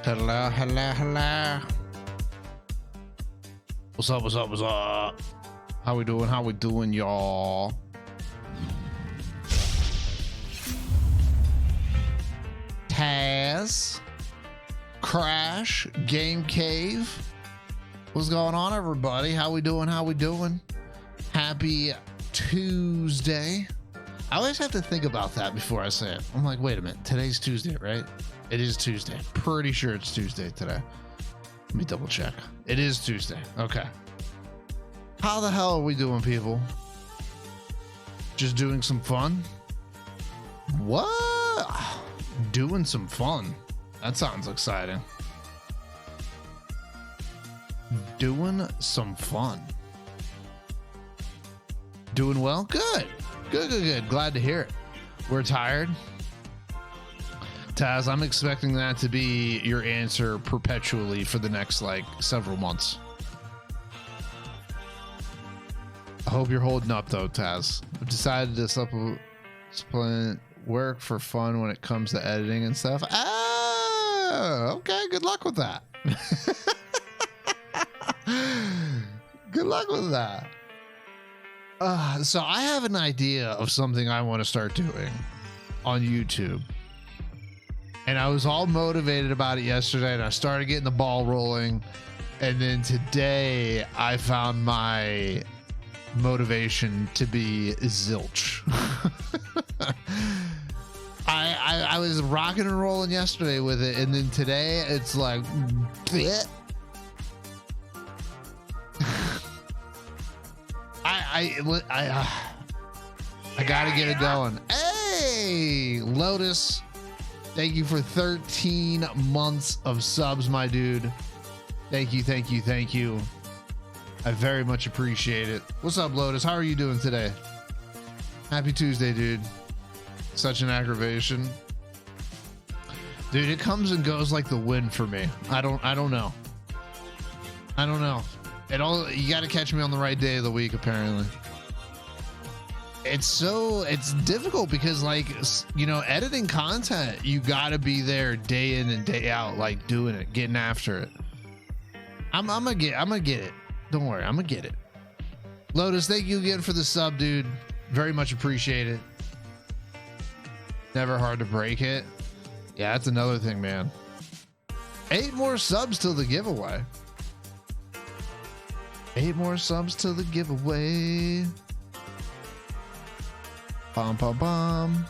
Hello, hello, hello. What's up, what's up, what's up? How we doing? How we doing, y'all? Taz, Crash, Game Cave. What's going on, everybody? How we doing? How we doing? Happy Tuesday. I always have to think about that before I say it. I'm like, wait a minute. Today's Tuesday, right? It is Tuesday. Pretty sure it's Tuesday today. Let me double check. It is Tuesday. Okay. How the hell are we doing, people? Just doing some fun? What? Doing some fun. That sounds exciting. Doing some fun. Doing well? Good. Good, good, good. Glad to hear it. We're tired. Taz, I'm expecting that to be your answer perpetually for the next, like, several months. I hope you're holding up, though, Taz. I've decided to supplement work for fun when it comes to editing and stuff. Oh, okay. Good luck with that. Good luck with that. So I have an idea of something I want to start doing on YouTube. And I was all motivated about it yesterday, and I started getting the ball rolling. And then today I found my motivation to be zilch. I was rocking and rolling yesterday with it, and then today it's like bleh. I gotta get it going. Hey, Lotus, thank you for 13 months of subs, my dude. Thank you, thank you, thank you. I very much appreciate it. What's up, Lotus? How are you doing today? Happy Tuesday, dude. Such an aggravation. Dude, it comes and goes like the wind for me. I don't know. I don't know. You got to catch me on the right day of the week, apparently. It's difficult because, like, you know, editing content, you got to be there day in and day out, like doing it, getting after it. I'm gonna get it. Don't worry, I'm gonna get it. Lotus, thank you again for the sub, dude. Very much appreciate it. Never hard to break it. Yeah, that's another thing, man. 8 more subs till the giveaway. 8 more subs till the giveaway. Bum, bum, bum.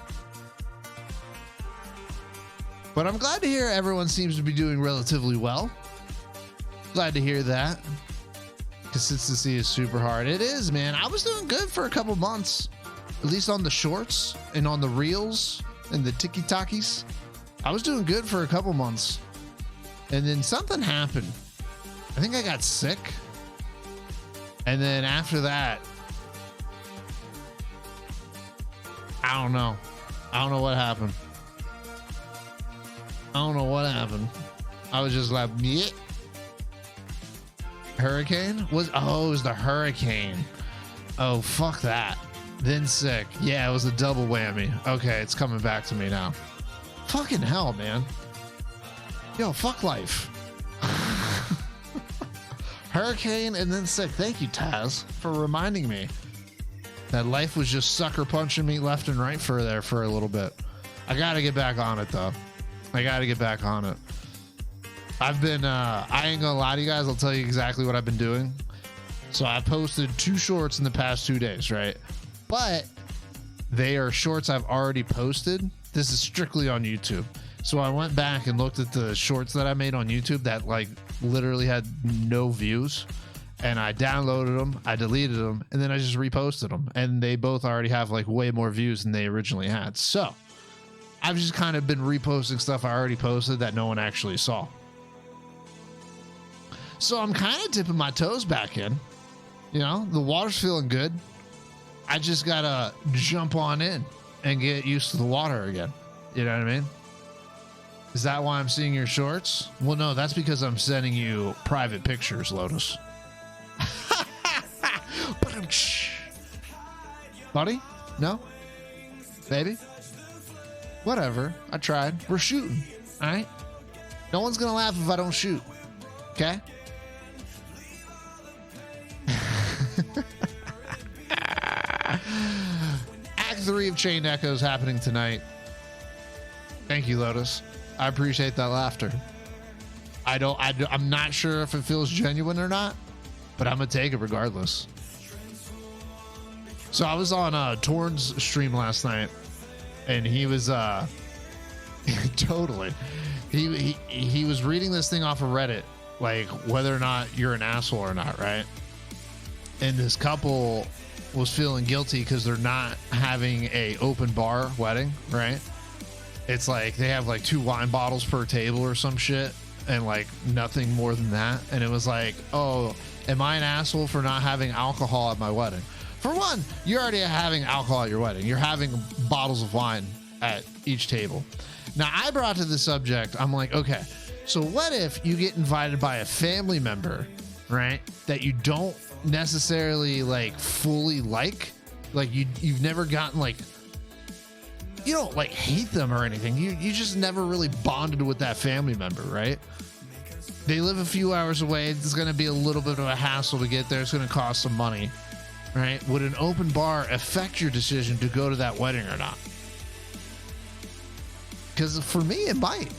But I'm glad to hear everyone seems to be doing relatively well. Glad to hear that. Consistency is super hard. It is, man. I was doing good for a couple months, at least on the shorts and on the reels and the tiki-takis. I was doing good for a couple months, and then something happened. I think I got sick, and then after that, I don't know what happened. I was just like, yeah. Hurricane? It was the hurricane. Oh, fuck that. Then sick. Yeah, it was a double whammy. Okay, it's coming back to me now. Fucking hell, man. Yo, fuck life. Hurricane and then sick. Thank you, Taz, for reminding me that life was just sucker punching me left and right for a little bit. I gotta get back on it, though. I gotta get back on it. I've been, I ain't gonna lie to you guys. I'll tell you exactly what I've been doing. So I posted 2 shorts in the past 2 days, right? But they are shorts I've already posted. This is strictly on YouTube. So I went back and looked at the shorts that I made on YouTube that, like, literally had no views. And I downloaded them, I deleted them, and then I just reposted them. And they both already have, like, way more views than they originally had. So I've just kind of been reposting stuff I already posted that no one actually saw. So I'm kind of dipping my toes back in. You know, the water's feeling good. I just gotta jump on in and get used to the water again. You know what I mean? Is that why I'm seeing your shorts? Well, no, that's because I'm sending you private pictures, Lotus. Buddy? No? Baby? Whatever. I tried. We're shooting. All right? No one's gonna laugh if I don't shoot. Okay. Act 3 of Chain Echoes happening tonight. Thank you, Lotus. I appreciate that laughter. I'm not sure if it feels genuine or not, but I'm gonna take it regardless. So I was on Torn's stream last night, and he was totally. He was reading this thing off of Reddit, like whether or not you're an asshole or not, right? And this couple was feeling guilty because they're not having a open bar wedding, right? It's like they have like 2 wine bottles per table or some shit, and like nothing more than that. And it was like, oh, am I an asshole for not having alcohol at my wedding? For one, you're already having alcohol at your wedding. You're having bottles of wine at each table. Now, I brought to the subject, I'm like, okay, so what if you get invited by a family member, right, that you don't necessarily like fully like you've never gotten like, you don't like hate them or anything. You just never really bonded with that family member, right? They live a few hours away. It's going to be a little bit of a hassle to get there. It's going to cost some money, right? Would an open bar affect your decision to go to that wedding or not? Because for me, it might.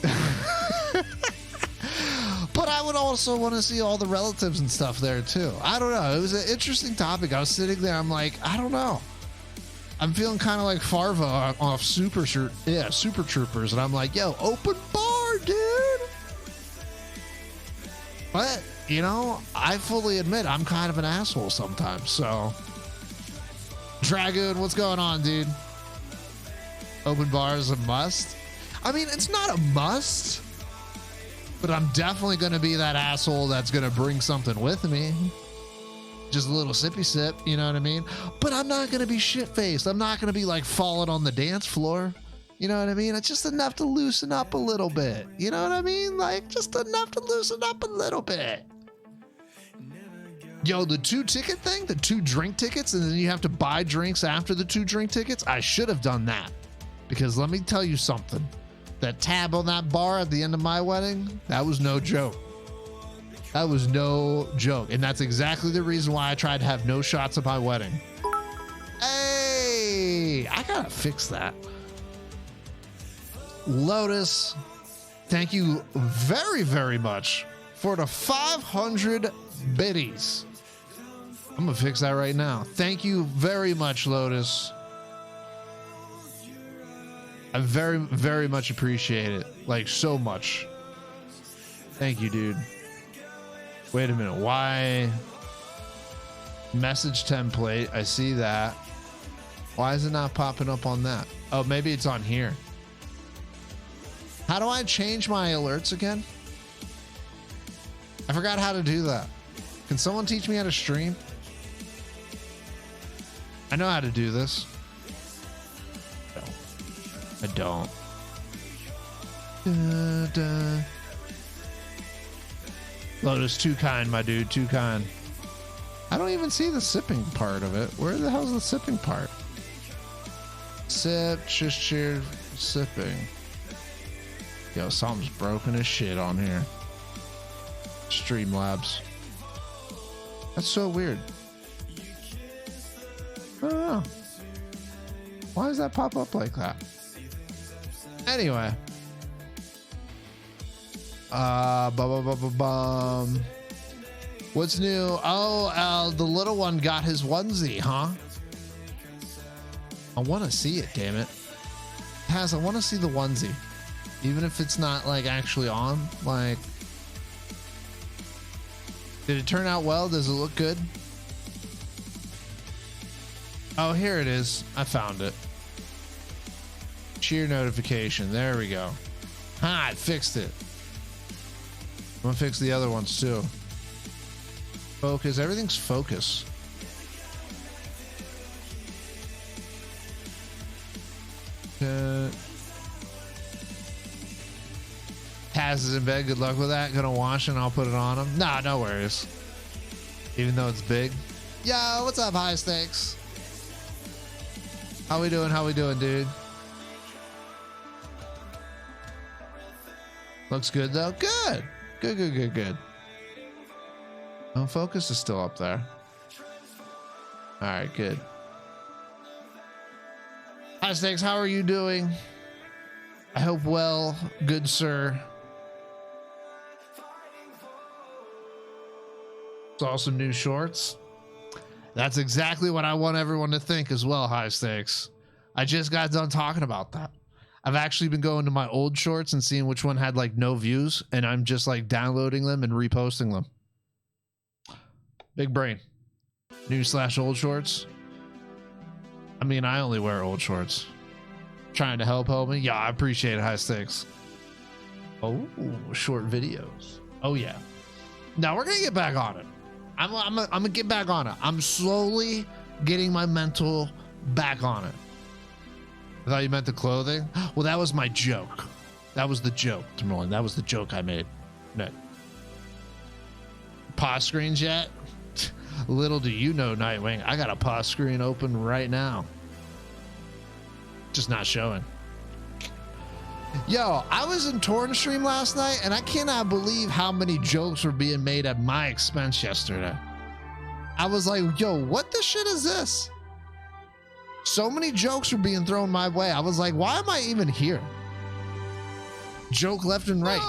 But I would also want to see all the relatives and stuff there too. I don't know. It was an interesting topic. I was sitting there. I'm like, I don't know. I'm feeling kind of like Farva off Super Troopers. And I'm like, yo, open bar, dude. But, you know, I fully admit I'm kind of an asshole sometimes. So, Dragoon, what's going on, dude? Open bar is a must. I mean, it's not a must, but I'm definitely going to be that asshole that's going to bring something with me. Just a little sippy sip, you know what I mean? But I'm not going to be shit-faced. I'm not going to be like falling on the dance floor. You know what I mean? It's just enough to loosen up a little bit. You know what I mean? Like just enough to loosen up a little bit. Yo, the 2-ticket thing, the 2 drink tickets, and then you have to buy drinks after the 2 drink tickets. I should have done that, because let me tell you something. That tab on that bar at the end of my wedding, that was no joke. That was no joke. And that's exactly the reason why I tried to have no shots at my wedding. Hey, I gotta fix that. Lotus, thank you very, very much for the 500 biddies. I'm gonna fix that right now. Thank you very much, Lotus. I very, very much appreciate it. Like, so much. Thank you, dude. Wait a minute. Why? Message template. I see that. Why is it not popping up on that? Oh, maybe it's on here. How do I change my alerts again? I forgot how to do that. Can someone teach me how to stream? I know how to do this. I don't. Lotus, too kind, my dude, too kind. I don't even see the sipping part of it. Where the hell's the sipping part? Sip, just cheer, sipping. Yo, something's broken as shit on here. Streamlabs. That's so weird. I don't know. Why does that pop up like that? Anyway. What's new? Oh, the little one got his onesie, huh? I want to see it, damn it. I want to see the onesie. Even if it's not like actually on, like, did it turn out well? Does it look good? Oh, here it is. I found it. Cheer notification. There we go. Ha, it fixed it. I'm gonna fix the other ones too. Focus. Everything's focus. Taz is in bed. Good luck with that. Gonna wash and I'll put it on him. Nah, no worries. Even though it's big. Yo, what's up, High Stakes? How we doing? How we doing, dude? Looks good though. Good. Good. Oh, focus is still up there. All right, good. Hi, Sticks. How are you doing? I hope well, good sir. Saw some new shorts. That's exactly what I want everyone to think as well, High Stakes. I just got done talking about that. I've actually been going to my old shorts and seeing which one had like no views, and I'm just like downloading them and reposting them. Big brain. New / old shorts. I mean, I only wear old shorts. Trying to help me. Yeah, I appreciate it, High Stakes. Oh, short videos. Oh yeah. Now we're gonna get back on it. I'm gonna get back on it. I'm slowly getting my mental back on it. I thought you meant the clothing. Well, that was my joke. That was the joke, Timberland. That was the joke I made. No. Pause screens yet? Little do you know, Nightwing, I got a pause screen open right now. Just not showing. Yo, I was in Torn stream last night, and I cannot believe how many jokes were being made at my expense yesterday. I was like, yo, what the shit is this? So many jokes were being thrown my way. I was like, why am I even here? Joke left and right.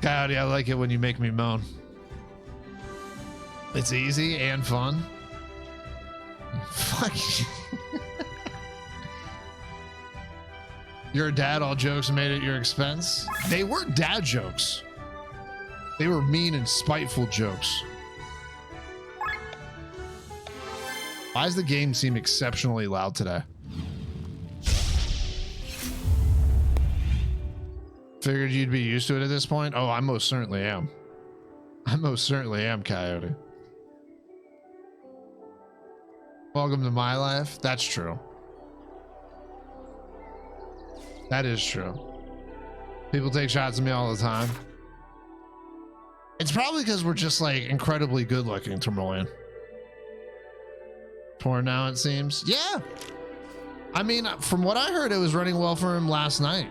Coyote, I like it when you make me moan. It's easy and fun. Fuck you. Your dad, all jokes made at your expense. They weren't dad jokes. They were mean and spiteful jokes. Why does the game seem exceptionally loud today? Figured you'd be used to it at this point. Oh, I most certainly am. I most certainly am, Coyote. Welcome to my life. That's true. That is true. People take shots at me all the time. It's probably because we're just like incredibly good looking, Tomorrow. Torn now, it seems. Yeah. I mean, from what I heard, it was running well for him last night.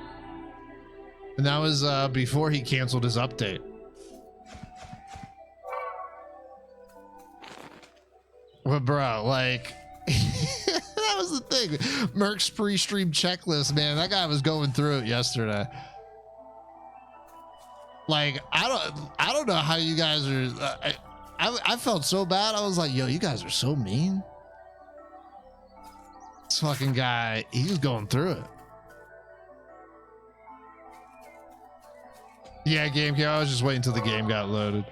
And that was before he canceled his update. But bro, like, that was the thing. Merc's pre-stream checklist, man. That guy was going through it yesterday. Like, I don't know how you guys are. I felt so bad. I was like, yo, you guys are so mean. This fucking guy, he was going through it. Yeah, GameCube. I was just waiting until the game got loaded.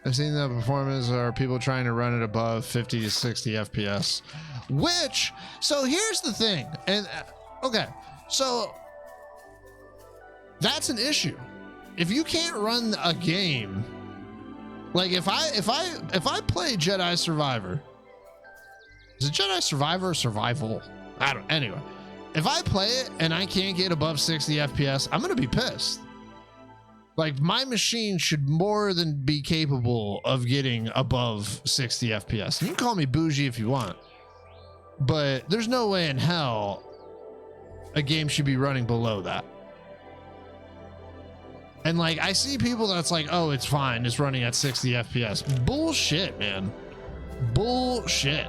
I've seen the performance are people trying to run it above 50 to 60 FPS. Which, so here's the thing. And okay, so that's an issue. If you can't run a game, like if I play Jedi Survivor, is it Jedi Survivor or Survival? I don't. Anyway, if I play it and I can't get above 60 FPS, I'm gonna be pissed. Like, my machine should more than be capable of getting above 60 FPS. You can call me bougie if you want, but there's no way in hell a game should be running below that. And like, I see people that's like, oh, it's fine, it's running at 60 FPS. Bullshit, man. Bullshit.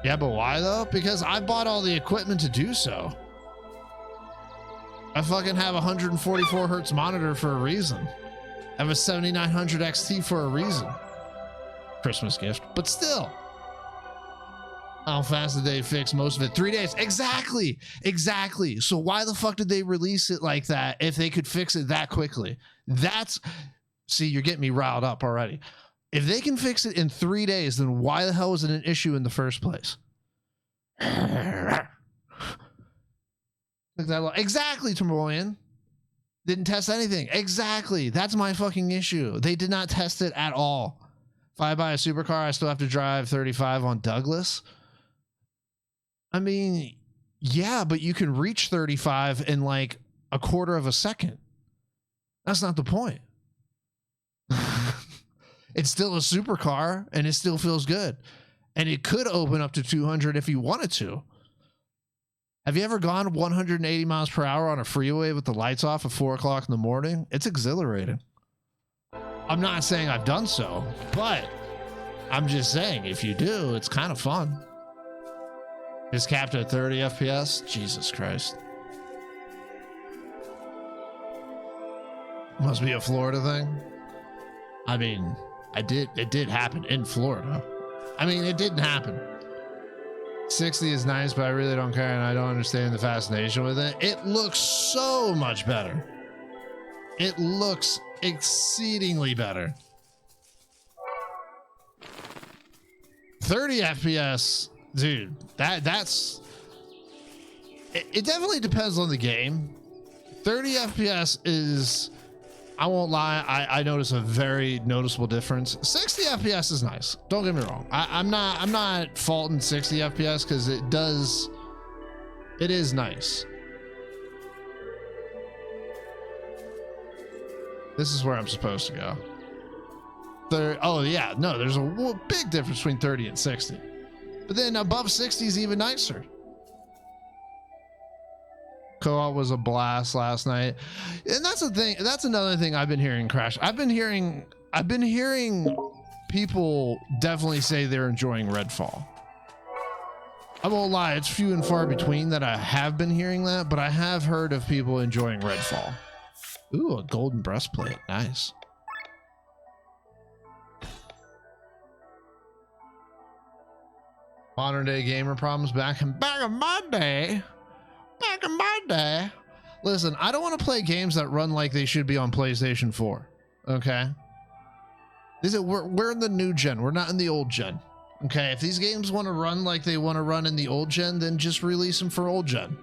Yeah, but why though? Because I bought all the equipment to do so. I fucking have a 144 hertz monitor for a reason. I have a 7900 XT for a reason. Christmas gift, but still. How fast did they fix most of it? 3 days. Exactly. Exactly. So why the fuck did they release it like that if they could fix it that quickly? See, you're getting me riled up already. If they can fix it in 3 days, then why the hell was it an issue in the first place? Exactly, Tomorrow. Didn't test anything. Exactly. That's my fucking issue. They did not test it at all. If I buy a supercar, I still have to drive 35 on Douglas. I mean, yeah, but you can reach 35 in like a quarter of a second. That's not the point. It's still a supercar and it still feels good. And it could open up to 200 if you wanted to. Have you ever gone 180 miles per hour on a freeway with the lights off at 4 o'clock in the morning? It's exhilarating. I'm not saying I've done so, but I'm just saying if you do, it's kind of fun. Is capped at 30 FPS? Jesus Christ. Must be a Florida thing. I mean, it did happen in Florida. I mean, it didn't happen. 60 is nice, but I really don't care, and I don't understand the fascination with it. It looks so much better. It looks exceedingly better. 30 FPS, dude, that's it definitely depends on the game. 30 FPS is, I won't lie, I notice a very noticeable difference. 60 FPS is nice. Don't get me wrong. I'm not faulting 60 FPS because it is nice. This is where I'm supposed to go. Oh yeah, no, there's a big difference between 30 and 60. But then above 60 is even nicer. Co-op was a blast last night, and that's the thing. That's another thing I've been hearing, Crash. I've been hearing people definitely say they're enjoying Redfall. I won't lie, it's few and far between that I have been hearing that, but I have heard of people enjoying Redfall. Ooh, a golden breastplate, nice. Modern day gamer problems back in my day. Back in my day. Listen, I don't want to play games that run like they should be on PlayStation 4. Okay? We're in the new gen. We're not in the old gen. Okay? If these games want to run like they want to run in the old gen, then just release them for old gen.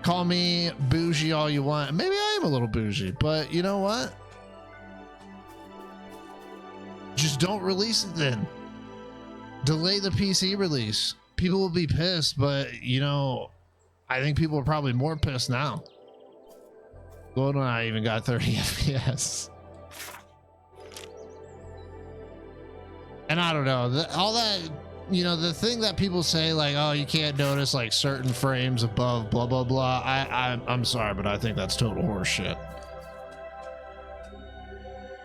Call me bougie all you want. Maybe I am a little bougie, but you know what? Just don't release it then. Delay the PC release. People will be pissed, but you know, I think people are probably more pissed now. Well, I even got 30 FPS. And I don't know, all that, you know, the thing that people say like, oh, you can't notice like certain frames above blah blah blah. I'm sorry, but I think that's total horseshit.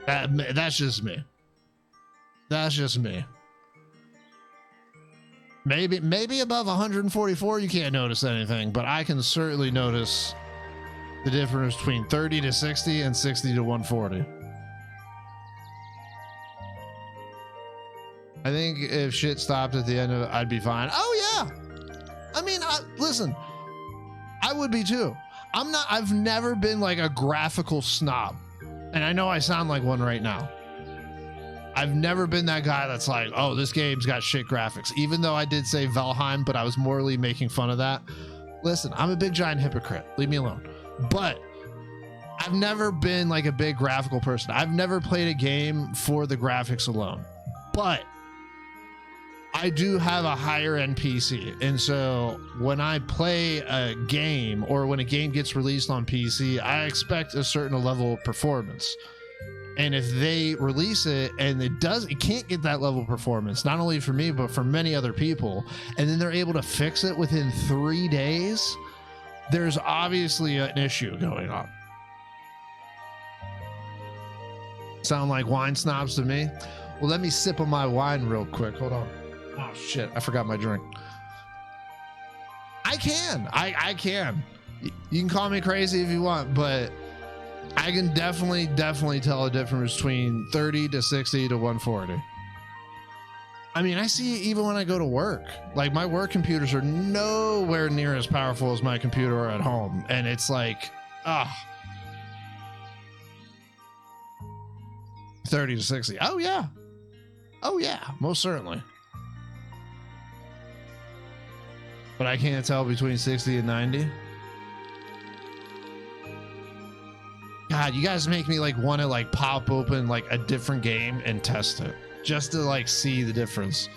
That's just me. That's just me. Maybe above 144 you can't notice anything, but I can certainly notice the difference between 30 to 60 and 60 to 140. I think if shit stopped at the end of it, I'd be fine. Oh yeah. I mean, listen, I would be too. I've never been like a graphical snob. And I know I sound like one right now. I've never been that guy that's like, oh, this game's got shit graphics. Even though I did say Valheim, but I was morally making fun of that. Listen, I'm a big giant hypocrite. Leave me alone. But I've never been like a big graphical person. I've never played a game for the graphics alone. But I do have a higher end PC. And so when I play a game or when a game gets released on PC, I expect a certain level of performance. And if they release it and it can't get that level of performance, not only for me, but for many other people, and then they're able to fix it within 3 days, there's obviously an issue going on. Sound like wine snobs to me? Well, let me sip on my wine real quick. Hold on. Oh shit, I forgot my drink. I can. You can call me crazy if you want, but I can definitely tell a difference between 30 to 60 to 140. I mean, I see it even when I go to work. Like, my work computers are nowhere near as powerful as my computer at home. And it's like, 30 to 60. Oh, yeah. Oh, yeah. Most certainly. But I can't tell between 60 and 90. God, you guys make me like want to like pop open like a different game and test it just to like see the difference.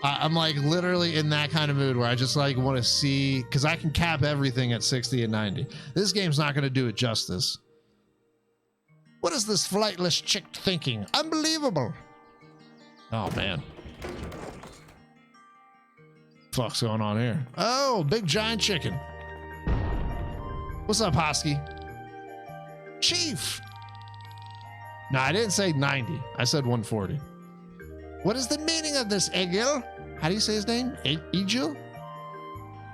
I'm like literally in that kind of mood where I just like want to see, because I can cap everything at 60 and 90. This game's not going to do it justice. What is this flightless chick thinking? Unbelievable. Oh man. Fuck's going on here? Oh, big giant chicken. What's up, Hosky? Chief. No, I didn't say 90. I said 140. What is the meaning of this, Egil? How do you say his name? Egil?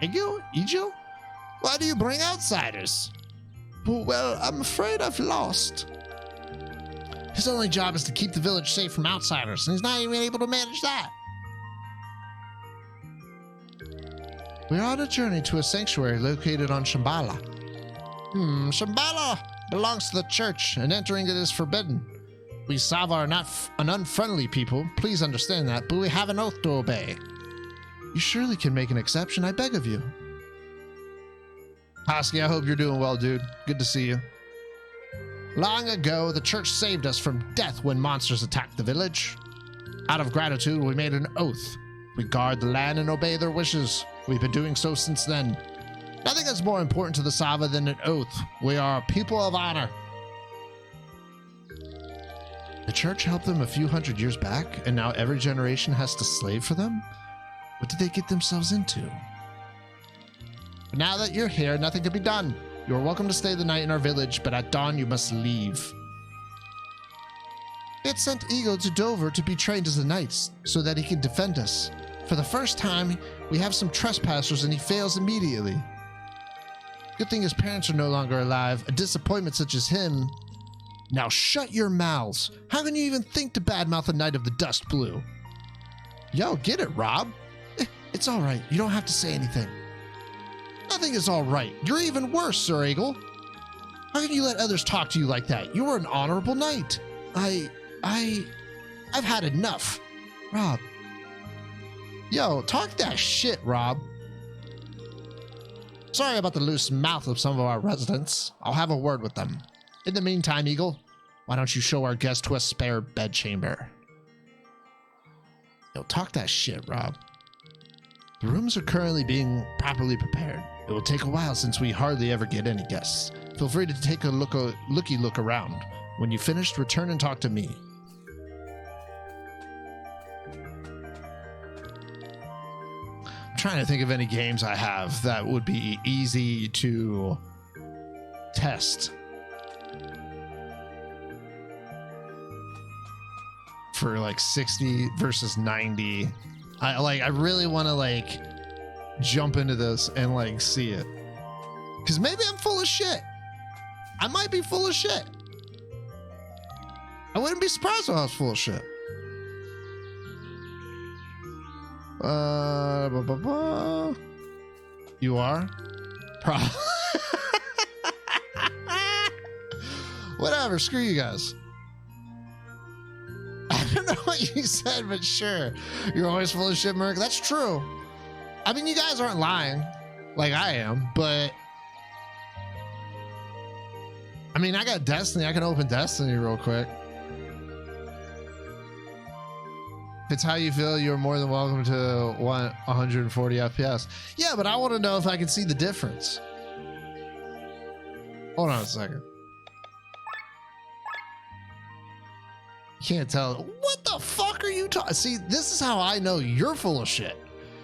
Egil? Egil? Why do you bring outsiders? Well, I'm afraid I've lost. His only job is to keep the village safe from outsiders, and he's not even able to manage that. We're on a journey to a sanctuary located on Shambala. Shambala belongs to the church, and entering it is forbidden. We Sava are not an unfriendly people, please understand that, but we have an oath to obey. You surely can make an exception, I beg of you. Hosky, I hope you're doing well, dude. Good to see you. Long ago, the church saved us from death when monsters attacked the village. Out of gratitude, we made an oath. We guard the land and obey their wishes. We've been doing so since then. Nothing is more important to the Sava than an oath. We are a people of honor. The church helped them a few hundred years back, and now every generation has to slave for them? What did they get themselves into? But now that you're here, nothing can be done. You are welcome to stay the night in our village, but at dawn you must leave. We had sent Eagle to Dover to be trained as a knight, so that he can defend us. For the first time, we have some trespassers and he fails immediately. Good thing his parents are no longer alive. A disappointment such as him... Now shut your mouths. How can you even think to badmouth a Knight of the Dust Blue? Yo, get it, Rob. It's all right. You don't have to say anything. Nothing is all right. You're even worse, Sir Eagle. How can you let others talk to you like that? You are an honorable knight. I've had enough. Rob. Yo, talk that shit, Rob. Sorry about the loose mouth of some of our residents. I'll have a word with them. In the meantime, Eagle, why don't you show our guest to a spare bedchamber? Yo, talk that shit, Rob. The rooms are currently being properly prepared. It will take a while since we hardly ever get any guests. Feel free to take a looky look around. When you've finished, return and talk to me. I'm trying to think of any games I have that would be easy to test. For like 60 versus 90. I really want to like jump into this and like see it. Cause maybe I'm full of shit. I might be full of shit. I wouldn't be surprised if I was full of shit. You are? Probably. Whatever, screw you guys. I don't know what you said, but sure. You're always full of shit, Merc. That's true. I mean, you guys aren't lying like I am, but I mean, I got Destiny. I can open Destiny real quick. If it's how you feel, you're more than welcome to 140 FPS. Yeah, but I want to know if I can see the difference. Hold on a second. Can't tell. What the fuck are you talking? See, this is how I know you're full of shit.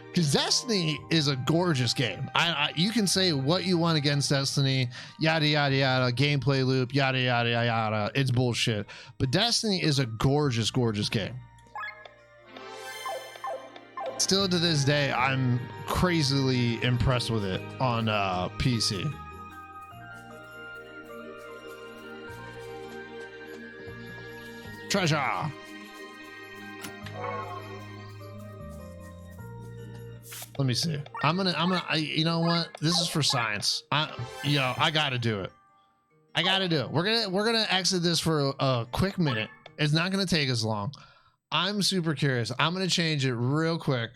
Because Destiny is a gorgeous game. You can say what you want against Destiny, yada yada yada, gameplay loop, yada yada yada. It's bullshit. But Destiny is a gorgeous, gorgeous game. Still to this day, I'm crazily impressed with it on PC. Treasure. Let me see. You know what? This is for science. I gotta do it. I gotta do it. We're gonna exit this for a quick minute. It's not gonna take us long. I'm super curious. I'm gonna change it real quick.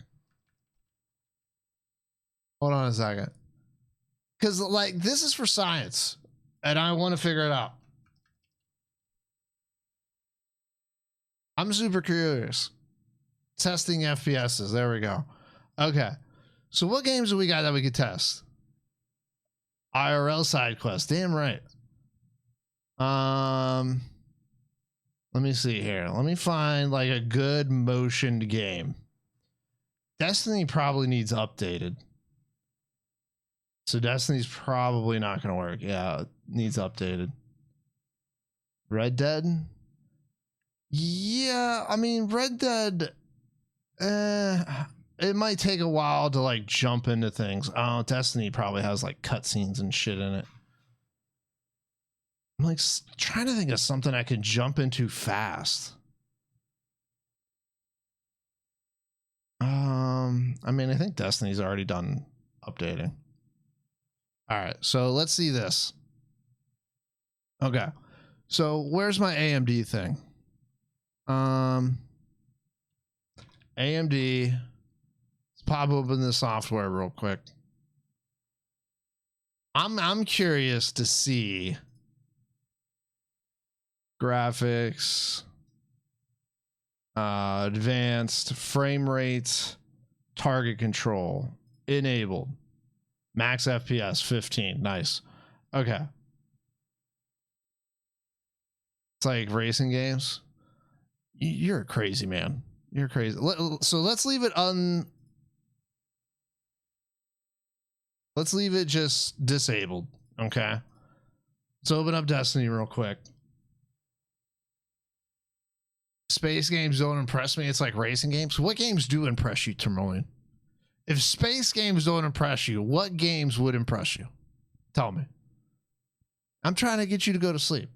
Hold on a second. Cause like this is for science and I want to figure it out. I'm super curious. Testing FPSs. There we go. Okay. So what games do we got that we could test? IRL side quest. Damn right. Let me see here. Let me find like a good motioned game. Destiny probably needs updated. So Destiny's probably not going to work. Yeah, it needs updated. Red Dead? Yeah, I mean, Red Dead, it might take a while to like jump into things. Oh, Destiny probably has like cutscenes and shit in it. I'm like trying to think of something I could jump into fast. I mean, I think Destiny's already done updating. All right, so let's see this. Okay, so where's my AMD thing? AMD. Let's pop open the software real quick. I'm curious to see graphics, advanced frame rates, target control enabled, max FPS 15. Nice. Okay. It's like racing games. You're a crazy man. You're crazy. So let's leave it let's leave it just disabled. Okay. Let's open up Destiny real quick. Space games don't impress me. It's like racing games. What games do impress you, Termolian? If space games don't impress you, what games would impress you? Tell me. I'm trying to get you to go to sleep.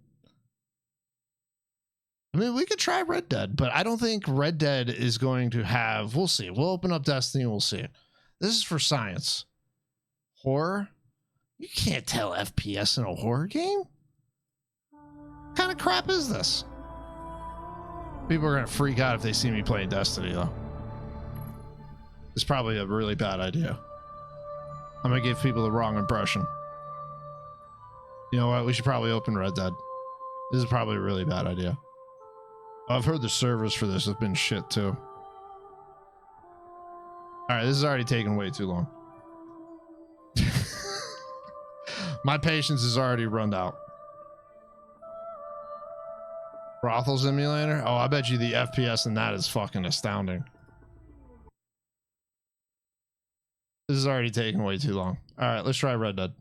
I mean, we could try Red Dead, but I don't think Red Dead is going to have... We'll see. We'll open up Destiny and we'll see. This is for science. Horror? You can't tell FPS in a horror game? What kind of crap is this? People are going to freak out if they see me playing Destiny, though. It's probably a really bad idea. I'm going to give people the wrong impression. You know what? We should probably open Red Dead. This is probably a really bad idea. I've heard the servers for this have been shit, too. Alright, this is already taking way too long. My patience is already run out. Brothel simulator? Oh, I bet you the FPS in that is fucking astounding. This is already taking way too long. Alright, let's try Red Dead.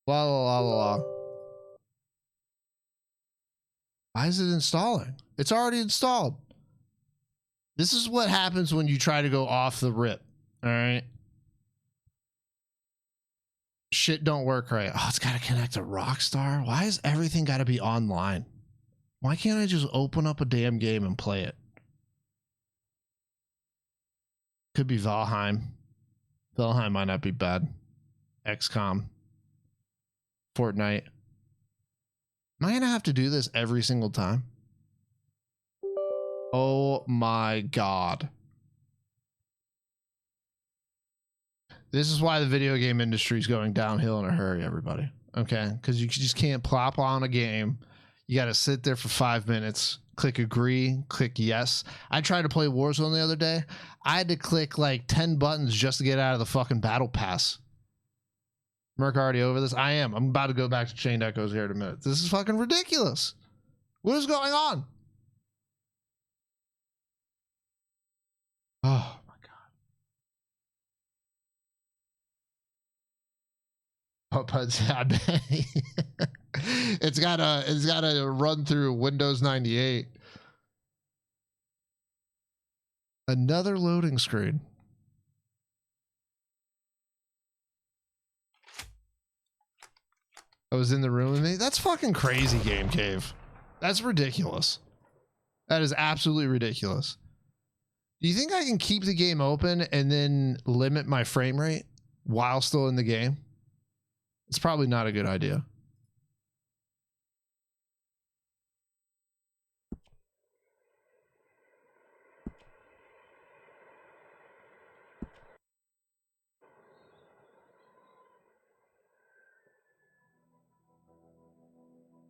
La la la la la. Why is it installing? It's already installed. This is what happens when you try to go off the rip. Alright. Shit don't work right. Oh, it's got to connect to Rockstar. Why has everything got to be online? Why can't I just open up a damn game and play it? Could be Valheim. Valheim might not be bad. XCOM. Fortnite. Am I going to have to do this every single time? Oh my God. This is why the video game industry is going downhill in a hurry, everybody. Okay? Because you just can't plop on a game. You got to sit there for 5 minutes, click agree, click yes. I tried to play Warzone the other day. I had to click like 10 buttons just to get out of the fucking battle pass. Merc already over this? I am. I'm about to go back to Chained Echoes here in a minute. This is fucking ridiculous. What is going on? Oh my God. Oh, but I bet it's gotta run through Windows 98. Another loading screen. I was in the room with me. That's fucking crazy, Game Cave. That's ridiculous. That is absolutely ridiculous. Do you think I can keep the game open and then limit my frame rate while still in the game? It's probably not a good idea.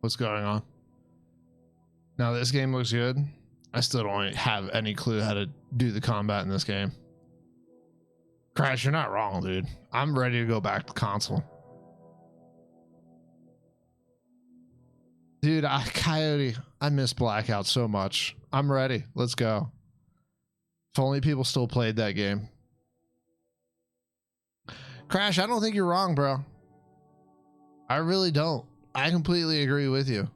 What's going on? Now this game looks good. I still don't have any clue how to do the combat in this game. Crash, you're not wrong, dude. I'm ready to go back to console. Dude, Coyote, I miss Blackout so much. I'm ready. Let's go. If only people still played that game. Crash, I don't think you're wrong, bro. I really don't. I completely agree with you.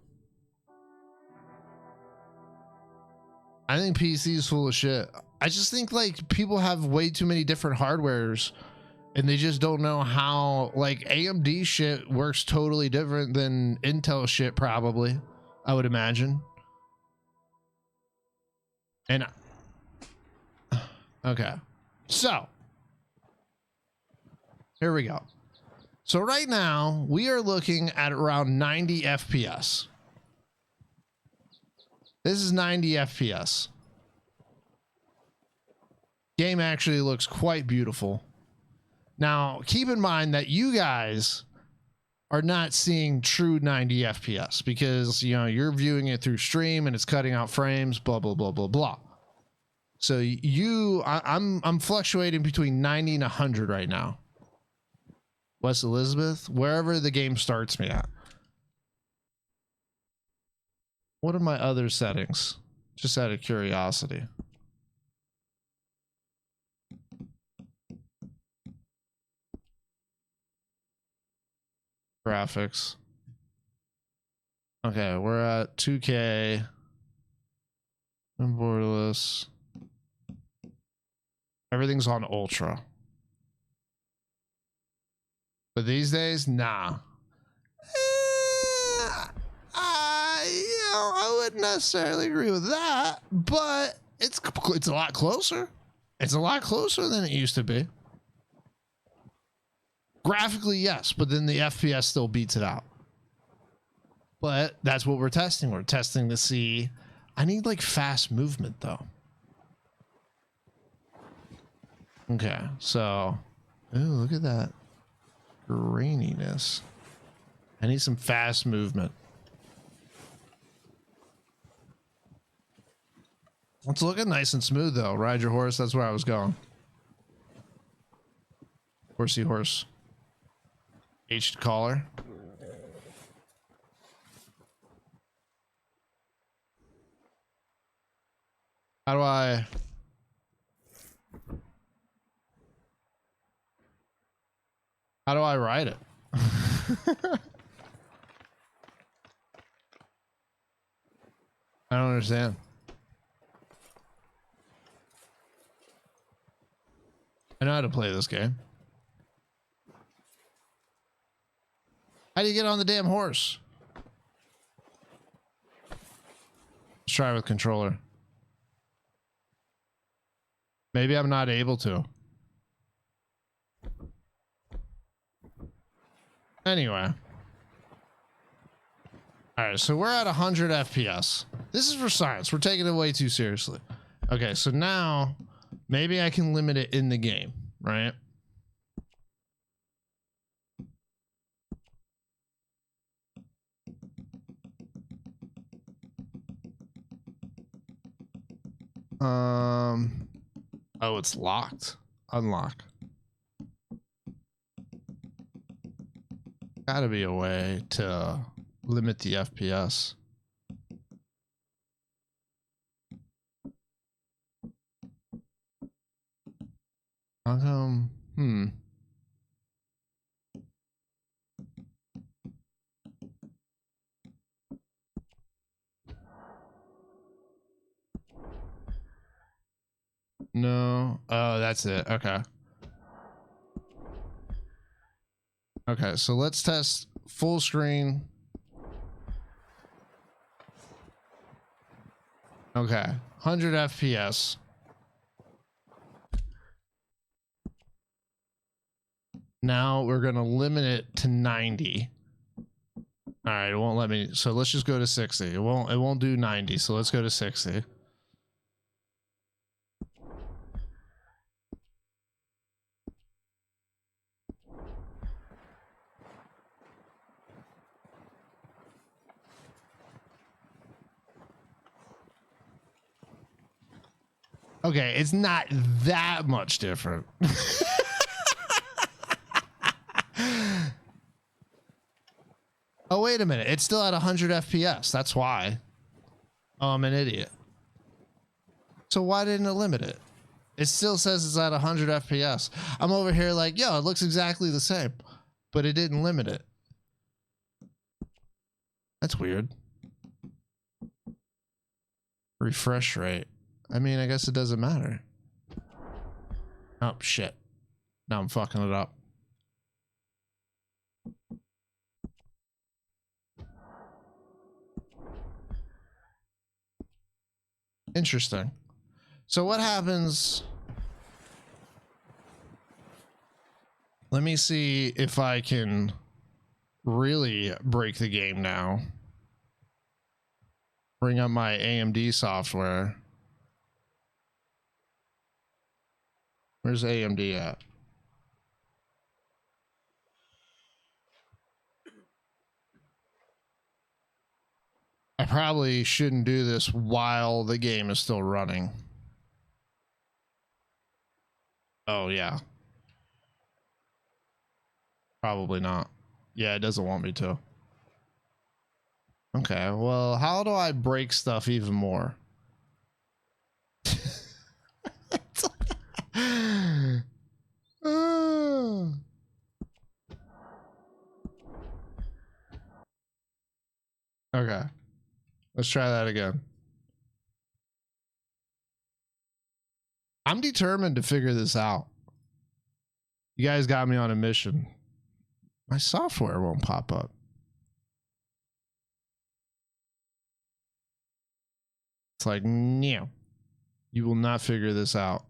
I think PC is full of shit. I just think like people have way too many different hardwares and they just don't know how, like AMD shit works totally different than Intel shit probably, I would imagine. And okay. So here we go. So right now we are looking at around 90 FPS. This is 90 FPS. Game actually looks quite beautiful. Now, keep in mind that you guys are not seeing true 90 FPS because, you know, you're viewing it through stream and it's cutting out frames, blah, blah, blah, blah, blah. So I'm fluctuating between 90 and 100 right now. West Elizabeth, wherever the game starts me at. What are my other settings? Just out of curiosity. Graphics. Okay, we're at 2K. Borderless. Everything's on ultra. But these days, nah. I wouldn't necessarily agree with that, but it's a lot closer. It's a lot closer than it used to be. Graphically, yes, but then the FPS still beats it out. But that's what we're testing. We're testing to see. I need like fast movement though. Okay, so, ooh, look at that graininess. I need some fast movement. It's looking nice and smooth though. Ride your horse. That's where I was going. Horsey horse. H collar. How do I ride it? I don't understand. I know how to play this game. How do you get on the damn horse? Let's try with controller. Maybe I'm not able to. Anyway. Alright, so we're at 100 FPS. This is for science. We're taking it way too seriously. Okay, so now maybe I can limit it in the game, right? Oh, it's locked. Unlock. Gotta be a way to limit the FPS. How come? No. Oh, that's it. Okay. Okay, so let's test full screen. Okay, 100 FPS. Now we're gonna limit it to 90. All right, it won't let me. So let's just go to 60. It won't do 90. So let's go to 60. Okay, it's not that much different. Oh, wait a minute. It's still at 100 FPS. That's why. Oh, I'm an idiot. So why didn't it limit it? It still says it's at 100 FPS. I'm over here like, yo, it looks exactly the same, but it didn't limit it. That's weird. Refresh rate. I mean, I guess it doesn't matter. Oh, shit. Now I'm fucking it up. Interesting. So what happens? Let me see if I can really break the game now. Bring up my AMD software. Where's AMD at? I probably shouldn't do this while the game is still running. Oh, yeah. Probably not. Yeah, it doesn't want me to. Okay, well, how do I break stuff even more? Okay, let's try that again. I'm determined to figure this out. You guys got me on a mission. My software won't pop up. It's like, no, you will not figure this out.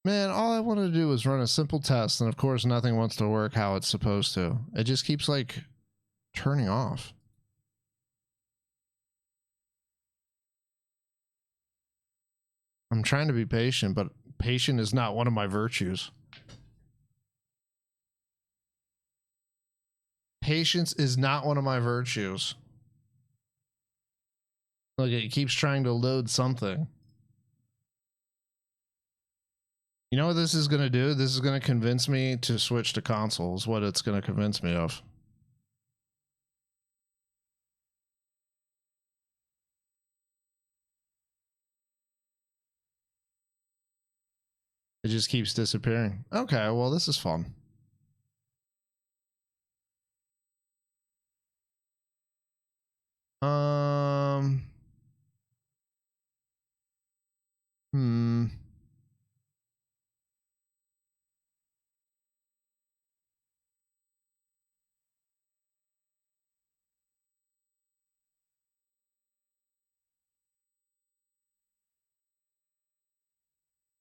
Man, all I wanted to do was run a simple test, and of course nothing wants to work how it's supposed to. It just keeps like turning off. I'm trying to be patient, but patient is not one of my virtues. Patience is not one of my virtues. Look, it keeps trying to load something. You know what this is going to do? This is going to convince me to switch to consoles. What it's going to convince me of. It just keeps disappearing. Okay, well, this is fun. Hmm.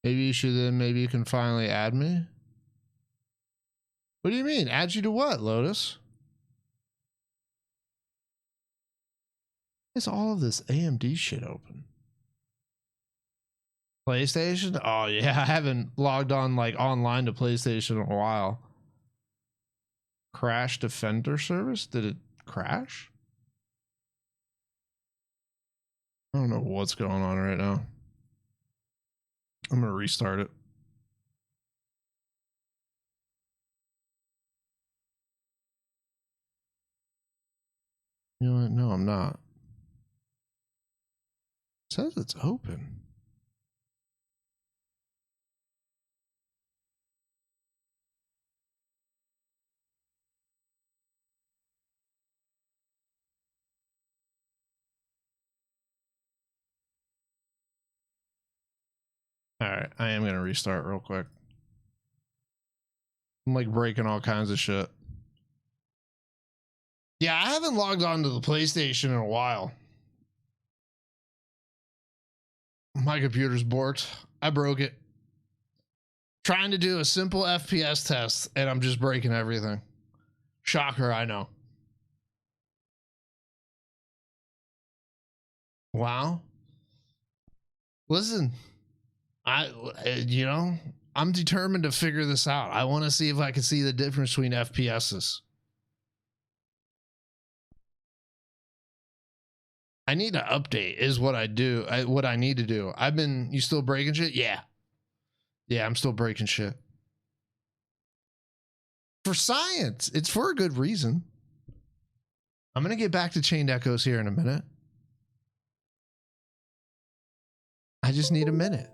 Maybe you should then, maybe you can finally add me. What do you mean? Add you to what, Lotus? Is all of this AMD shit open? PlayStation? Oh yeah, I haven't logged on like online to PlayStation in a while. Crash Defender service? Did it crash? I don't know what's going on right now. I'm gonna restart it. You know what? No, I'm not. It says it's open. All right, I am gonna restart real quick. I'm like breaking all kinds of shit. Yeah, I haven't logged on to the PlayStation in a while. My computer's borked. I broke it. Trying to do a simple FPS test, and I'm just breaking everything. Shocker, I know. Wow. Listen, you know, I'm determined to figure this out. I want to see if I can see the difference between FPSs. I need to update is what I do. What I need to do. You still breaking shit? Yeah. Yeah, I'm still breaking shit. For science. It's for a good reason. I'm going to get back to Chained Echoes here in a minute. I just need a minute.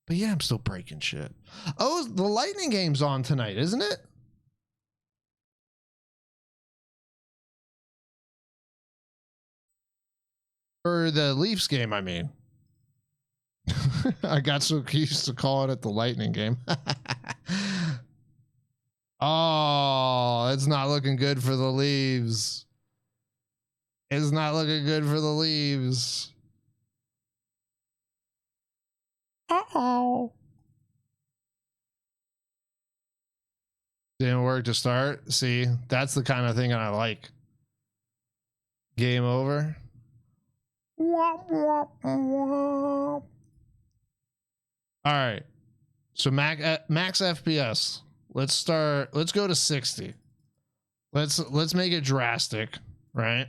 But yeah, I'm still breaking shit. Oh, the Lightning game's on tonight, isn't it? Or the Leafs game, I mean. I got so used to calling it the Lightning game. Oh, it's not looking good for the Leaves. It's not looking good for the Leaves. Uh-oh. Didn't work to start. See, that's the kind of thing I like. Game over. All right. So max FPS. Let's go to 60. Let's make it drastic, right?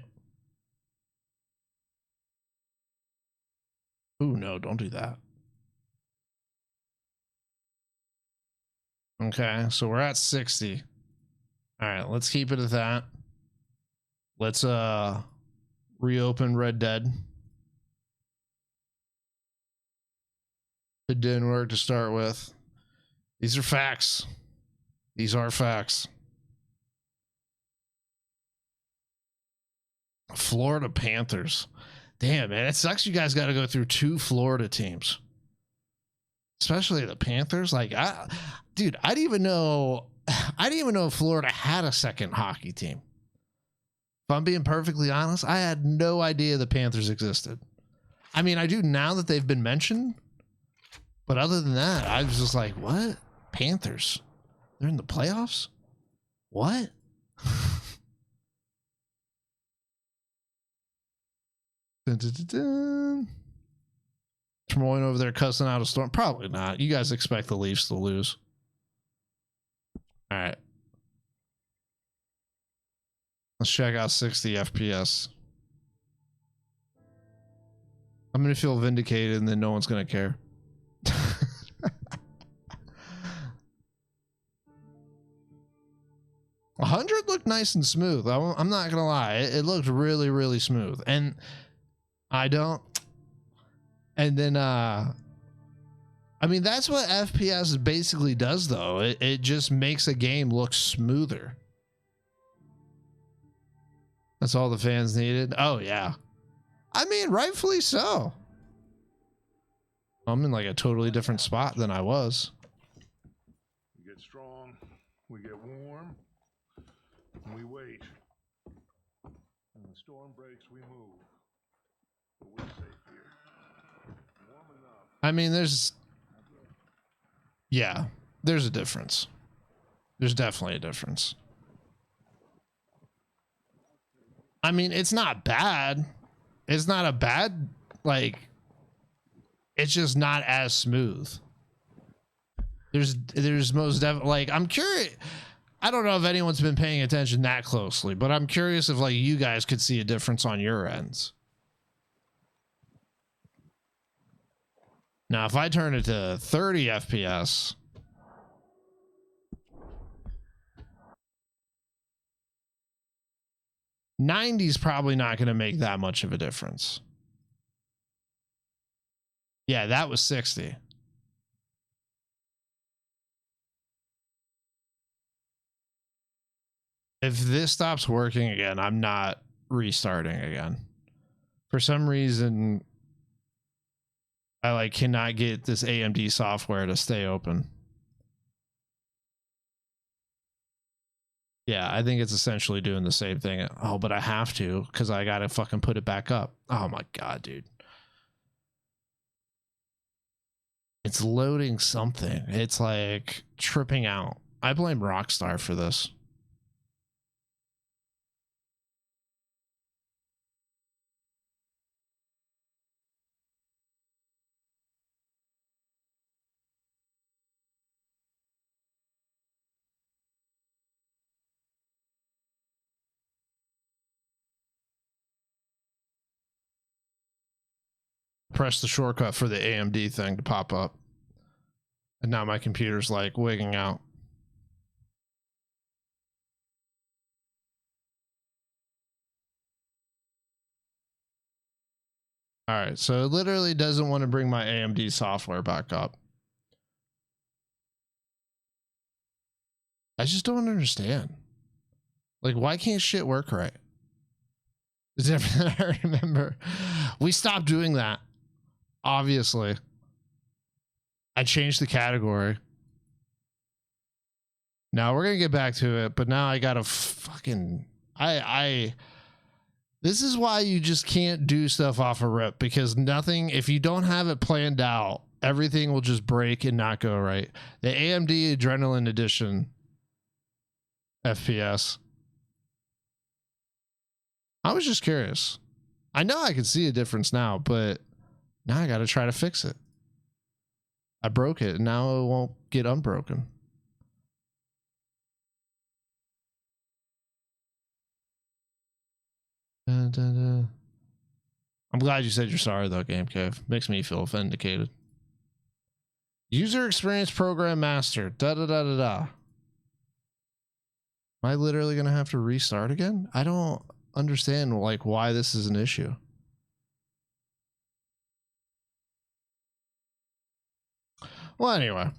Ooh, no, don't do that. Okay, so we're at 60. All right, let's keep it at that. Let's reopen Red Dead. It didn't work to start with. These are facts. These are facts. Florida Panthers. Damn, man, it sucks you guys got to go through 2 Florida teams. Especially the Panthers. Like, dude, I didn't even know Florida had a second hockey team. If I'm being perfectly honest, I had no idea the Panthers existed. I mean, I do now that they've been mentioned. But other than that, I was just like, what? Panthers? They're in the playoffs? What? Dun, dun, dun, dun. Tremolling over there cussing out a storm. Probably not. You guys expect the Leafs to lose. All right. Let's check out 60 FPS. I'm going to feel vindicated and then no one's going to care. 100 looked nice and smooth. I'm not going to lie. It looked really, really smooth. And then, I mean, that's what FPS basically does, though. It just makes a game look smoother. That's all the fans needed. Oh, yeah. I mean, rightfully so. I'm in like a totally different spot than I was. We get strong, we get warm, and we wait. When the storm breaks, we move. But we're safe here. Warm enough. I mean, there's a difference. There's definitely a difference. I mean, it's not bad. It's not a bad, like, it's just not as smooth. There's most definitely, like, I'm curious. I don't know if anyone's been paying attention that closely, but I'm curious if, like, you guys could see a difference on your ends. Now, if I turn it to 30 FPS, '90's probably not going to make that much of a difference. Yeah, that was 60. If this stops working again, I'm not restarting again. For some reason, I like cannot get this AMD software to stay open. Yeah, I think it's essentially doing the same thing. Oh, but I have to because I got to fucking put it back up. Oh my God, dude. It's loading something. It's like tripping out. I blame Rockstar for this. Press the shortcut for the AMD thing to pop up. And now my computer's like wigging out. All right, so it literally doesn't want to bring my AMD software back up. I just don't understand. Like, why can't shit work right? Is everything I remember? We stopped doing that. Obviously. I changed the category. Now we're gonna get back to it, but now I gotta fucking this is why you just can't do stuff off a rip, because nothing, if you don't have it planned out, everything will just break and not go right. The AMD Adrenaline Edition FPS. I was just curious. I know I can see a difference now, but now I got to try to fix it. I broke it, and now it won't get unbroken. Dun, dun, dun. I'm glad you said you're sorry, though, Game Cave. Makes me feel vindicated. User Experience Program Master. Da da da da da. Am I literally going to have to restart again? I don't understand, like, why this is an issue. Well, anyway.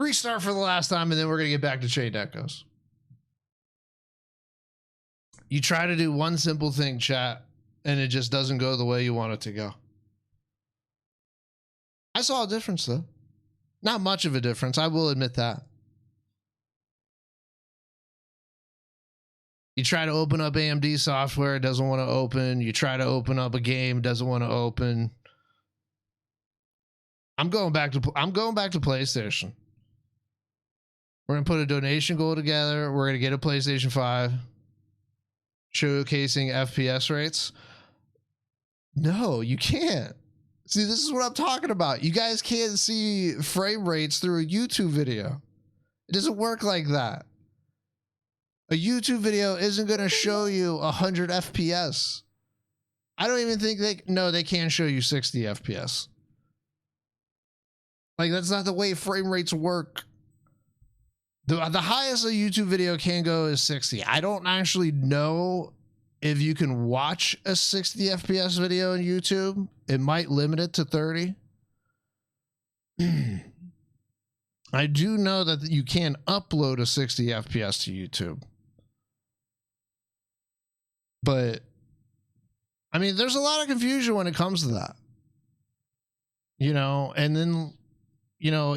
Restart for the last time, and then we're going to get back to Chained Echoes. You try to do one simple thing, chat, and it just doesn't go the way you want it to go. I saw a difference, though. Not much of a difference, I will admit that. You try to open up AMD software, it doesn't want to open. You try to open up a game, it doesn't want to open. I'm going back to PlayStation. We're going to put a donation goal together. We're going to get a PlayStation 5. Showcasing FPS rates. No, you can't. See, this is what I'm talking about. You guys can't see frame rates through a YouTube video. It doesn't work like that. A YouTube video isn't going to show you 100 FPS. I don't even think they can show you 60 FPS. Like, that's not the way frame rates work. The highest a YouTube video can go is 60. I don't actually know if you can watch a 60 FPS video on YouTube. It might limit it to 30. I do know that you can upload a 60 FPS to YouTube. But, I mean, there's a lot of confusion when it comes to that. You know, and then, you know,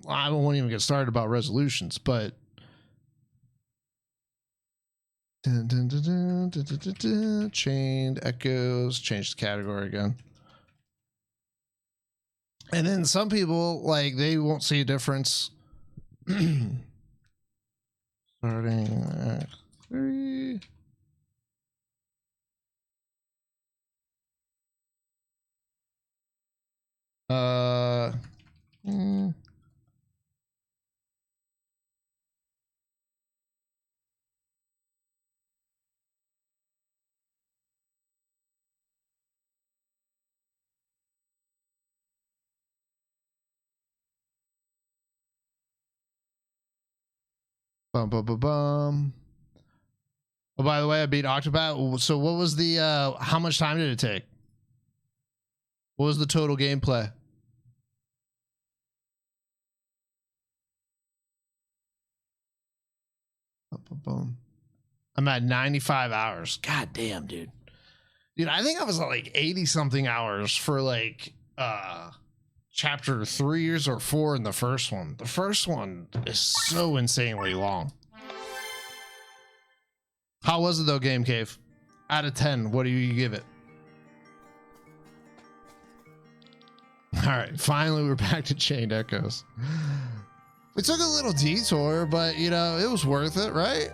I won't even get started about resolutions, but Chained Echoes, change the category again. And then some people, like, they won't see a difference. Starting at 3. Bum, bum, bum, bum. Oh, by the way, I beat Octopath. So what was the, how much time did it take? What was the total gameplay? Bum, bum, bum. I'm at 95 hours. God damn, dude. Dude, I think I was at like 80 something hours for like, chapter 3 or 4 in the first one. The first one is so insanely long. How was it though, Game Cave? Out of 10, what do you give it? All right, finally we're back to Chained Echoes. We took a little detour, but you know, it was worth it, right?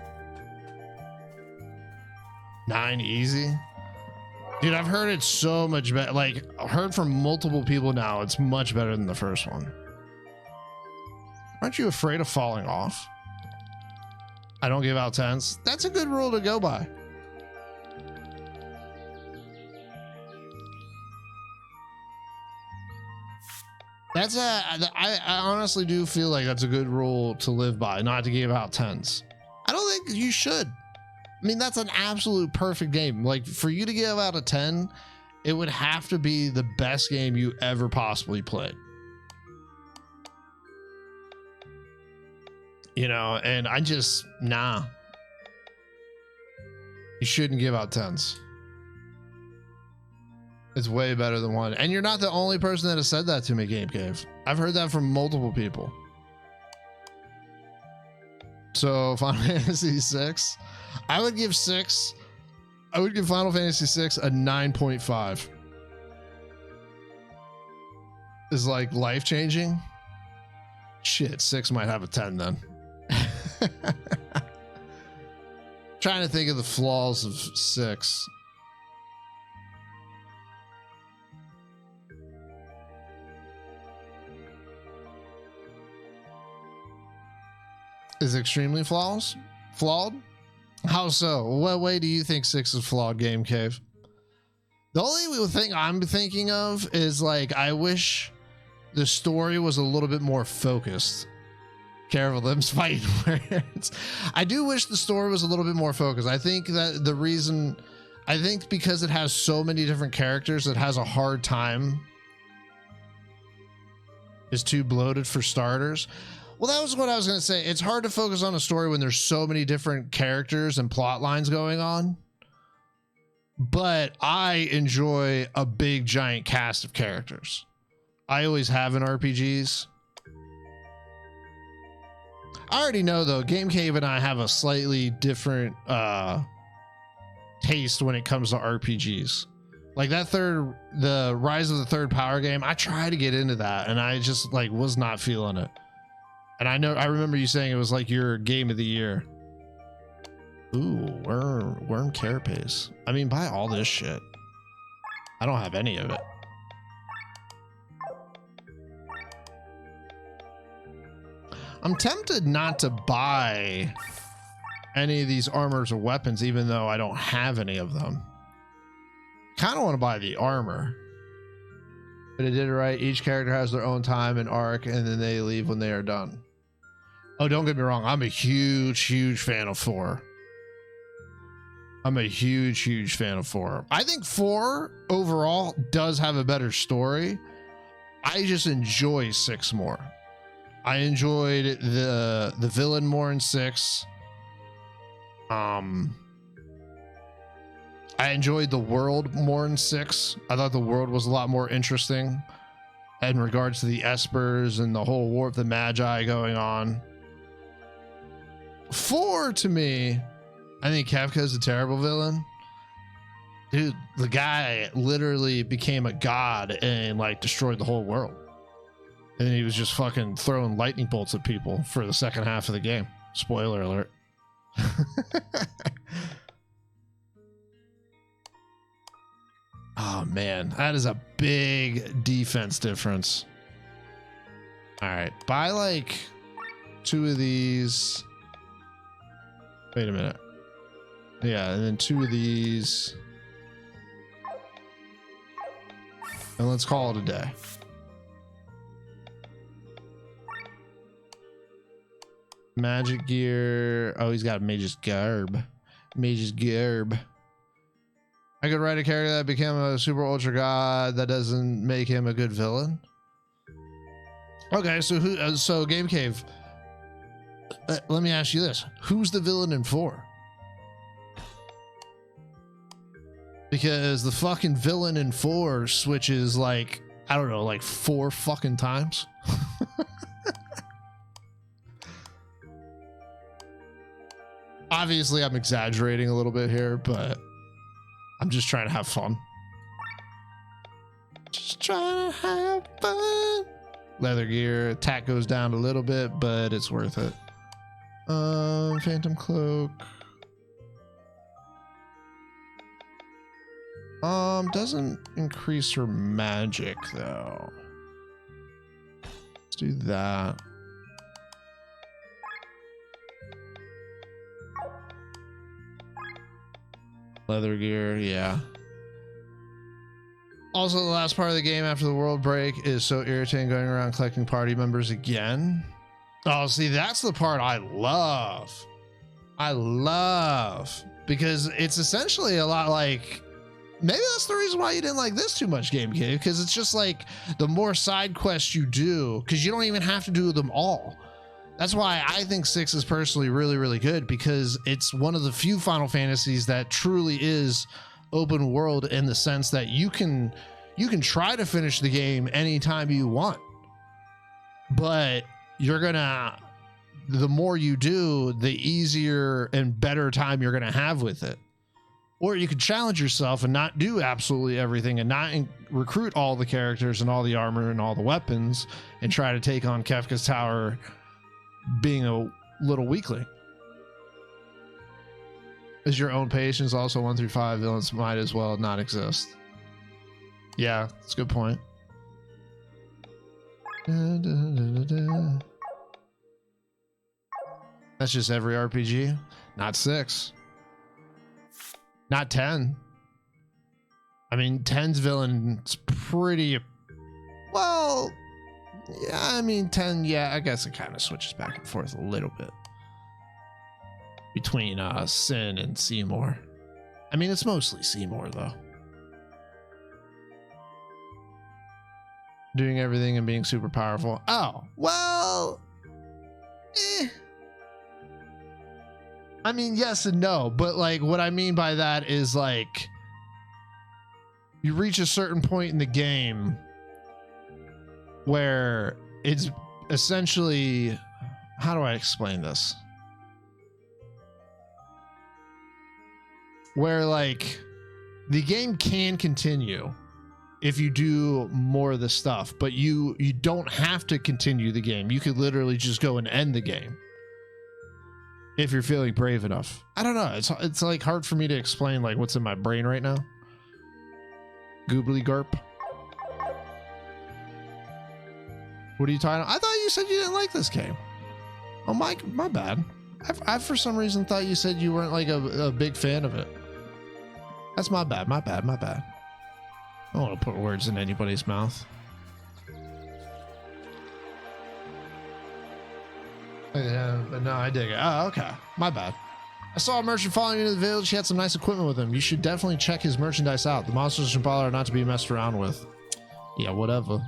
9 easy. Dude, I've heard it's so much better. Like, I've heard from multiple people now, it's much better than the first one. Aren't you afraid of falling off? I don't give out 10s. That's a good rule to go by. That's I honestly do feel like that's a good rule to live by, not to give out 10s. I don't think you should. I mean, that's an absolute perfect game. Like, for you to give out a 10, it would have to be the best game you ever possibly played. You know, and I just, nah. You shouldn't give out 10s. It's way better than 1. And you're not the only person that has said that to me, Game Cave. I've heard that from multiple people. So Final Fantasy 6, I would give Final Fantasy 6 a 9.5. Is like life-changing. Shit, 6 might have a 10 then. Trying to think of the flaws of 6. Is extremely flawed? How so? What way do you think 6 is flawed, Game Cave? The only thing I'm thinking of is, like, I wish the story was a little bit more focused. Careful, them's fighting words. I do wish the story was a little bit more focused. I think that the reason, I think because it has so many different characters, it has a hard time. Is too bloated for starters. Well, that was what I was going to say. It's hard to focus on a story when there's so many different characters and plot lines going on. But I enjoy a big, giant cast of characters. I always have in RPGs. I already know, though, Game Cave and I have a slightly different taste when it comes to RPGs. Like the Rise of the Third Power game, I tried to get into that, and I just, like, was not feeling it. And I remember you saying it was like your game of the year. Ooh, worm carapace. I mean, buy all this shit. I don't have any of it. I'm tempted not to buy any of these armors or weapons, even though I don't have any of them. Kind of want to buy the armor. But it did it right. Each character has their own time and arc, and then they leave when they are done. Oh, don't get me wrong. I'm a huge fan of 4. I'm a huge fan of 4. I think 4 overall does have a better story. I just enjoy 6 more. I enjoyed the villain more in 6. I enjoyed the world more in 6. I thought the world was a lot more interesting in regards to the Espers and the whole War of the Magi going on. 4, to me, I think Kefka's a terrible villain. Dude, the guy literally became a god and, like, destroyed the whole world. And he was just fucking throwing lightning bolts at people for the second half of the game. Spoiler alert. Oh, man. That is a big defense difference. All right. Buy, like, 2 of these. Wait a minute. Yeah, and then 2 of these. And let's call it a day. Magic gear. Oh, he's got Mage's Garb. Mage's Garb. I could write a character that became a super ultra god. That doesn't make him a good villain. Okay, so who? So Game Cave. Let me ask you this: who's the villain in 4? Because the fucking villain in 4 switches, like, I don't know, like 4 fucking times. Obviously, I'm exaggerating a little bit here, but I'm just trying to have fun. Just trying to have fun. Leather gear. Attack goes down a little bit, but it's worth it. Phantom cloak. Doesn't increase her magic, though. Let's do that. Leather gear, yeah. Also, the last part of the game after the world break is so irritating, going around collecting party members again. Oh, see, that's the part I love. I love because it's essentially a lot like, maybe that's the reason why you didn't like this too much, Game Kid, because it's just like the more side quests you do, because you don't even have to do them all. That's why I think 6 is personally really, really good, because it's one of the few Final Fantasies that truly is open world in the sense that you can try to finish the game anytime you want, but the more you do, the easier and better time you're gonna have with it. Or you could challenge yourself and not do absolutely everything and not recruit all the characters and all the armor and all the weapons and try to take on Kefka's Tower being a little weakling. Is your own patience also 1 through 5? Villains might as well not exist. Yeah, that's a good point. That's just every RPG. Not 6. Not 10. I mean, 10's villain's pretty... Well... Yeah, I mean, 10, yeah, I guess it kind of switches back and forth a little bit between Sin and Seymour. I mean, it's mostly Seymour, though. Doing everything and being super powerful. Oh, well... I mean, yes and no, but like what I mean by that is like you reach a certain point in the game where it's essentially, how do I explain this? Where like the game can continue if you do more of the stuff, but you don't have to continue the game. You could literally just go and end the game if you're feeling brave enough. I don't know. It's like hard for me to explain like what's in my brain right now. Goobly garp. What are you talking about? I thought you said you didn't like this game. Oh my bad. I for some reason thought you said you weren't like a big fan of it. That's my bad. I don't want to put words in anybody's mouth. Yeah, but no, I dig it. Oh, okay. My bad. I saw a merchant following you to the village. He had some nice equipment with him. You should definitely check his merchandise out. The monsters of Shambala are not to be messed around with. Yeah, whatever.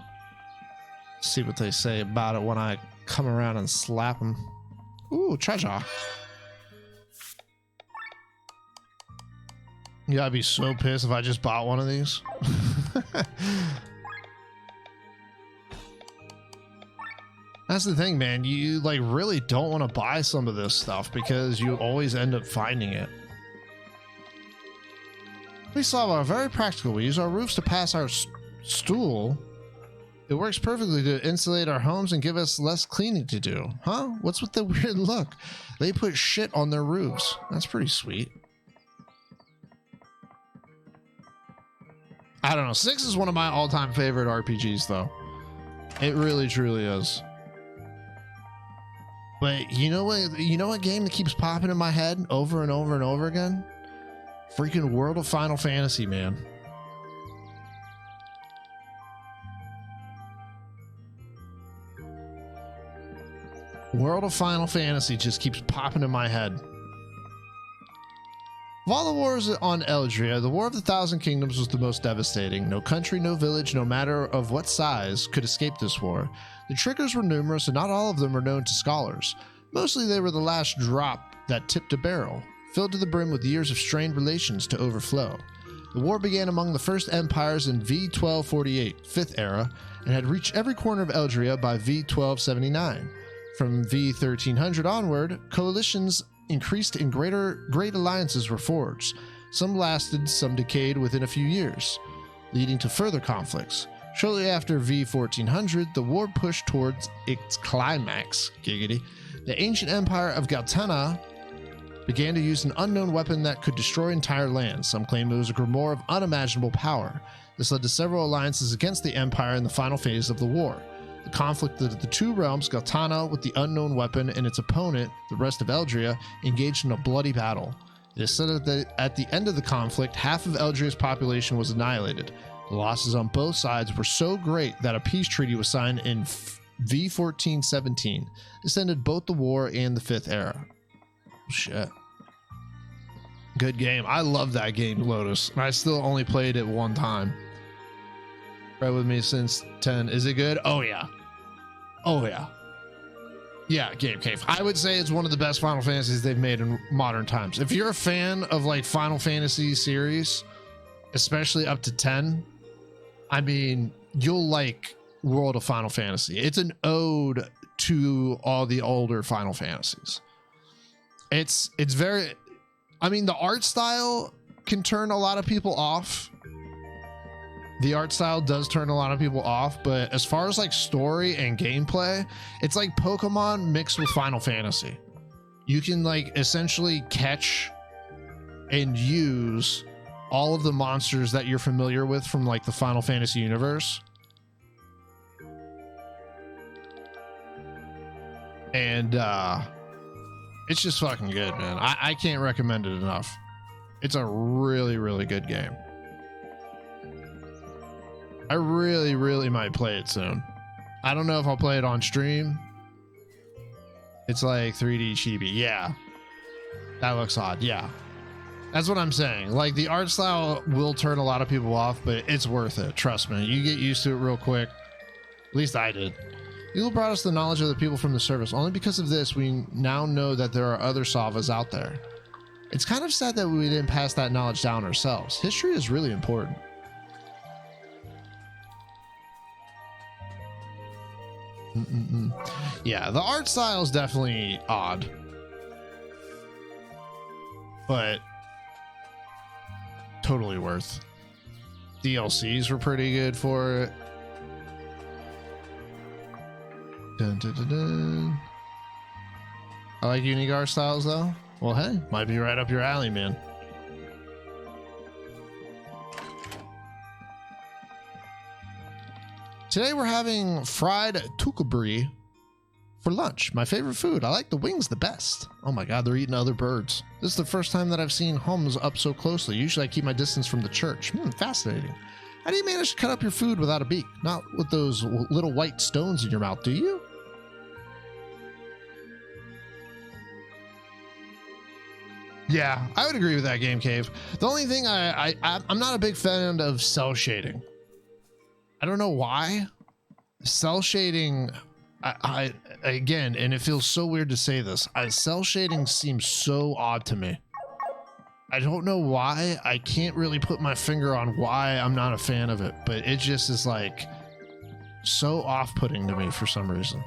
See what they say about it when I come around and slap them. Ooh, treasure. Yeah, I'd be so pissed if I just bought one of these. That's the thing, man. You like really don't want to buy some of this stuff because you always end up finding it. We Slava are very practical. We use our roofs to pass our stool. It works perfectly to insulate our homes and give us less cleaning to do. Huh? What's with the weird look? They put shit on their roofs. That's pretty sweet. I don't know. 6 is one of my all-time favorite RPGs, though. It really, truly is. But you know what game that keeps popping in my head over and over and over again? Freaking World of Final Fantasy, man. World of Final Fantasy just keeps popping in my head. Of all the wars on Eldria, the War of the Thousand Kingdoms was the most devastating. No country, no village, no matter of what size, could escape this war. The triggers were numerous, and not all of them were known to scholars. Mostly they were the last drop that tipped a barrel, filled to the brim with years of strained relations to overflow. The war began among the first empires in V1248, 5th era, and had reached every corner of Eldria by V1279. From V1300 onward, coalitions increased and great alliances were forged. Some lasted, some decayed within a few years, leading to further conflicts. Shortly after V1400, the war pushed towards its climax. Giggity. The ancient empire of Galtana began to use an unknown weapon that could destroy entire lands. Some claim it was a grimoire of unimaginable power. This led to several alliances against the empire in the final phase of the war. The conflict of the two realms, Galtana with the unknown weapon and its opponent, the rest of Eldria, engaged in a bloody battle. It is said that at the end of the conflict, half of Eldria's population was annihilated. The losses on both sides were so great that a peace treaty was signed in V1417. This ended both the war and the 5th era. Shit. Good game. I love that game, Lotus. I still only played it one time. Right with me since 10. Is it good? Oh yeah. Oh yeah. Yeah, Game Cave. I would say it's one of the best Final Fantasies they've made in modern times. If you're a fan of like Final Fantasy series, especially up to 10, I mean, you'll like World of Final Fantasy. It's an ode to all the older Final Fantasies. It's very, I mean, the art style can turn a lot of people off. The art style does turn a lot of people off, but as far as like story and gameplay, it's like Pokemon mixed with Final Fantasy. You can like essentially catch and use all of the monsters that you're familiar with from like the Final Fantasy universe. And it's just fucking good, man. I can't recommend it enough. It's a really, really good game. I really, really might play it soon. I don't know if I'll play it on stream. It's like 3D chibi. Yeah. That looks odd. Yeah. That's what I'm saying. Like, the art style will turn a lot of people off, but it's worth it. Trust me. You get used to it real quick. At least I did. Eagle brought us the knowledge of the people from the service. Only because of this, we now know that there are other Savas out there. It's kind of sad that we didn't pass that knowledge down ourselves. History is really important. Yeah, the art style is definitely odd, but totally worth. DLCs were pretty good for it. Dun, dun, dun, dun. I like unique art styles though. Well, hey, might be right up your alley, man. Today we're having fried tukabri for lunch. My favorite food. I like the wings the best. Oh my god, they're eating other birds. This is the first time that I've seen hums up so closely. Usually I keep my distance from the church. Fascinating. How do you manage to cut up your food without a beak? Not with those little white stones in your mouth, do you? Yeah, I would agree with that, Game Cave. The only thing I'm not a big fan of cell shading. I don't know why. Cell shading, I again, and it feels so weird to say this, cell shading seems so odd to me. I don't know why. I can't really put my finger on why I'm not a fan of it, but it just is like so off-putting to me for some reason.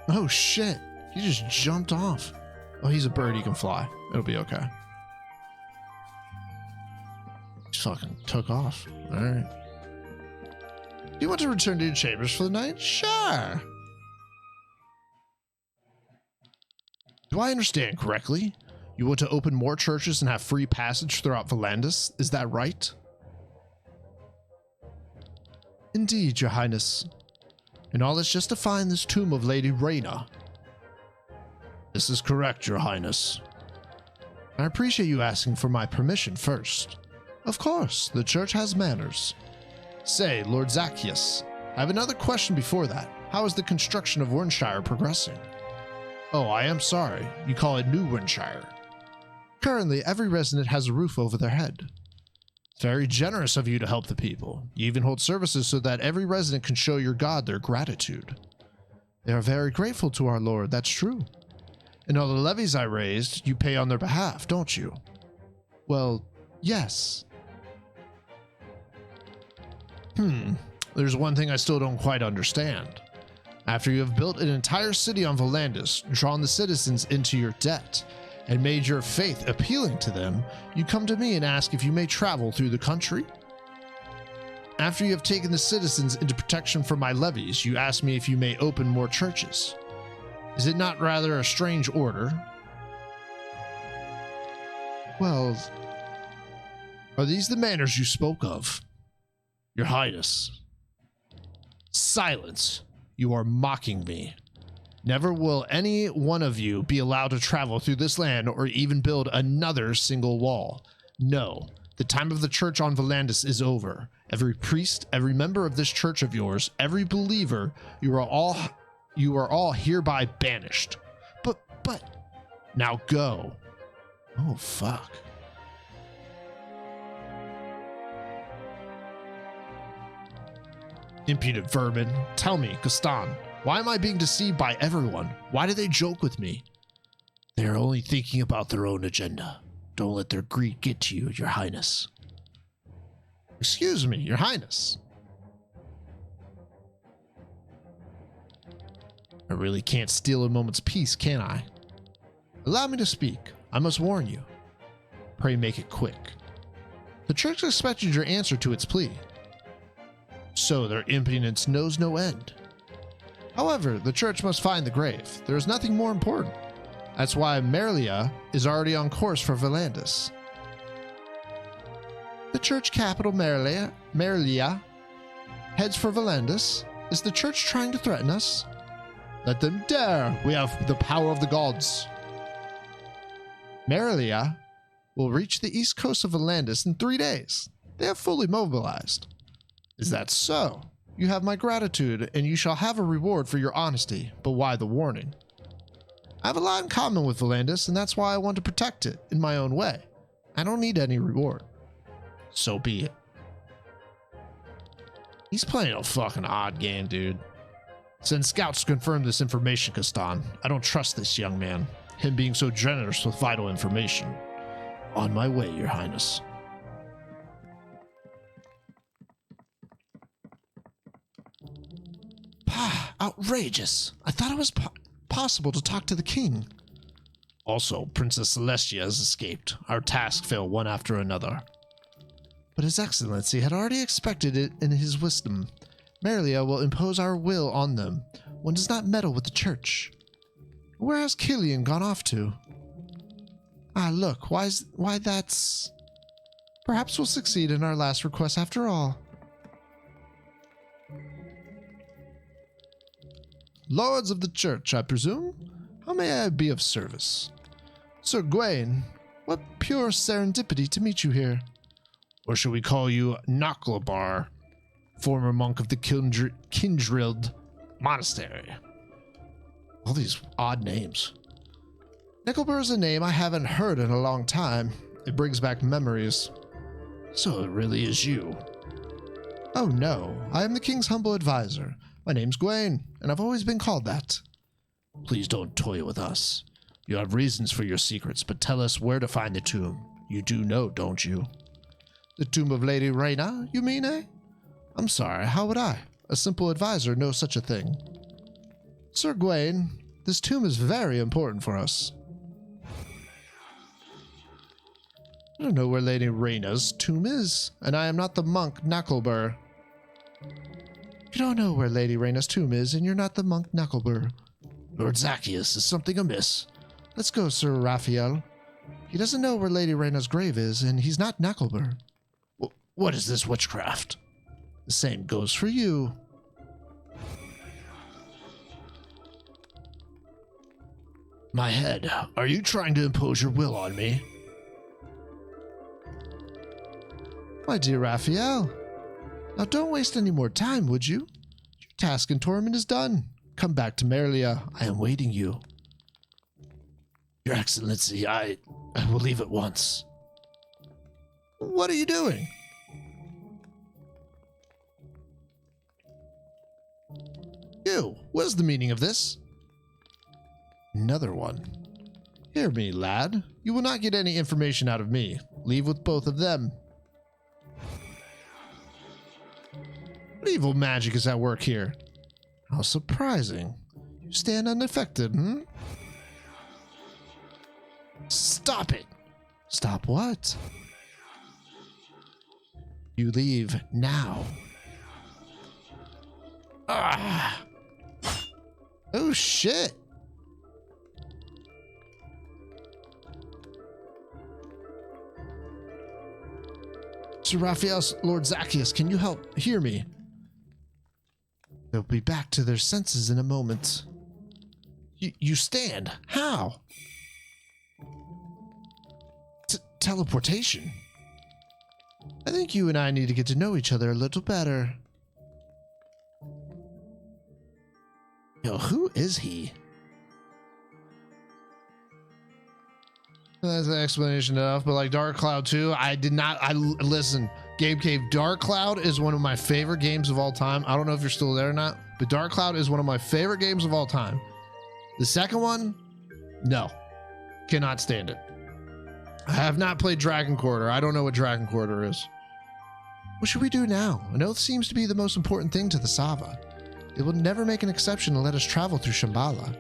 Oh shit, he just jumped off. Oh, he's a bird, he can fly. It'll be okay. Just fucking took off. All right. Do you want to return to your chambers for the night? Sure. Do I understand correctly? You want to open more churches and have free passage throughout Volandis? Is that right? Indeed, Your Highness. And all is just to find this tomb of Lady Reyna. This is correct, Your Highness. I appreciate you asking for my permission first. Of course, the church has manners. Say, Lord Zacchaeus, I have another question before that. How is the construction of Wernshire progressing? Oh, I am sorry. You call it New Wernshire. Currently, every resident has a roof over their head. Very generous of you to help the people. You even hold services so that every resident can show your god their gratitude. They are very grateful to our Lord, that's true. And all the levies I raised, you pay on their behalf, don't you? Well, yes. There's one thing I still don't quite understand. After you have built an entire city on Volandis, drawn the citizens into your debt, and made your faith appealing to them, you come to me and ask if you may travel through the country? After you have taken the citizens into protection from my levies, you ask me if you may open more churches. Is it not rather a strange order? Well, are these the manners you spoke of? Your Highness. Silence. You are mocking me. Never will any one of you be allowed to travel through this land or even build another single wall. No, the time of the church on Volandis is over. Every priest, every member of this church of yours, every believer, you are all hereby banished. But Now go. Oh, fuck. Impudent vermin. Tell me, Gaston, why am I being deceived by everyone? Why do they joke with me? They are only thinking about their own agenda. Don't let their greed get to you, Your Highness. Excuse me, Your Highness. I really can't steal a moment's peace, can I? Allow me to speak. I must warn you. Pray make it quick. The church expected your answer to its plea. So their impudence knows no end. However, the church must find the grave. There is nothing more important. That's why Merlia is already on course for Valandis. The church capital, Merlia, heads for Valandis. Is the church trying to threaten us? Let them dare. We have the power of the gods. Merlia will reach the east coast of Valandis in 3 days. They have fully mobilized. Is that so? You have my gratitude, and you shall have a reward for your honesty. But why the warning? I have a lot in common with Valandis, and that's why I want to protect it in my own way. I don't need any reward. So be it. He's playing a fucking odd game, dude. Send scouts to confirm this information, Gaston. I don't trust this young man. Him being so generous with vital information. On my way, Your Highness. Outrageous. I thought it was possible to talk to the king. Also, Princess Celestia has escaped. Our tasks fail one after another. But His Excellency had already expected it in his wisdom. Merlia will impose our will on them. One does not meddle with the church. Where has Killian gone off to? Ah, look, why that's... Perhaps we'll succeed in our last request after all. Lords of the church, I presume? How may I be of service? Sir Gawain, what pure serendipity to meet you here. Or shall we call you Naklabar, former monk of the Kindred Monastery? All these odd names. Nickelbar is a name I haven't heard in a long time. It brings back memories. So it really is you. Oh no, I am the king's humble advisor. My name's Gawain, and I've always been called that. Please don't toy with us. You have reasons for your secrets, but tell us where to find the tomb. You do know, don't you? The tomb of Lady Reyna, you mean, eh? I'm sorry, how would I, a simple advisor, know such a thing? Sir Gawain, this tomb is very important for us. I don't know where Lady Reyna's tomb is, and I am not the monk Knucklebur. You don't know where Lady Reyna's tomb is, and you're not the monk Knucklebur. Lord Zacchaeus, is something amiss? Let's go, Sir Raphael. He doesn't know where Lady Reyna's grave is, and he's not Knucklebur. What is this witchcraft? The same goes for you. My head, are you trying to impose your will on me? My dear Raphael, now don't waste any more time, would you? Your task in Torment is done. Come back to Merlia. I am waiting you. Your Excellency, I will leave at once. What are you doing? You, what is the meaning of this? Another one. Hear me, lad. You will not get any information out of me. Leave with both of them. What evil magic is at work here? How surprising. You stand unaffected, hmm? Stop it! Stop what? You leave now. Ah! Oh shit! Sir Raphael, Lord Zacchaeus, can you help? Hear me. They'll be back to their senses in a moment. You stand. How? Teleportation. I think you and I need to get to know each other a little better. Yo, who is he? That's an explanation enough, but like Dark Cloud 2, I did not. Listen, Game Cave, Dark Cloud is one of my favorite games of all time. I don't know if you're still there or not, but Dark Cloud is one of my favorite games of all time. The second one, no, cannot stand it. I have not played Dragon Quarter. I don't know what Dragon Quarter is. What should we do now? An oath seems to be the most important thing to the Sava. It will never make an exception and let us travel through Shambala.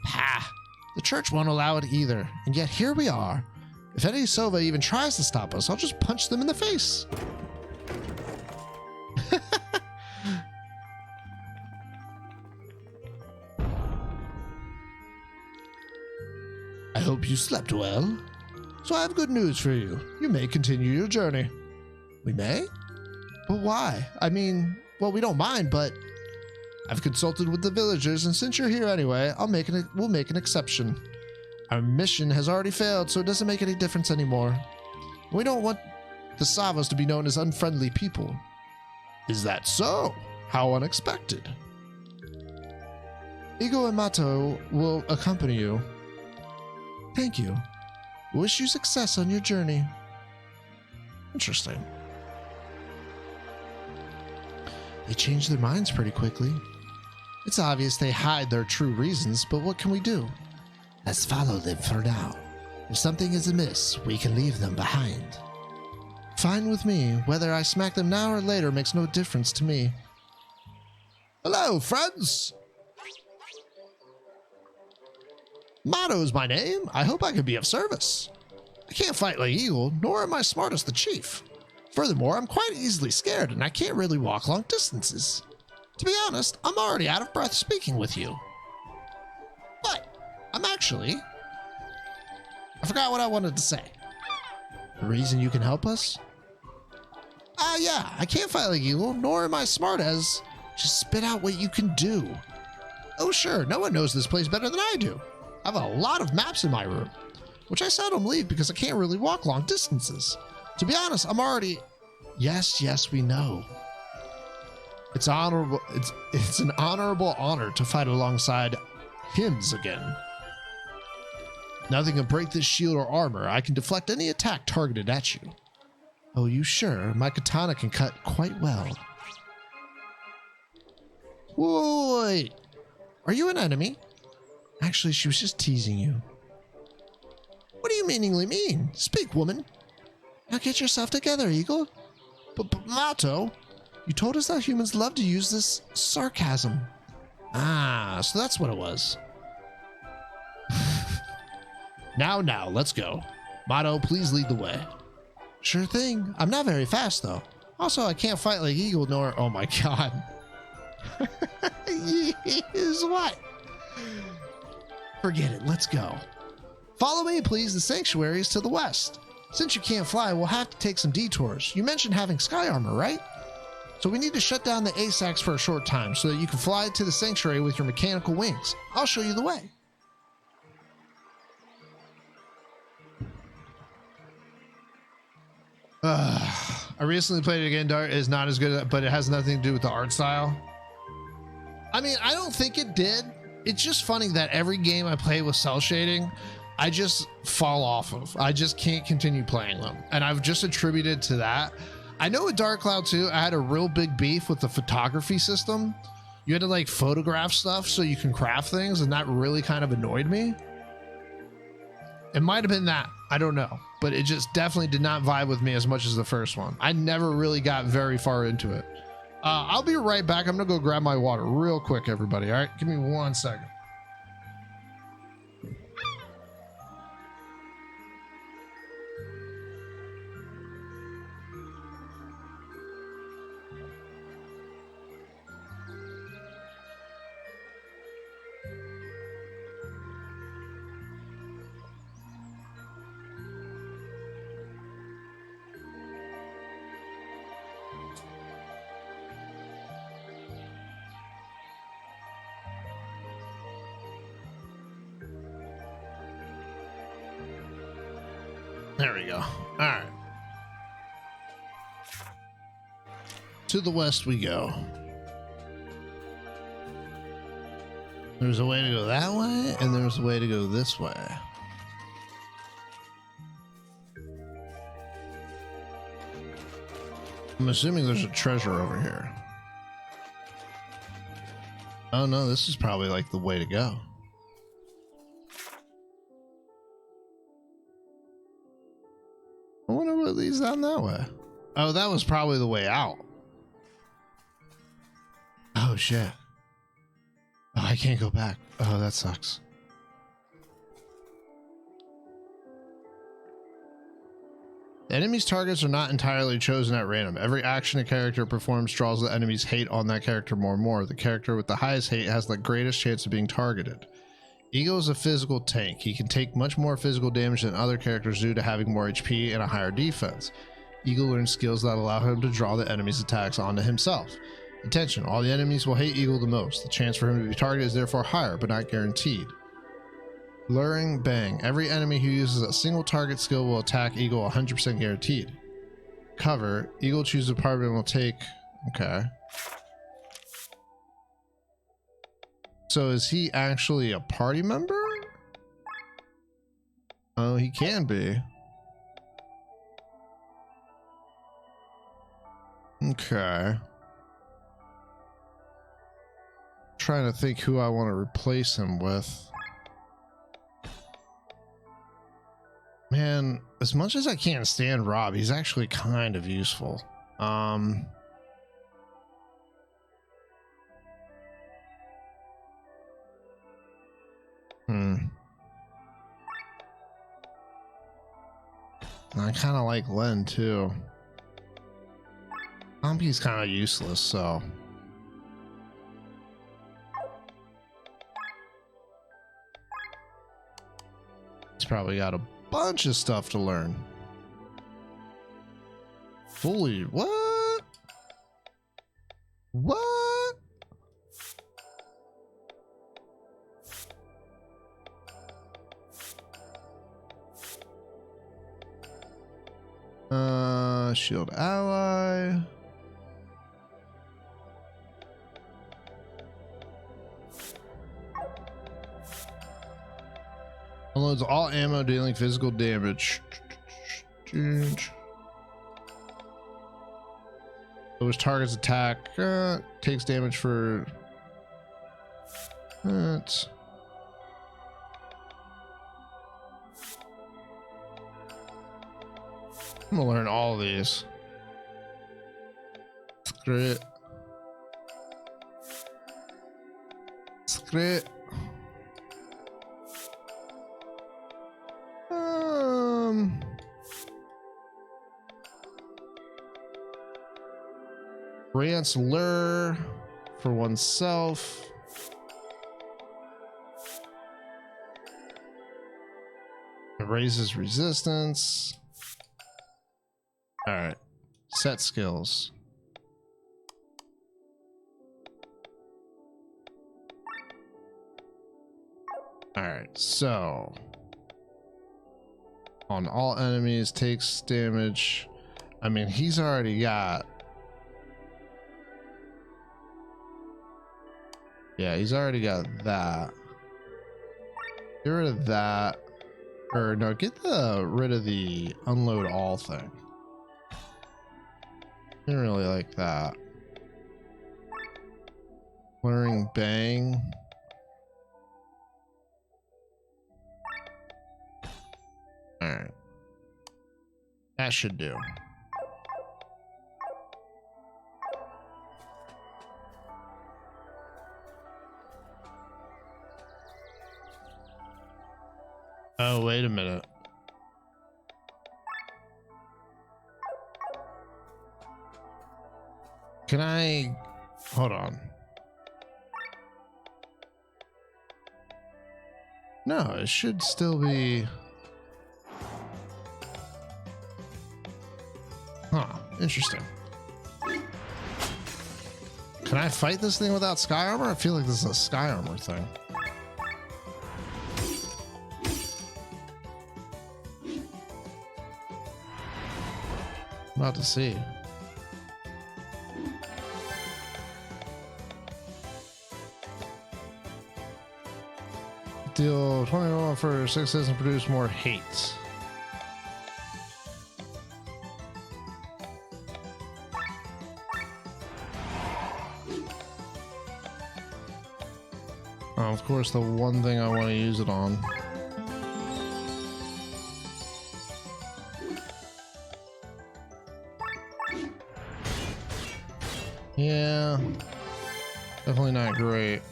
Ha! The church won't allow it either, and yet here we are. If any Sova even tries to stop us, I'll just punch them in the face. I hope you slept well. So I have good news for you. You may continue your journey. We may? But why? I mean, well, we don't mind, but I've consulted with the villagers, and since you're here anyway, we'll make an exception. Our mission has already failed, so it doesn't make any difference anymore. We don't want the Savas to be known as unfriendly people. Is that so? How unexpected. Igo and Mato will accompany you. Thank you. Wish you success on your journey. Interesting. They change their minds pretty quickly. It's obvious they hide their true reasons, but what can we do? Let's follow them for now. If something is amiss, we can leave them behind. Fine with me. Whether I smack them now or later makes no difference to me. Hello, friends! Motto's my name. I hope I can be of service. I can't fight like Eagle, nor am I smart as the chief. Furthermore, I'm quite easily scared, and I can't really walk long distances. To be honest, I'm already out of breath speaking with you. But I'm actually... I forgot what I wanted to say. The reason you can help us? Yeah, I can't fight like you, nor am I smart as... Just spit out what you can do. Oh sure, no one knows this place better than I do. I have a lot of maps in my room, which I seldom leave because I can't really walk long distances. To be honest, I'm already... Yes, we know. It's honorable. It's an honorable honor to fight alongside hymns again. Nothing can break this shield or armor. I can deflect any attack targeted at you. Oh, you sure? My katana can cut quite well. Wait. Are you an enemy? Actually, she was just teasing you. What do you meaningly mean? Speak, woman. Now get yourself together, Eagle. But Mato, you told us that humans love to use this sarcasm. Ah, so that's what it was. Now, let's go. Mato, please lead the way. Sure thing. I'm not very fast, though. Also, I can't fight like Eagle nor... Oh my god. Is what? Forget it. Let's go. Follow me, please. The sanctuary is to the west. Since you can't fly, we'll have to take some detours. You mentioned having sky armor, right? So we need to shut down the ASACs for a short time so that you can fly to the sanctuary with your mechanical wings. I'll show you the way. I recently played it again. Dart is not as good, but it has nothing to do with the art style. I mean, I don't think it did. It's just funny that every game I play with cell shading, I just fall off of. I just can't continue playing them. And I've just attributed to that. I know with Dark Cloud 2, I had a real big beef with the photography system. You had to like photograph stuff so you can craft things, and that really kind of annoyed me. It might have been that. I don't know. But it just definitely did not vibe with me as much as the first one. I never really got very far into it. I'll be right back. I'm going to go grab my water real quick, everybody. All right, give me 1 second. There we go. All right. To the west we go. There's a way to go that way, and there's a way to go this way. I'm assuming there's a treasure over here. Oh no, this is probably like the way to go. I wonder what leads down that way. Oh, that was probably the way out. Oh shit. Oh, I can't go back. Oh, that sucks. The enemy's targets are not entirely chosen at random. Every action a character performs draws the enemy's hate on that character more and more. The character with the highest hate has the greatest chance of being targeted. Eagle is a physical tank. He can take much more physical damage than other characters due to having more HP and a higher defense. Eagle learns skills that allow him to draw the enemy's attacks onto himself. Attention, all the enemies will hate Eagle the most. The chance for him to be targeted is therefore higher, but not guaranteed. Luring Bang. Every enemy who uses a single target skill will attack Eagle 100% guaranteed. Cover. Eagle chooses a party and will take... Okay. So is he actually a party member? Oh, he can be. Okay. Trying to think who I want to replace him with. Man, as much as I can't stand Rob, he's actually kind of useful. I kind of like Len too. Pompey's kind of useless, so. He's probably got a bunch of stuff to learn. Fully, what? What? Shield ally. Unloads all ammo dealing physical damage. Those targets attack. Takes damage for that. I'm gonna learn all of these. Screw it. Grants lure for oneself. It raises resistance. All right, set skills. All right, so on all enemies takes damage. I mean, he's already got. Yeah, he's already got that. Get rid of that. Or no, get rid of the unload all thing. Didn't really like that. Luring Bang. Alright. That should do. Oh, wait a minute. Can I... Hold on. No, it should still be... Huh, interesting. Can I fight this thing without sky armor? I feel like this is a sky armor thing. I'm about to see. Deal 21 for success and produce more hate. Oh, of course, the one thing I want to use it on. Yeah, definitely not great.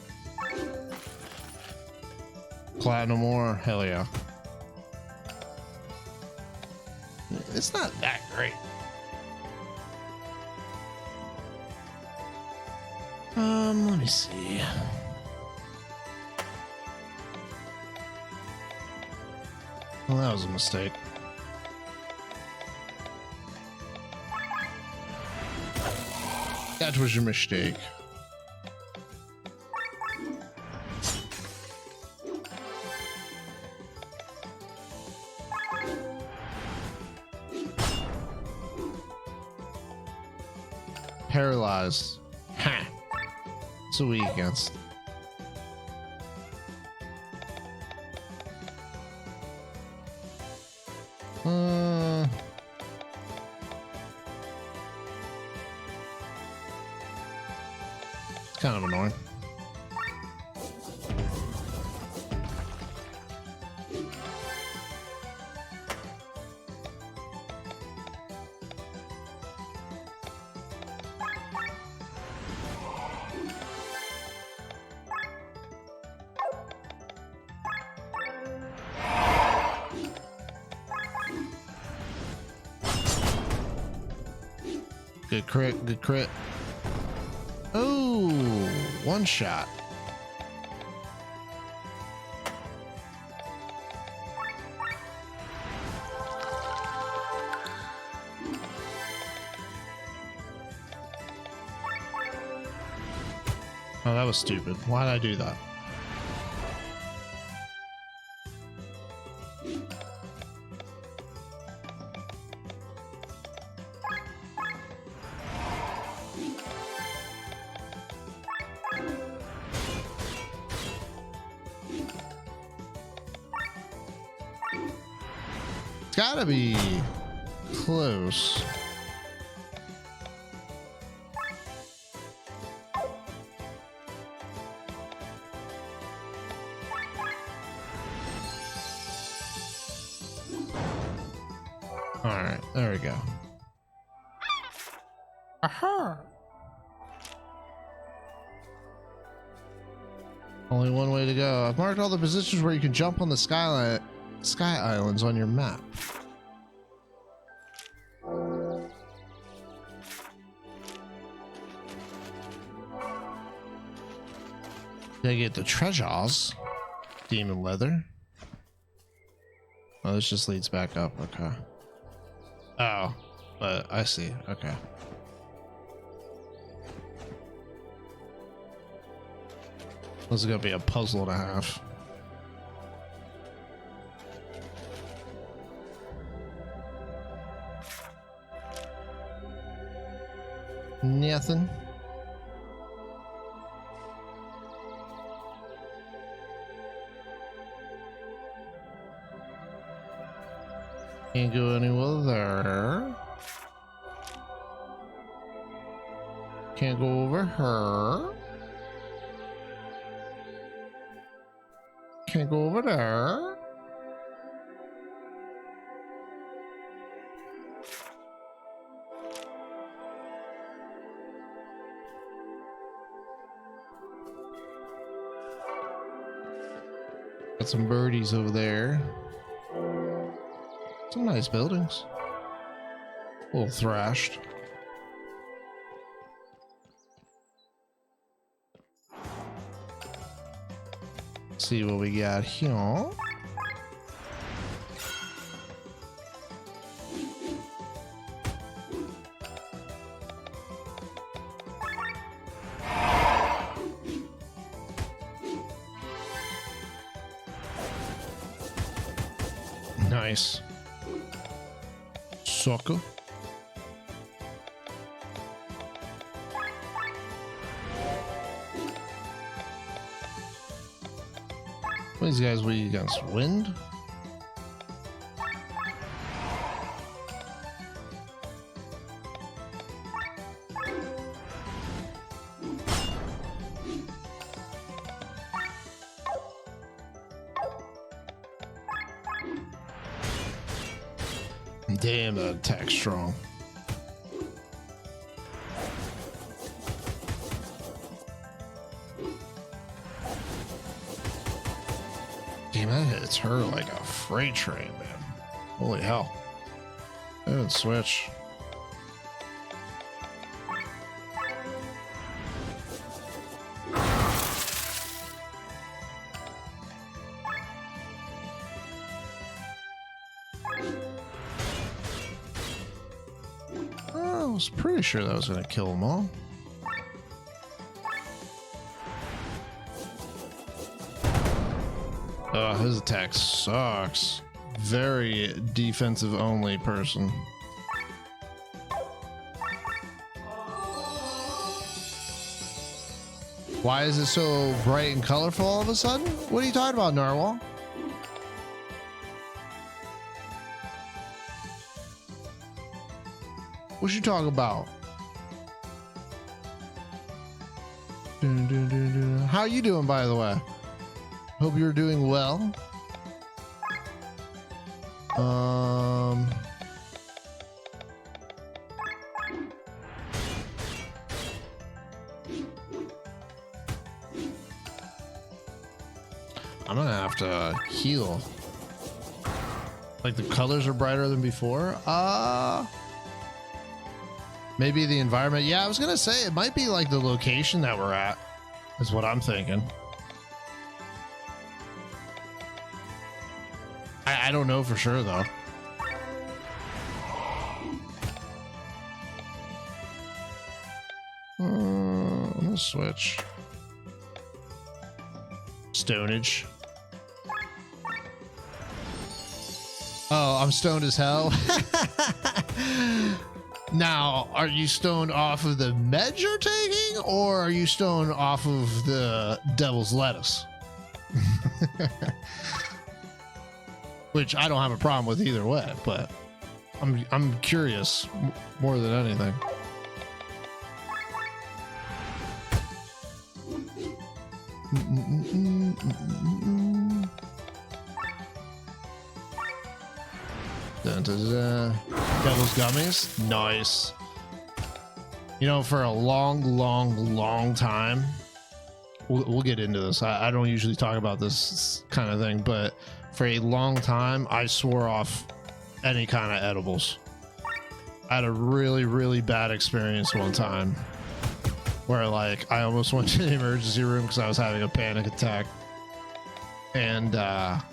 Platinum ore, hell yeah. It's not that great. Let me see. Well, that was a mistake. That was your mistake. Paralyzed. Ha! It's a weak against. It's kind of annoying. Good crit, good crit. Oh, one shot. Oh, that was stupid. Why did I do that? Gotta be close. All right, there we go. Aha! Only one way to go. I've marked all the positions where you can jump on the sky islands on your map. Gotta get the treasures. Demon leather. Oh, this just leads back up. Okay. Oh, but I see. Okay. This is gonna be a puzzle and a half. Nothing. Can't go anywhere there. Can't go over her. Can't go over there. Got some birdies over there. Some nice buildings. A little thrashed. See what we got here. Nice. Sucker. What are these guys weak against? Wind? Damn, that attack's strong. Damn, that hits her like a freight train, man. Holy hell. I didn't switch. I was pretty sure that was going to kill them all. His attack sucks. Very defensive only person. Why is it so bright and colorful all of a sudden? What are you talking about, Narwhal? What you talking about? How you doing, by the way? Hope you're doing well. I'm gonna have to heal. Like the colors are brighter than before. Maybe the environment. Yeah, I was gonna say it might be like the location that we're at, is what I'm thinking. I don't know for sure though. I'm gonna switch. Stonage. Oh, I'm stoned as hell. Now, are you stoned off of the meds you're taking, or are you stoned off of the devil's lettuce? Which I don't have a problem with either way, but I'm curious more than anything. Dun, dun, dun. Devil's gummies, nice. You know, for a long time, we'll get into this. I don't usually talk about this kind of thing, but for a long time, I swore off any kind of edibles. I had a really bad experience one time where like I almost went to the emergency room because I was having a panic attack. And I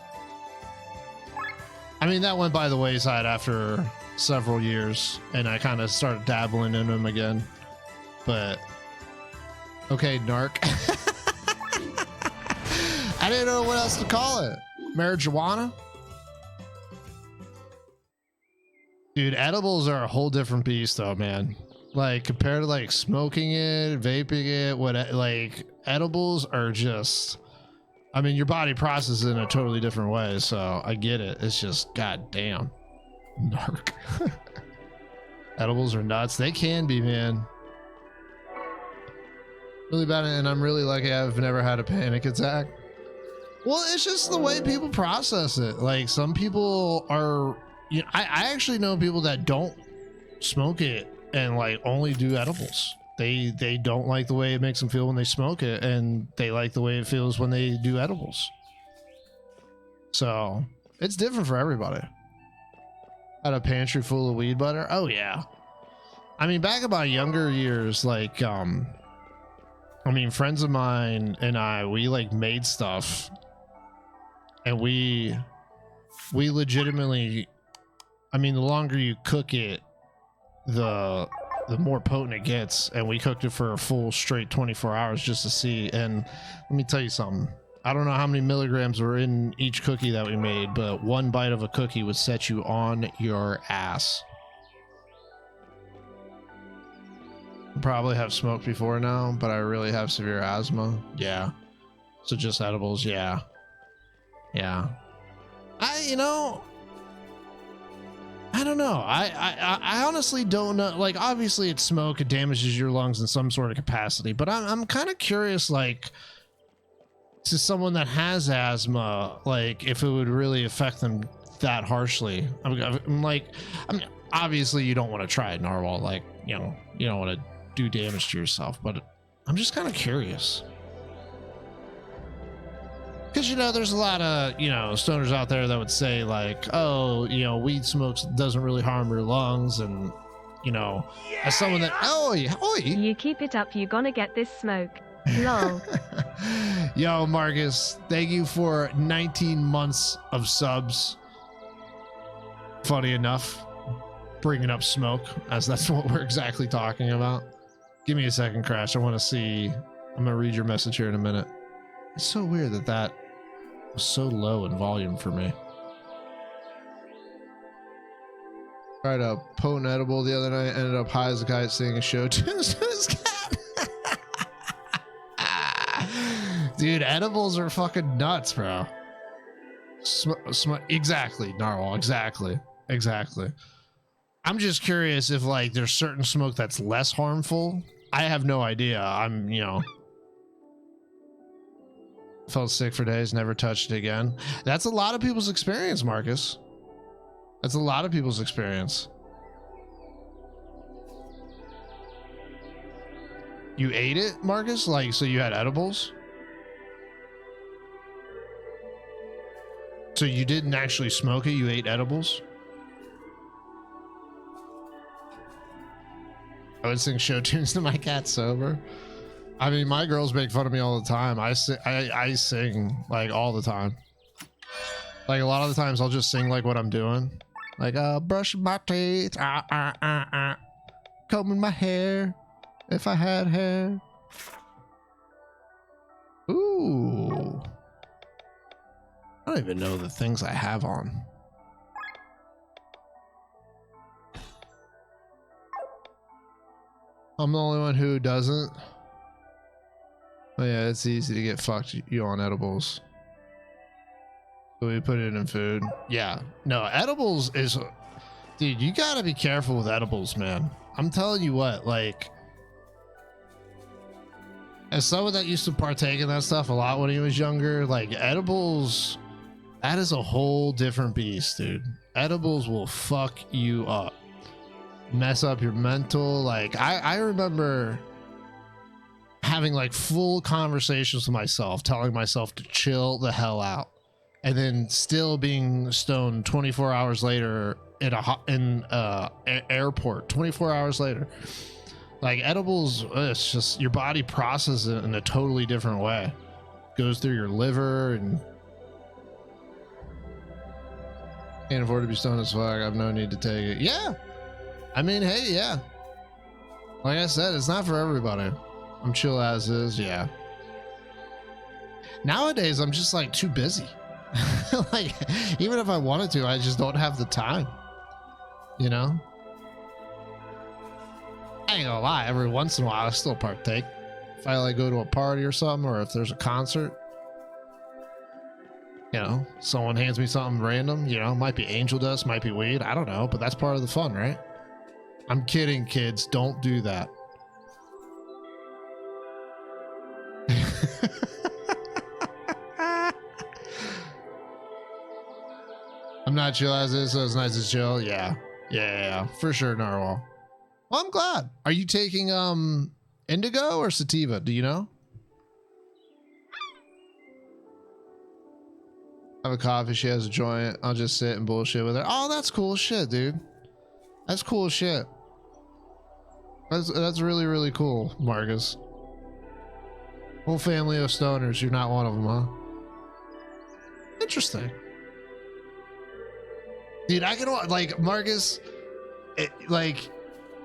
mean, that went by the wayside after several years, and I kind of started dabbling in them again. But okay, narc. I didn't know what else to call it. Marijuana? Dude, edibles are a whole different beast though, man. Like compared to like smoking it, vaping it, like edibles are just, I mean, your body processes it in a totally different way, so I get it. It's just goddamn narc. Edibles are nuts. They can be, man. Really bad, and I'm really lucky I've never had a panic attack. Well, it's just the way people process it. Like some people are, you know, I actually know people that don't smoke it and like only do edibles. They don't like the way it makes them feel when they smoke it, and they like the way it feels when they do edibles. So it's different for everybody. Had a pantry full of weed butter. Oh yeah. I mean, back in my younger years, like, I mean, friends of mine and we like made stuff, and we legitimately, I mean, the longer you cook it, the more potent it gets, and we cooked it for a full straight 24 hours just to see. And let me tell you something. I don't know how many milligrams were in each cookie that we made, but one bite of a cookie would set you on your ass. Probably have smoked before now, but I really have severe asthma. Yeah. So just edibles. Yeah. Yeah. You know, I don't know. I honestly don't know. Like, obviously it's smoke. It damages your lungs in some sort of capacity, but I'm kind of curious, like, to someone that has asthma, like if it would really affect them that harshly. I'm like, I mean, obviously you don't want to try it, Narwhal. Like, you know, you don't want to do damage to yourself, but I'm just kind of curious. Because, you know, there's a lot of, you know, stoners out there that would say like, oh, you know, weed smoke doesn't really harm your lungs. And, you know, as someone that, You keep it up, you gonna get this smoke. Lol. Yo, Marcus, thank you for 19 months of subs. Funny enough, bringing up smoke, as that's what we're exactly talking about. Give me a second, Crash. I want to see. I'm going to read your message here in a minute. It's so weird that that was so low in volume for me. Tried a potent edible the other night, ended up high as a kite singing a show tunes to his cat. Dude, edibles are fucking nuts, bro. Exactly, Narwhal. Exactly. I'm just curious if like there's certain smoke that's less harmful. I have no idea. I'm, you know, felt sick for days, never touched it again. That's a lot of people's experience, Marcus. That's a lot of people's experience. You ate it, Marcus? Like, so you had edibles? So you didn't actually smoke it, you ate edibles? I would sing show tunes to my cat sober. I mean, my girls make fun of me all the time. I sing like all the time. Like a lot of the times I'll just sing like what I'm doing. Like, brushing my teeth, combing my hair, if I had hair. Ooh. I don't even know the things I have on. I'm the only one who doesn't. Oh yeah, it's easy to get fucked you on edibles. So we put it in food. Yeah. No, edibles is... Dude, you gotta be careful with edibles, man. I'm telling you what, like... As someone that used to partake in that stuff a lot when he was younger, like, edibles... That is a whole different beast, dude. Edibles will fuck you up. Mess up your mental. Like, I remember having like full conversations with myself, telling myself to chill the hell out, and then still being stoned 24 hours later in airport 24 hours later. Like, edibles, it's just your body processes it in a totally different way. Goes through your liver and can't afford to be stoned as fuck. I have no need to take it. Yeah. I mean, hey, yeah. Like I said, it's not for everybody. I'm chill as is, yeah. Nowadays, I'm just like too busy. Like, even if I wanted to, I just don't have the time. You know? I ain't gonna lie, every once in a while I still partake. If I like go to a party or something, or if there's a concert, you know, someone hands me something random, you know, might be angel dust, might be weed, I don't know, but that's part of the fun, right? I'm kidding, kids. Don't do that. I'm not chill as is, so it's nice to chill. Yeah. Yeah, for sure, Narwhal. Well, I'm glad. Are you taking indigo or sativa? Do you know? I have a coffee. She has a joint. I'll just sit and bullshit with her. Oh, that's cool shit, dude. That's cool shit. That's really, really cool, Marcus. Whole family of stoners. You're not one of them, huh? Interesting. Dude, I can, like, Marcus, like,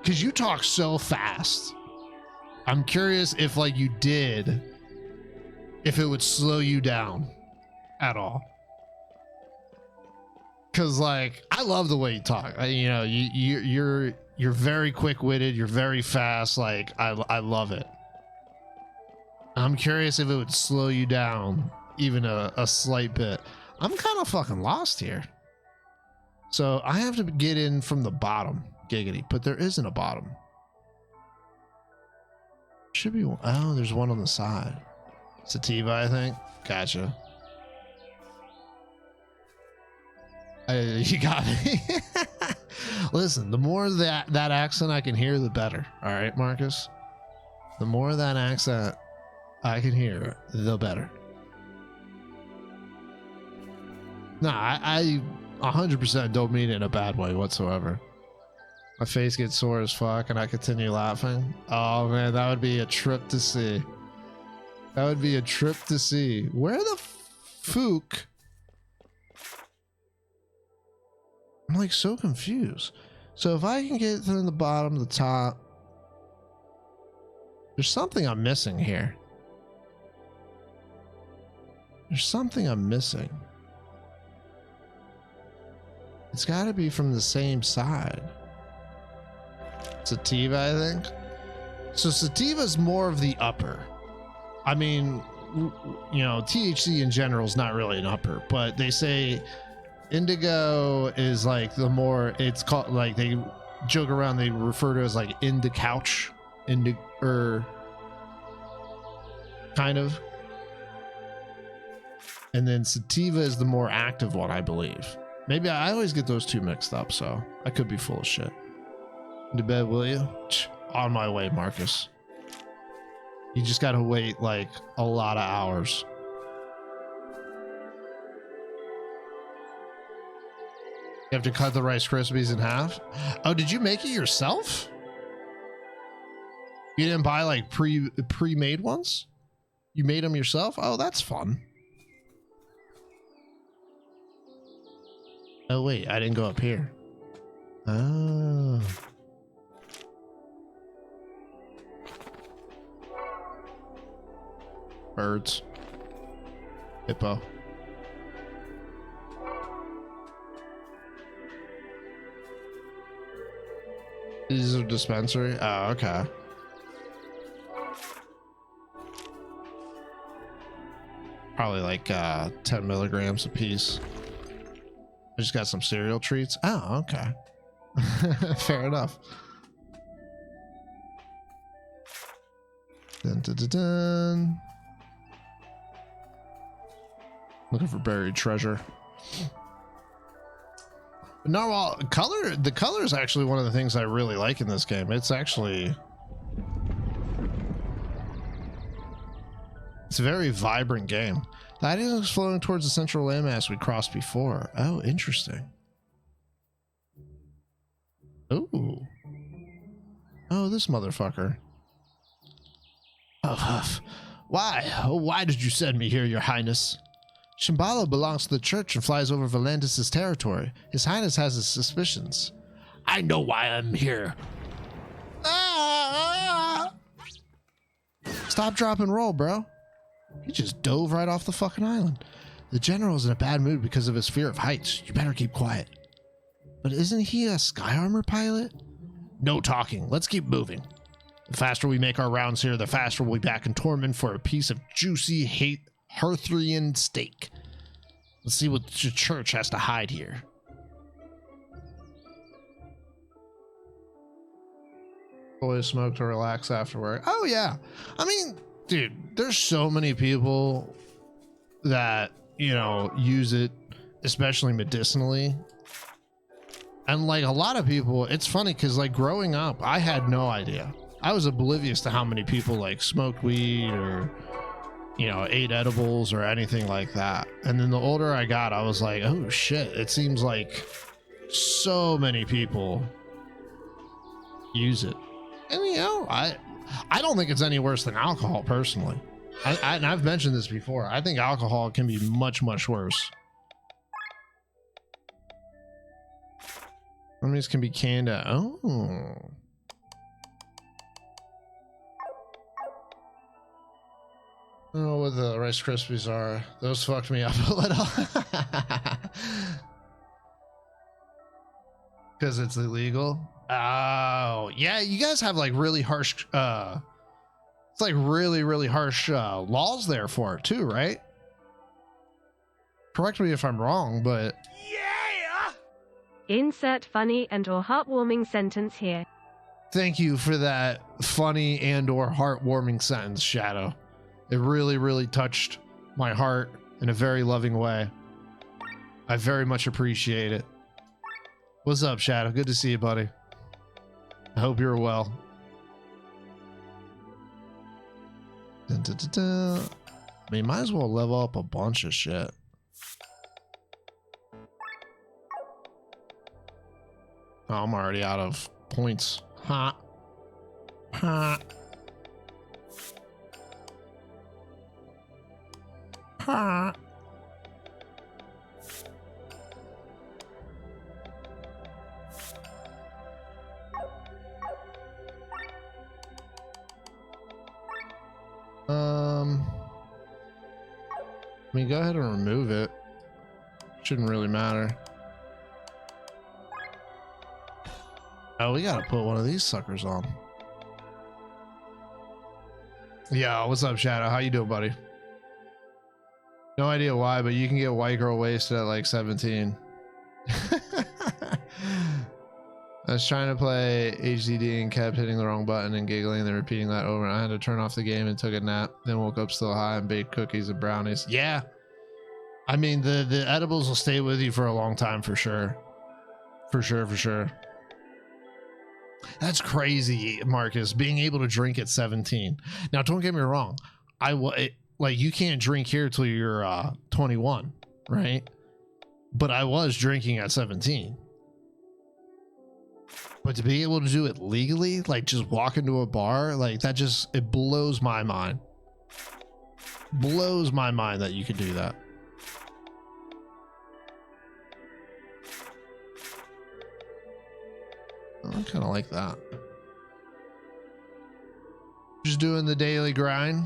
because you talk so fast. I'm curious if, like, you did, if it would slow you down at all. Because, like, I love the way you talk. You know, you're very quick-witted. You're very fast. Like, I love it. I'm curious if it would slow you down even a slight bit. I'm kind of fucking lost here. So I have to get in from the bottom, giggity, but there isn't a bottom. Should be one. Oh, there's one on the side. Sativa, I think. Gotcha. You got me. Listen, the more that accent I can hear, the better. All right, Marcus. The more that accent I can hear, the better. No, I 100% don't mean it in a bad way whatsoever. My face gets sore as fuck and I continue laughing. Oh man, that would be a trip to see. That would be a trip to see. Where the fook? I'm like so confused. So if I can get from the bottom to the top, there's something I'm missing here. There's something I'm missing. It's got to be from the same side. Sativa, I think. So Sativa's more of the upper. I mean, you know, THC in general is not really an upper, but they say indigo is like the more, it's called, like they joke around, they refer to it as like indicouch, kind of. And then sativa is the more active one, I believe. Maybe I always get those two mixed up, so I could be full of shit. To bed, will you? On my way, Marcus. You just gotta wait like a lot of hours. You have to cut the Rice Krispies in half. Oh, did you make it yourself? You didn't buy like pre-made ones? You made them yourself? Oh, that's fun. Oh wait, I didn't go up here. Oh. Birds. Hippo. These are dispensary. Oh, okay. Probably like 10 milligrams a piece. I just got some cereal treats. Oh, okay. Fair enough. Dun, dun, dun, dun. Looking for buried treasure. No, well, the color is actually one of the things I really like in this game. It's actually, it's a very vibrant game. The idea is flowing towards the central landmass we crossed before. Oh, interesting. Oh. Oh, this motherfucker. Oh, why? Oh, why did you send me here, Your Highness? Shambala belongs to the church and flies over Valandis' territory. His Highness has his suspicions. I know why I'm here. Ah! Stop, drop, and roll, bro. He just dove right off the fucking island. The general's in a bad mood because of his fear of heights. You better keep quiet. But isn't he a sky armor pilot? No talking. Let's keep moving. The faster we make our rounds here, the faster we'll be back in Tormund for a piece of juicy Hearthrian steak. Let's see what the church has to hide here. Always smoke to relax after work. Oh yeah. I mean, dude, there's so many people that, you know, use it, especially medicinally. And like a lot of people, it's funny because like growing up, I had no idea. I was oblivious to how many people like smoked weed or, you know, ate edibles or anything like that. And then the older I got, I was like, oh shit, it seems like so many people use it. And you know, I don't think it's any worse than alcohol personally. And I've mentioned this before. I think alcohol can be much, much worse. Enemies can be canned at, oh. I don't know what the Rice Krispies are. Those fucked me up a little. Because it's illegal. Oh, yeah. You guys have like really harsh, it's like really, really harsh laws there for it too, right? Correct me if I'm wrong, but. Yeah! Insert funny and or heartwarming sentence here. Thank you for that funny and or heartwarming sentence, Shadow. It really, really touched my heart in a very loving way. I very much appreciate it. What's up, Shadow? Good to see you, buddy. I hope you're well. Dun, dun, dun, dun. I mean, might as well level up a bunch of shit. Oh, I'm already out of points. Ha. Ha. Ha. I mean, go ahead and remove it. Shouldn't really matter. Oh, we gotta put one of these suckers on. Yeah, what's up, Shadow? How you doing, buddy? No idea why, but you can get white girl wasted at like 17. I was trying to play HDD and kept hitting the wrong button and giggling and then repeating that over. I had to turn off the game and took a nap. Then woke up still high and baked cookies and brownies. Yeah. I mean, the edibles will stay with you for a long time for sure. For sure. That's crazy, Marcus, being able to drink at 17. Now, don't get me wrong. Like, you can't drink here till you're 21, right? But I was drinking at 17. But to be able to do it legally, like just walk into a bar, like that just, it blows my mind. Blows my mind that you could do that. I kind of like that. Just doing the daily grind.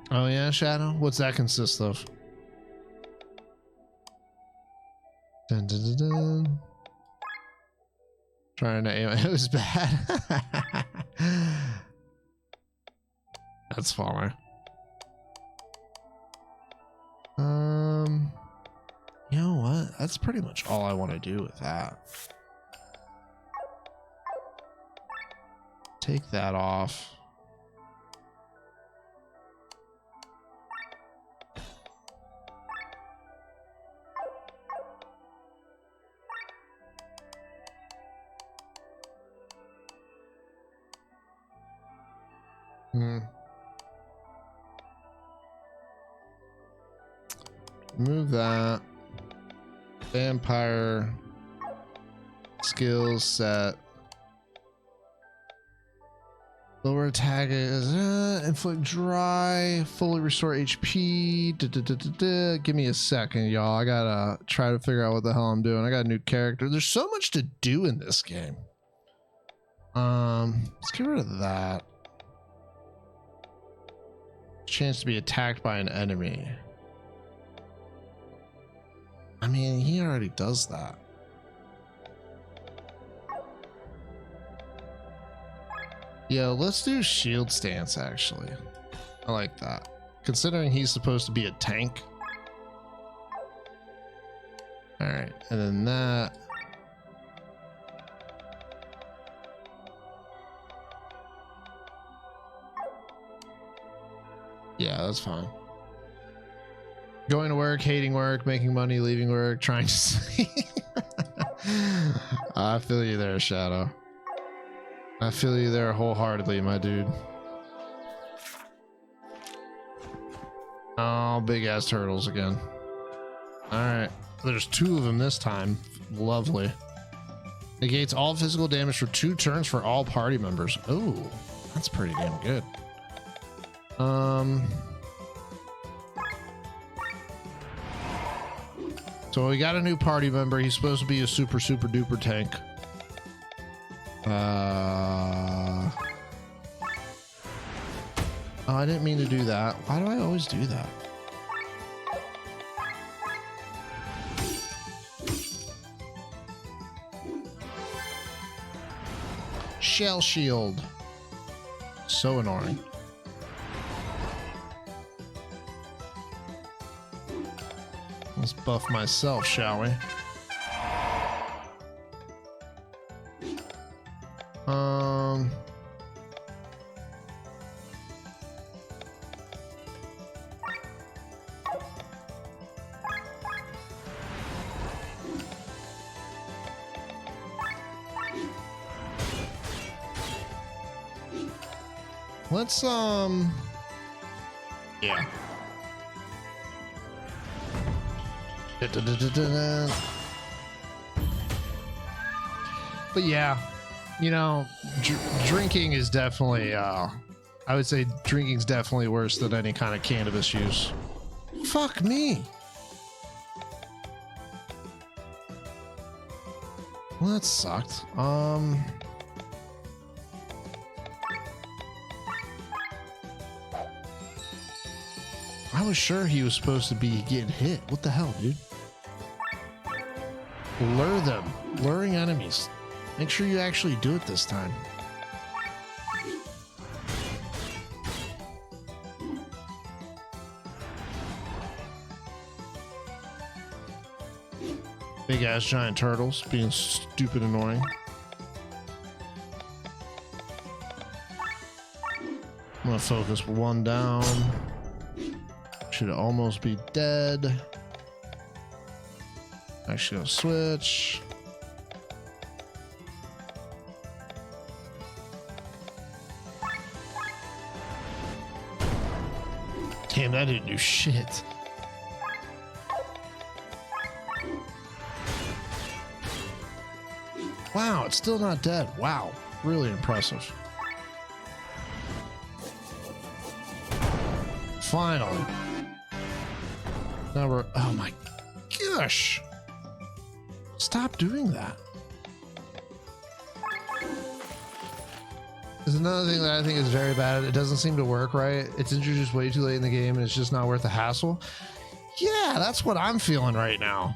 Oh yeah, Shadow? What's that consist of? Dun, dun, dun, dun. Trying to aim. It was bad. That's funny. You know what? That's pretty much all I want to do with that. Take that off. Move that. Vampire skills set. Lower attack is inflict dry, fully restore HP. Give me a second, y'all. I gotta try to figure out what the hell I'm doing. I got a new character. There's so much to do in this game. Let's get rid of that. Chance to be attacked by an enemy. I mean, he already does that. Yo, let's do shield stance, actually. I like that. Considering he's supposed to be a tank. Alright, and then that. Yeah, that's fine. Going to work, hating work, making money, leaving work, trying to sleep. I feel you there, Shadow. I feel you there wholeheartedly, my dude. Oh, big ass turtles again. Alright. There's 2 of them this time. Lovely. Negates all physical damage for 2 turns for all party members. Oh, that's pretty damn good. So we got a new party member. He's supposed to be a super duper tank. Oh, I didn't mean to do that. Why do I always do that? Shell shield. So annoying. Let's buff myself, shall we? Let's yeah. But yeah, you know, drinking is definitely I would say drinking's definitely worse than any kind of cannabis use. Fuck me. Well, that sucked. I was sure he was supposed to be getting hit. What the hell, dude? Lure them. Luring enemies. Make sure you actually do it this time. Big ass giant turtles being stupid annoying. I'm gonna focus one down. Should almost be dead. Actually gonna switch. Damn, that didn't do shit. Wow, it's still not dead. Wow, really impressive. Finally. Now we're, oh my gosh. Stop doing that. There's another thing that I think is very bad. It doesn't seem to work right. It's introduced way too late in the game and it's just not worth the hassle. Yeah, that's what I'm feeling right now.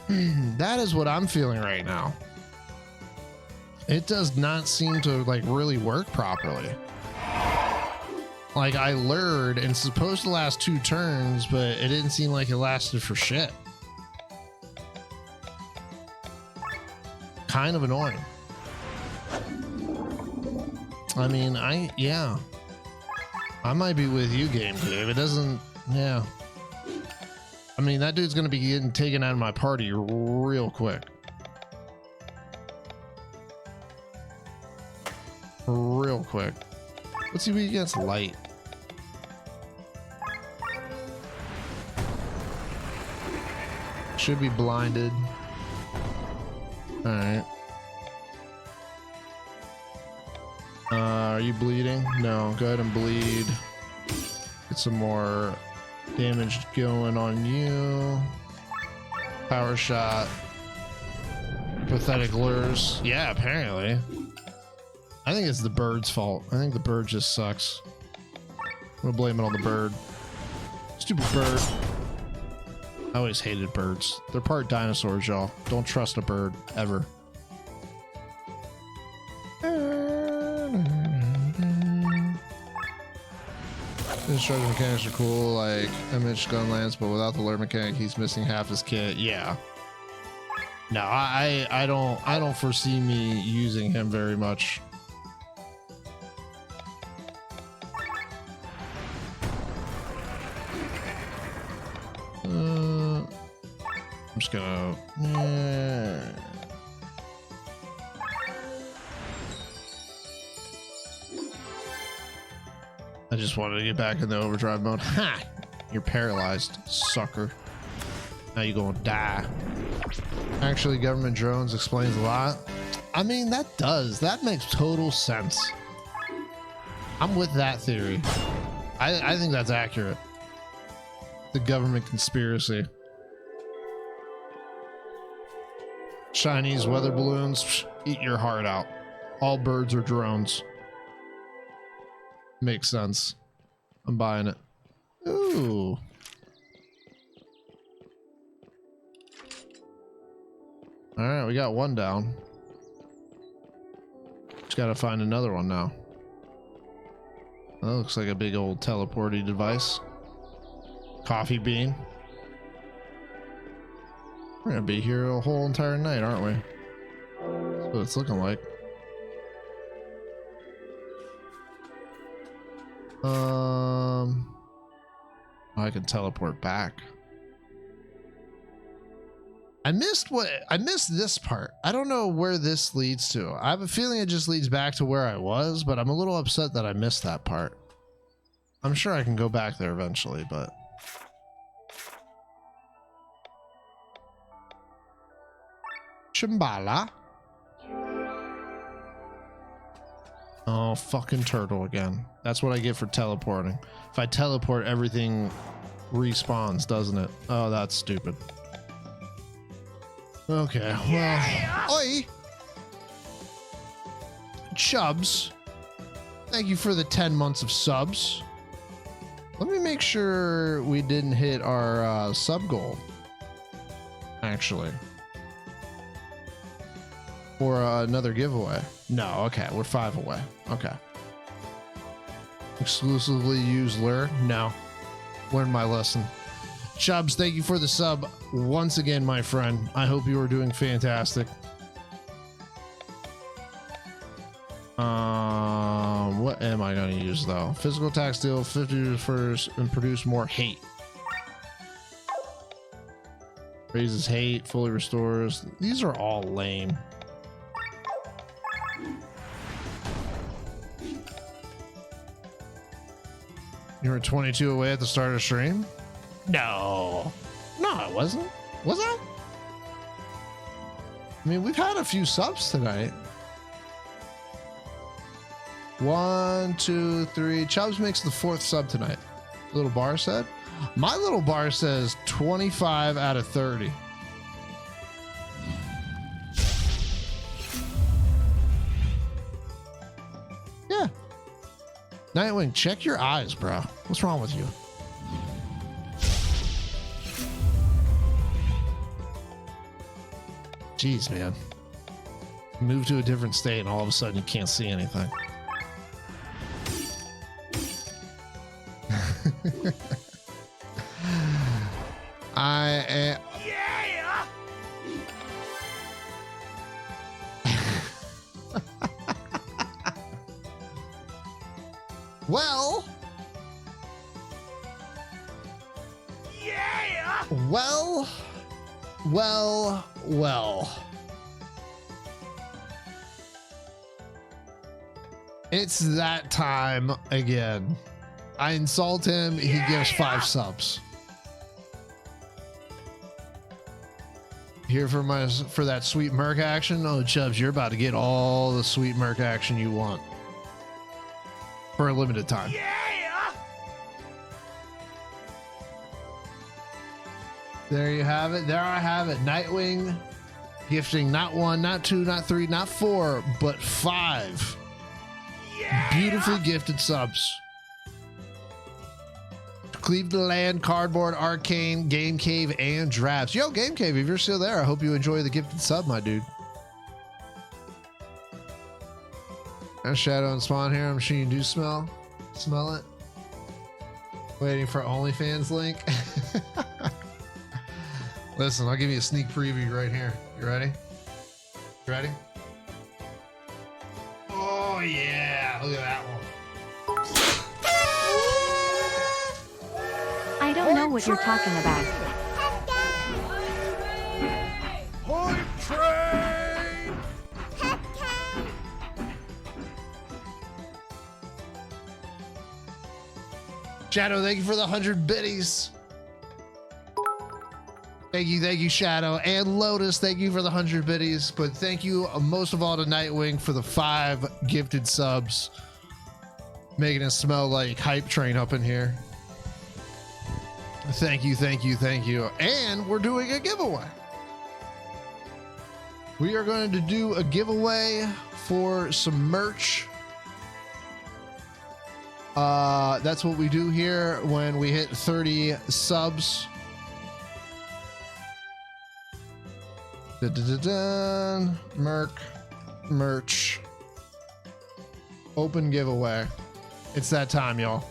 That is what I'm feeling right now. It does not seem to like really work properly. Like I lured and it's supposed to last 2 turns, but it didn't seem like it lasted for shit. Kind of annoying. I mean, yeah. I might be with you, game Dave. It doesn't, yeah. I mean, that dude's gonna be getting taken out of my party real quick. Real quick. Let's see what he gets. Light. Should be blinded. Alright. Are you bleeding? No, go ahead and bleed. Get some more damage going on you. Power shot. Pathetic lures. Yeah, apparently. I think it's the bird's fault. I think the bird just sucks. I'm gonna blame it on the bird. Stupid bird. I always hated birds. They're part dinosaurs, y'all. Don't trust a bird, ever. Instructor mechanics are cool, like image gun lance, but without the lure mechanic, he's missing half his kit. Yeah. No, I don't foresee me using him very much. I'm just gonna. I just wanted to get back in the overdrive mode. Ha! You're paralyzed, sucker. Now you're gonna die. Actually, government drones explains a lot. I mean, that makes total sense. I'm with that theory. I think that's accurate. The government conspiracy. Chinese weather balloons, eat your heart out. All birds are drones. Makes sense. I'm buying it. Ooh. All right, we got one down. Just gotta find another one now. That looks like a big old teleporting device. Coffee bean. We're gonna be here a whole entire night, aren't we? That's what it's looking like. I can teleport back. I missed this part. I don't know where this leads to. I have a feeling it just leads back to where I was, but I'm a little upset that I missed that part. I'm sure I can go back there eventually, but Shambala. Oh, fucking turtle again. That's what I get for teleporting. If I teleport, everything respawns, doesn't it? Oh, that's stupid. Okay, well, oi! Chubs, thank you for the 10 months of subs. Let me make sure we didn't hit our sub goal, actually. Or another giveaway. No, okay, we're 5 away. Okay. Exclusively use lure? No. Learned my lesson. Chubbs, thank you for the sub once again, my friend. I hope you are doing fantastic. What am I going to use though? Physical attack deal 50 first and produce more hate. Raises hate, fully restores. These are all lame. You were 22 away at the start of stream? No, I wasn't. Was I? I mean, we've had a few subs tonight. 1, 2, 3. Chubbs makes the 4th sub tonight. Little bar said. My little bar says 25 out of 30. Yeah. Nightwing, check your eyes, bro. What's wrong with you? Jeez, man. Move to a different state and all of a sudden you can't see anything. I am... Yeah! Well... Yeah! Well... It's that time again. I insult him, he gives 5 subs. Here for that sweet Merc action? Oh, Chubbs, you're about to get all the sweet Merc action you want. For a limited time. Yeah! There you have it. There I have it. Nightwing gifting not 1, not 2, not 3, not 4, but 5. Yeah! Beautifully gifted subs. Cleave the Land, Cardboard, Arcane, Game Cave, and Drafts. Yo, Game Cave, if you're still there, I hope you enjoy the gifted sub, my dude. There's Shadow and Spawn here. I'm sure you do smell it. Waiting for OnlyFans link. Listen, I'll give you a sneak preview right here. You ready? You ready? Oh yeah, look at that one. I don't know what you're talking about. Point train! Shadow, thank you for the 100 biddies. Thank you, Shadow. And Lotus, thank you for the 100 biddies. But thank you most of all to Nightwing for the 5 gifted subs. Making it smell like hype train up in here. Thank you. And we're doing a giveaway. We are going to do a giveaway for some merch. That's what we do here when we hit 30 subs. Merch. Open giveaway. It's that time, y'all.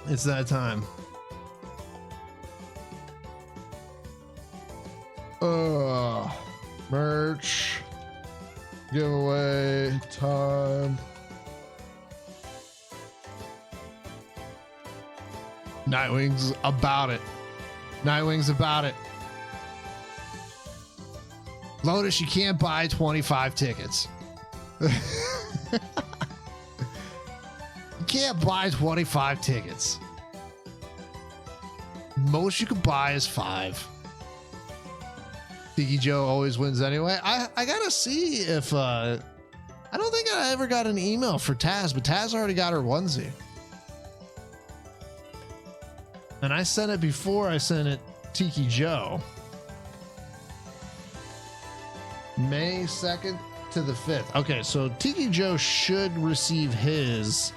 It's that time. Merch giveaway time. Nightwing's about it. Lotus, you can't buy 25 tickets. You can't buy 25 tickets. Most you could buy is 5. Tiki Joe always wins anyway. I gotta see if I don't think I ever got an email for Taz, but Taz already got her onesie. And I sent it before I sent it Tiki Joe. May 2nd to the 5th. Okay, so Tiki Joe should receive his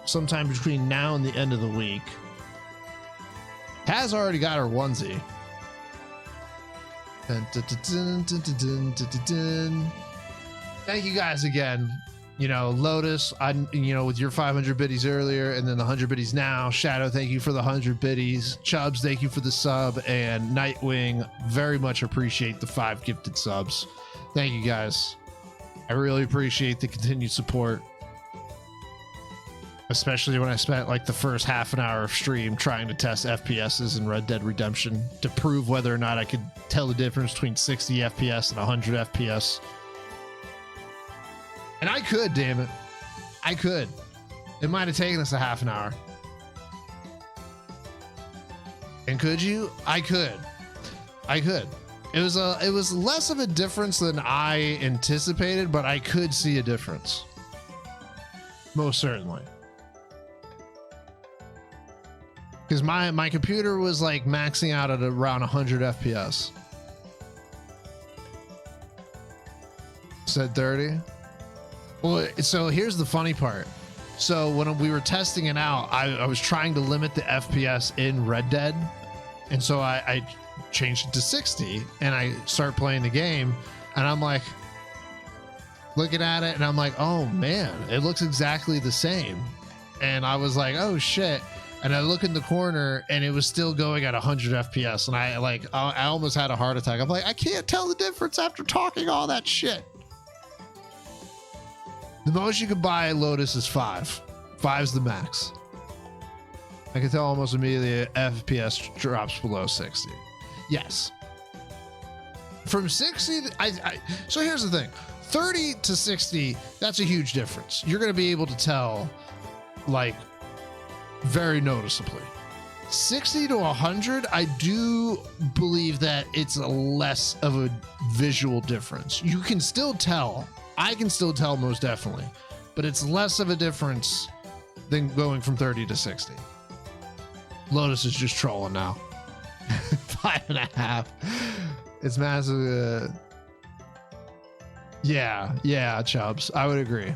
sometime between now and the end of the week. Taz already got her onesie. Dun, dun, dun, dun, dun, dun, dun, dun, dun. Thank you guys again. You know, Lotus, with your 500 biddies earlier and then the 100 biddies now. Shadow, thank you for the 100 biddies. Chubbs, thank you for the sub. And Nightwing, very much appreciate the 5 gifted subs. Thank you guys. I really appreciate the continued support. Especially when I spent like the first half an hour of stream trying to test FPSs in Red Dead Redemption to prove whether or not I could tell the difference between 60 FPS and 100 FPS. And I could, damn it. I could. It might have taken us a half an hour. And could you? I could. It was less of a difference than I anticipated, but I could see a difference. Most certainly. Because my computer was like maxing out at around 100 FPS. Said 30. Well, so here's the funny part. So when we were testing it out, I was trying to limit the FPS in Red Dead. And so I changed it to 60 and I start playing the game and I'm like looking at it and I'm like, oh man, it looks exactly the same. And I was like, oh shit. And I look in the corner and it was still going at 100 FPS. And I almost had a heart attack. I'm like, I can't tell the difference after talking all that shit. The most you can buy at Lotus is 5. 5's the max. I can tell almost immediately FPS drops below 60. Yes. From 60, so here's the thing. 30 to 60, that's a huge difference. You're going to be able to tell, like, very noticeably. 60 to 100, I do believe that it's less of a visual difference. You can still tell. I can still tell most definitely, but it's less of a difference than going from 30 to 60. Lotus is just trolling now. 5.5. It's massive. Yeah, Chubbs. I would agree.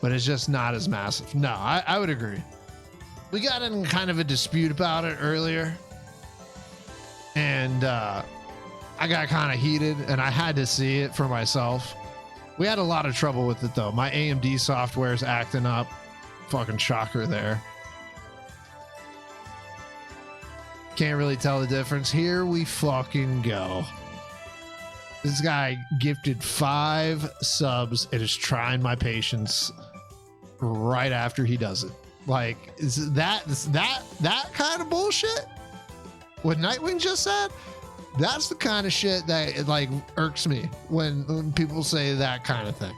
But it's just not as massive. No, I would agree. We got in kind of a dispute about it earlier. And I got kind of heated and I had to see it for myself. We had a lot of trouble with it though. My AMD software is acting up. Fucking shocker there. Can't really tell the difference. Here we fucking go. This guy gifted 5 subs and is trying my patience right after he does it. Like, is that kind of bullshit? What Nightwing just said? That's the kind of shit that it like irks me when people say that kind of thing.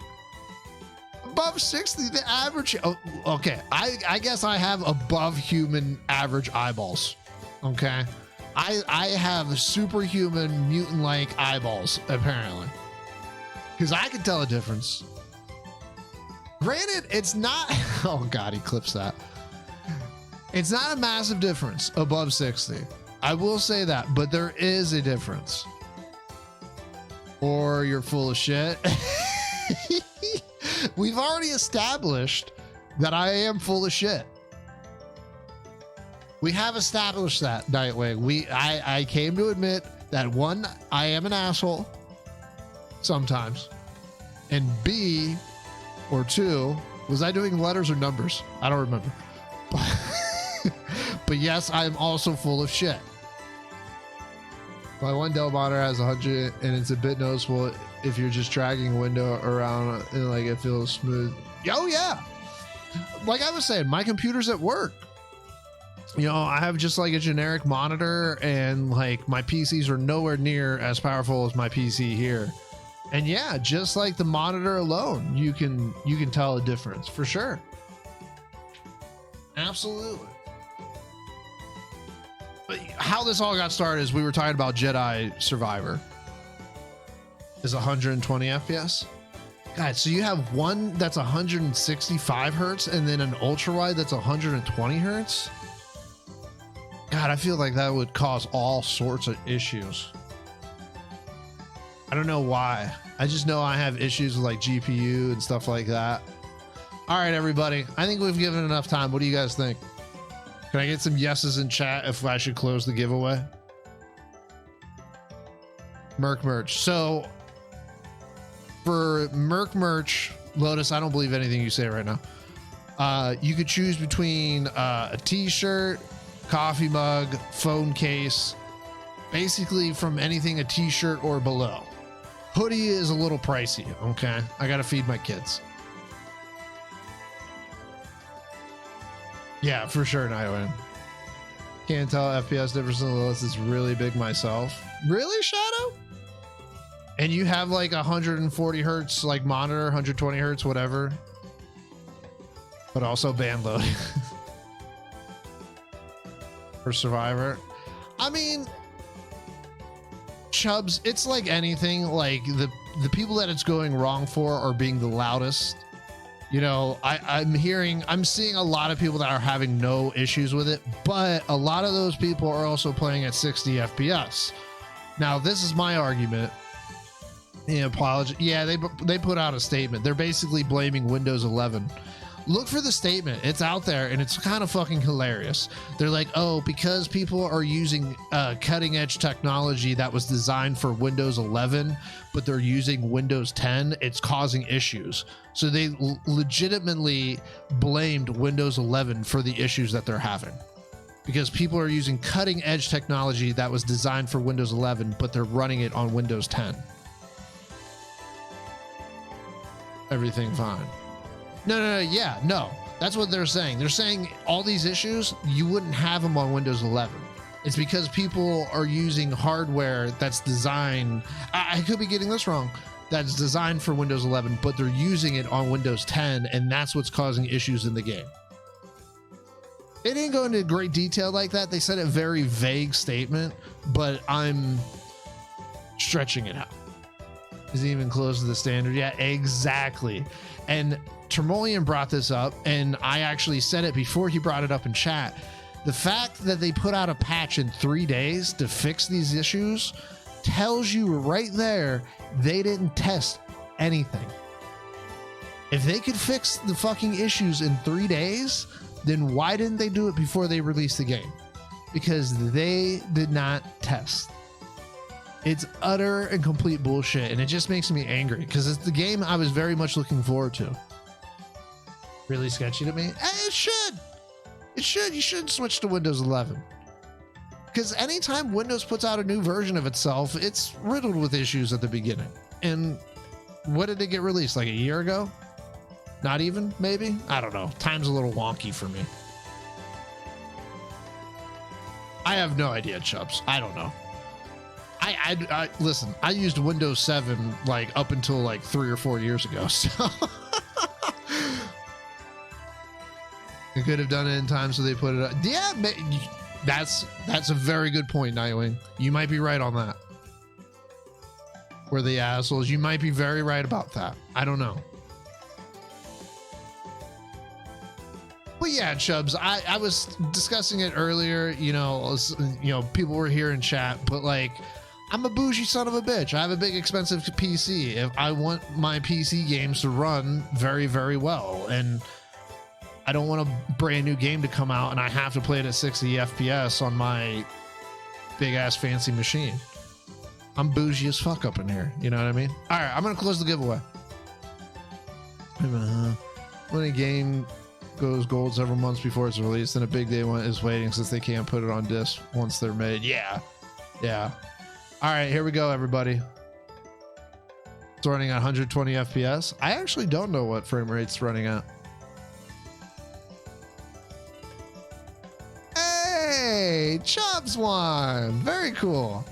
Above 60, the average. Oh, okay, I guess I have above human average eyeballs. Okay, I have superhuman mutant-like eyeballs apparently, because I can tell a difference. Granted, it's not. Oh God, he clips that. It's not a massive difference above 60. I will say that, but there is a difference. Or you're full of shit. We've already established that I am full of shit. We have established that, Nightwing. I came to admit that 1, I am an asshole sometimes. And B, or 2, was I doing letters or numbers? I don't remember. But yes, I am also full of shit. My one Dell monitor has 100 and it's a bit noticeable if you're just dragging a window around and like it feels smooth. Oh yeah. Like I was saying, my computer's at work. You know, I have just like a generic monitor, and like my PCs are nowhere near as powerful as my PC here. And yeah, just like the monitor alone, you can tell a difference for sure. Absolutely. But how this all got started is we were talking about Jedi Survivor. Is 120 FPS. God, so you have one that's 165 hertz and then an ultra wide that's 120 hertz. God, I feel like that would cause all sorts of issues. I don't know why. I just know I have issues with like GPU and stuff like that. All right, everybody. I think we've given enough time. What do you guys think? Can I get some yeses in chat if I should close the giveaway? Merc merch. So for Merc merch, Lotus, I don't believe anything you say right now. You could choose between a t-shirt, coffee mug, phone case, basically from anything a t-shirt or below. Hoodie is a little pricey, okay? I gotta feed my kids. Yeah, for sure, Nightwing. Can't tell FPS difference unless it's really big myself. Really, Shadow? And you have like 140 hertz like monitor, 120 hertz, whatever. But also band loading. For Survivor. I mean, Chubbs, it's like anything. Like the people that it's going wrong for are being the loudest. You know, I'm seeing a lot of people that are having no issues with it, but a lot of those people are also playing at 60 FPS. Now, this is my argument. Apology. Yeah, they put out a statement. They're basically blaming Windows 11. Look for the statement. It's out there, and it's kind of fucking hilarious. They're like, oh, because people are using cutting edge technology that was designed for Windows 11, but they're using Windows 10, it's causing issues. So they legitimately blamed Windows 11 for the issues that they're having. Because people are using cutting edge technology that was designed for Windows 11, but they're running it on Windows 10. Everything fine. No. That's what they're saying. They're saying all these issues, you wouldn't have them on Windows 11. It's because people are using hardware that's designed, I could be getting this wrong, that's designed for Windows 11, but they're using it on Windows 10, and that's what's causing issues in the game. They didn't go into great detail like that. They said a very vague statement, but I'm stretching it out. Is it even close to the standard? Yeah, exactly. And Termolian brought this up, and I actually said it before he brought it up in chat. The fact that they put out a patch in 3 days to fix these issues tells you right there they didn't test anything. If they could fix the fucking issues in 3 days, then why didn't they do it before they released the game? Because they did not test. It's utter and complete bullshit, and it just makes me angry because it's the game I was very much looking forward to. Really sketchy to me? It should. You should switch to Windows 11. Because anytime Windows puts out a new version of itself, it's riddled with issues at the beginning. And what did it get released? Like a year ago? Not even, maybe? I don't know. Time's a little wonky for me. I have no idea, Chubbs. I don't know. I listen, I used Windows 7 like up until like 3 or 4 years ago, so I could have done it in time, so they put it up. Yeah, that's a very good point, Nightwing. You might be right on that. We're the assholes. You might be very right about that. I don't know. But yeah, Chubbs, I was discussing it earlier, people were here in chat, but like, I'm a bougie son of a bitch. I have a big expensive PC. If I want my PC games to run very, very well, and I don't want a brand new game to come out and I have to play it at 60 FPS on my big ass fancy machine. I'm bougie as fuck up in here. You know what I mean? All right, I'm going to close the giveaway. When a game goes gold several months before it's released, and a big day one is waiting since they can't put it on disc once they're made. Yeah. All right, here we go, everybody. It's running at 120 FPS. I actually don't know what frame rate's running at. Hey, Chubbs won. Very cool.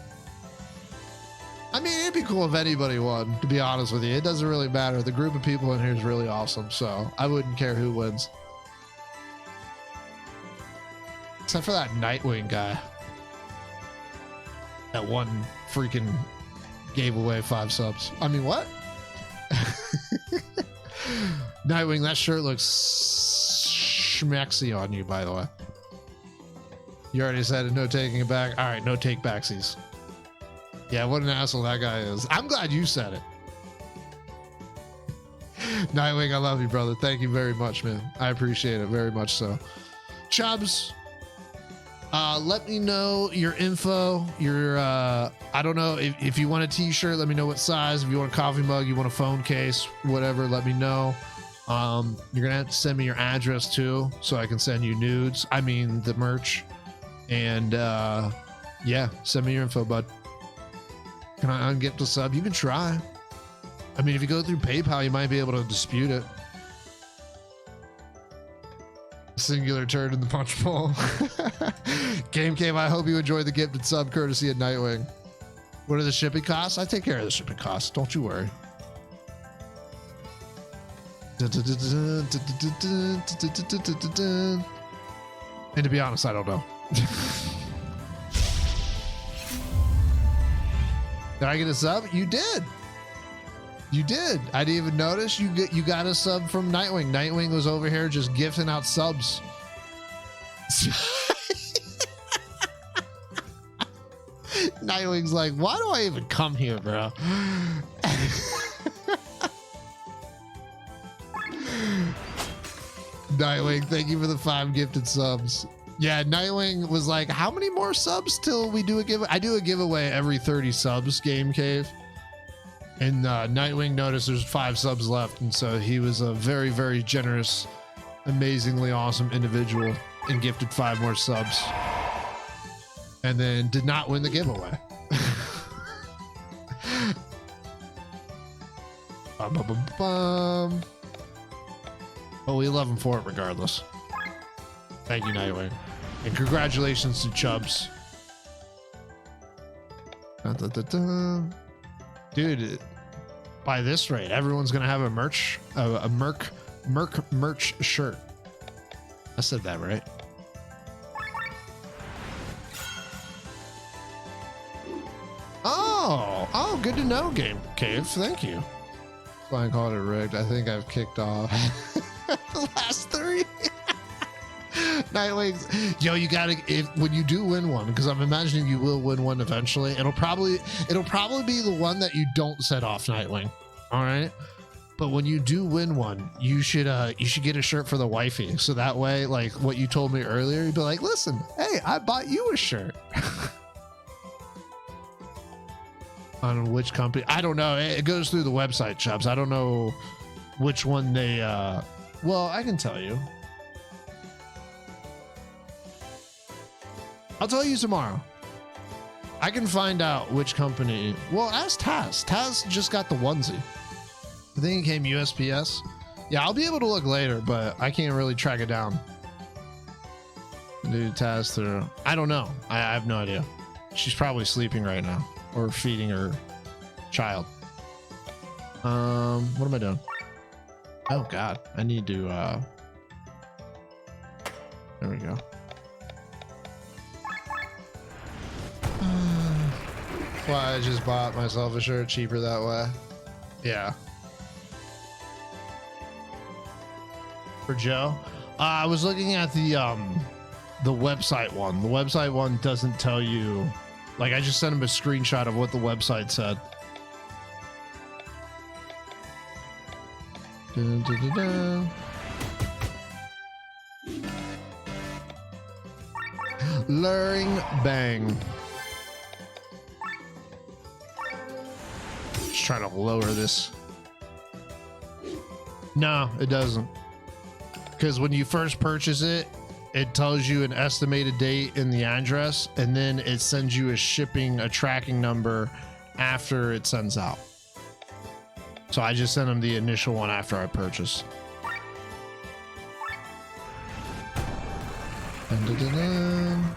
I mean, it'd be cool if anybody won, to be honest with you. It doesn't really matter. The group of people in here is really awesome, so I wouldn't care who wins. Except for that Nightwing guy. That one freaking gave away 5 subs. I mean, what? Nightwing, that shirt looks schmexy on you, by the way. You already said it, no taking it back. All right, no take backsies. Yeah, what an asshole that guy is. I'm glad you said it. Nightwing, I love you, brother. Thank you very much, man. I appreciate it very much so. Chubbs, let me know your info. Your, I don't know, if you want a t-shirt, let me know what size. If you want a coffee mug, you want a phone case, whatever, let me know. You're gonna have to send me your address too, so I can send you nudes. I mean, the merch. And yeah, send me your info, bud. Can I ungift a sub? You can try. I mean, if you go through PayPal, you might be able to dispute it. Singular turd in the punch bowl. Game Cave, I hope you enjoyed the gifted sub courtesy of Nightwing. What are the shipping costs? I take care of the shipping costs. Don't you worry. And to be honest, I don't know. Did I get a sub? You did. You did. I didn't even notice. You got a sub from Nightwing. Nightwing was over here just gifting out subs. Nightwing's like, why do I even come here, bro? Nightwing, thank you for the 5 gifted subs. Yeah, Nightwing was like, how many more subs till we do a giveaway? I do a giveaway every 30 subs, Game Cave. And Nightwing noticed there's 5 subs left. And so he was a very, very generous, amazingly awesome individual and gifted 5 more subs. And then did not win the giveaway. Bum, bum, bum, bum. But we love him for it regardless. Thank you, Nightwing. And congratulations to Chubbs. Dude, by this rate, everyone's gonna have a merch shirt. I said that right. Oh, good to know, Game Cave. Thank you. Flying called it rigged. I think I've kicked off the last 3. Nightwings, yo, you gotta, when you do win one, because I'm imagining you will win one eventually. It'll probably be the one that you don't set off, Nightwing. All right, but when you do win one, you should get a shirt for the wifey, so that way, like what you told me earlier, you'd be like, listen, hey, I bought you a shirt. On which company? I don't know. It goes through the website, Chubbs. I don't know which one they. Well, I can tell you. I'll tell you tomorrow. I can find out which company. Well, ask Taz. Taz just got the onesie. I think it came USPS. Yeah, I'll be able to look later, but I can't really track it down. Dude, Taz through. I don't know. I have no idea. She's probably sleeping right now or feeding her child. What am I doing? Oh God, I need to. There we go. Why I just bought myself a shirt cheaper that way. Yeah. For Joe, I was looking at the website one. The website one doesn't tell you. Like, I just sent him a screenshot of what the website said. Dun, dun, dun, dun. Luring bang. Just trying to lower this. No, it doesn't. Because when you first purchase it, it tells you an estimated date and the address, and then it sends you a tracking number after it sends out. So I just sent him the initial one after I purchased. Dun, dun, dun, dun.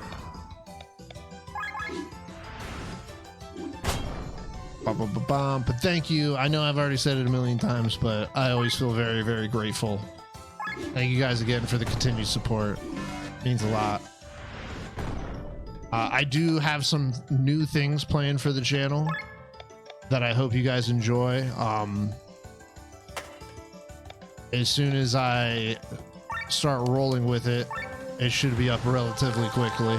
But thank you. I know I've already said it a million times, but I always feel very, very grateful. Thank you guys again for the continued support. It means a lot. I do have some new things planned for the channel that I hope you guys enjoy. As soon as I start rolling with it, it should be up relatively quickly.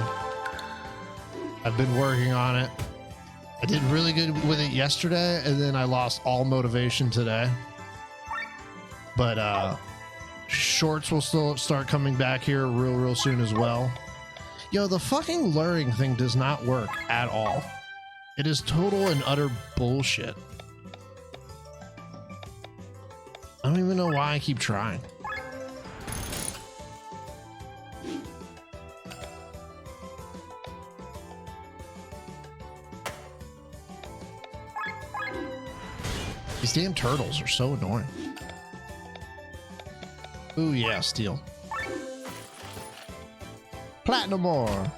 I've been working on it. I did really good with it yesterday, and then I lost all motivation today. But shorts will still start coming back here real soon as well. Yo, the fucking luring thing does not work at all. It is total and utter bullshit. I don't even know why I keep trying. These damn turtles are so annoying. Ooh, yeah, steel. Platinum ore.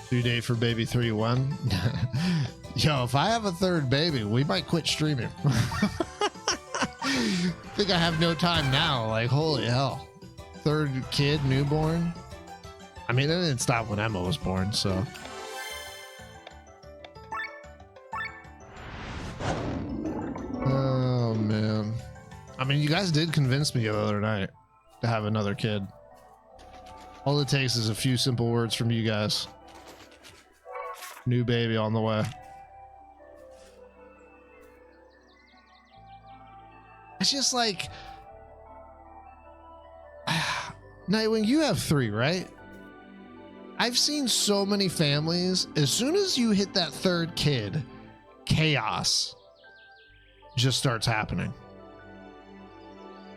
Due date for baby 3-1. Yo, if I have a third baby, we might quit streaming. Think I have no time now. Like, holy hell. Third kid, newborn. I mean, it didn't stop when Emma was born, so. Oh, man. I mean, you guys did convince me the other night to have another kid. All it takes is a few simple words from you guys. New baby on the way. It's just like, Nightwing, you have 3, right? I've seen so many families, as soon as you hit that third kid, chaos just starts happening.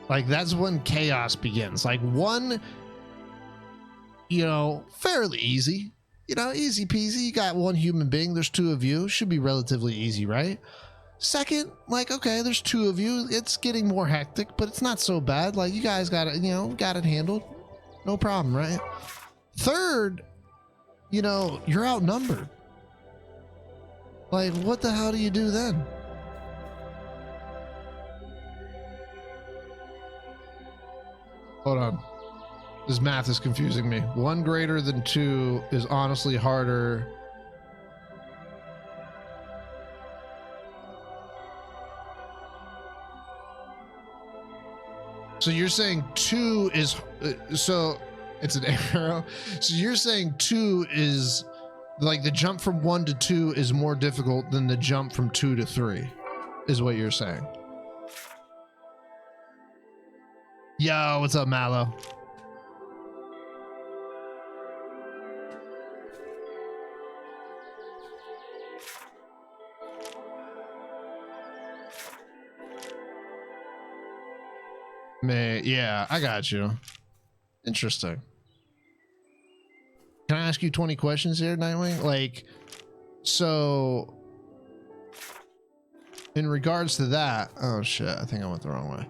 Like, that's when chaos begins. Like, one, you know, fairly easy. You know, easy peasy. You got one human being. There's 2 of you. Should be relatively easy, right? Second, like, okay, there's 2 of you. It's getting more hectic, but it's not so bad. Like, you guys got it, you know, got it handled. No problem, right? Third, you know, you're outnumbered. Like, what the hell do you do then? Hold on. This math is confusing me. 1 greater than 2 is honestly harder. So you're saying 2 is, so it's an arrow. So you're saying 2 is, like, the jump from 1 to 2 is more difficult than the jump from 2 to 3, is what you're saying. Yo, what's up, Mallow? Yeah, I got you. Interesting. Can I ask you 20 questions here, Nightwing? Like, so in regards to that, oh shit, I think I went the wrong way.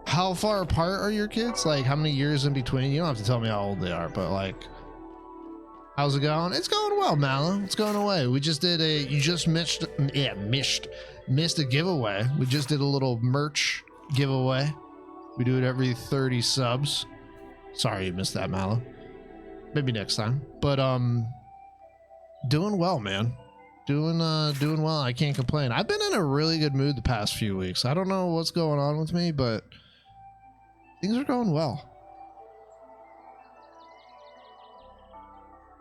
How far apart are your kids? Like, how many years in between? You don't have to tell me how old they are, but like, how's it going? It's going well, Mallow. It's going away. We just did a, you just missed a giveaway. We just did a little merch giveaway. We do it every 30 subs. Sorry you missed that, Mallow. Maybe next time. But doing well, man. Doing well. I can't complain. I've been in a really good mood the past few weeks. I don't know what's going on with me, but things are going well.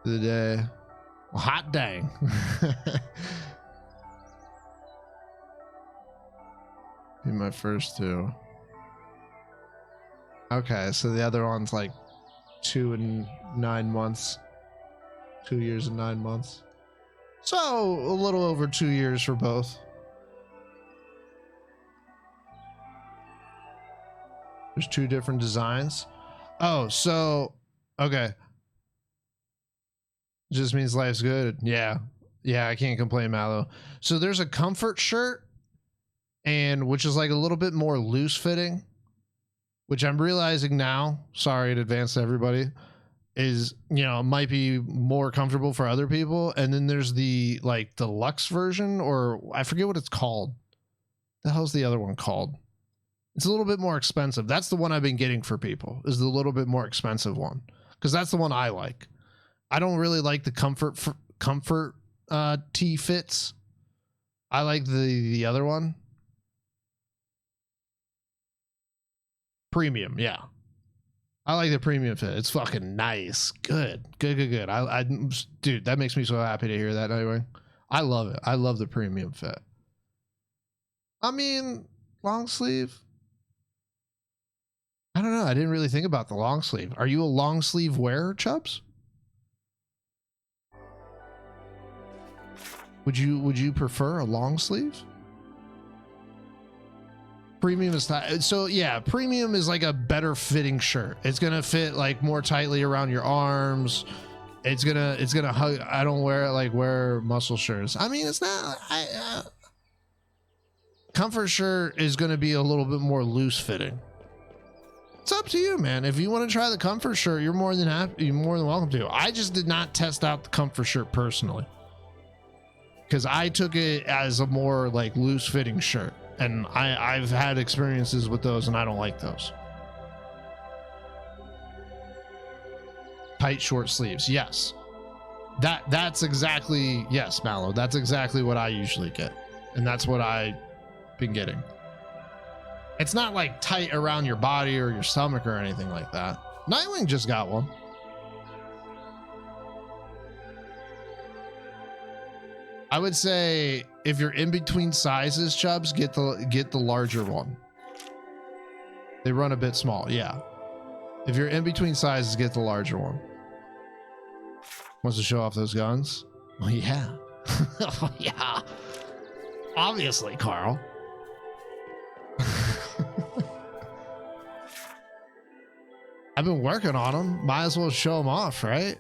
The day. Hot dang. Be my first 2. Okay, so the other one's like 2 and 9 months. 2 years and 9 months. So a little over 2 years for both. There's 2 different designs. Oh, so okay. Just means life's good. Yeah. Yeah, I can't complain, Mallow. So there's a comfort shirt, and which is like a little bit more loose fitting, which I'm realizing now. Sorry in advance to everybody. is, you know, might be more comfortable for other people, and then there's the like deluxe version, or I forget what it's called. The hell's the other one called? It's a little bit more expensive. That's the one I've been getting for people, is the little bit more expensive one, because that's the one I like. I don't really like the comfort T fits. I like the other one. Premium, yeah. I like the premium fit. It's fucking nice. Good. I dude, that makes me so happy to hear that anyway. I love it. I love the premium fit. I mean, long sleeve. I don't know. I didn't really think about the long sleeve. Are you a long sleeve wearer, Chubbs? Would you prefer a long sleeve? Premium is not, so yeah, premium is like a better fitting shirt. It's gonna fit like more tightly around your arms. It's gonna hug. I don't wear muscle shirts. I mean, it's not comfort shirt is gonna be a little bit more loose fitting. It's up to you, man. If you want to try the comfort shirt, you're more than happy. You're more than welcome to. I just did not test out the comfort shirt personally, because I took it as a more like loose fitting shirt. And I've had experiences with those, and I don't like those. Tight short sleeves, yes. That's exactly, yes, Mallow. That's exactly what I usually get, and that's what I've been getting. It's not like tight around your body or your stomach or anything like that. Nightwing just got one. I would say if you're in between sizes, Chubbs, get the larger one. They run a bit small, yeah. If you're in between sizes, get the larger one. Wants to show off those guns? Well, yeah. Oh, yeah. Obviously, Carl. I've been working on them. Might as well show them off, right?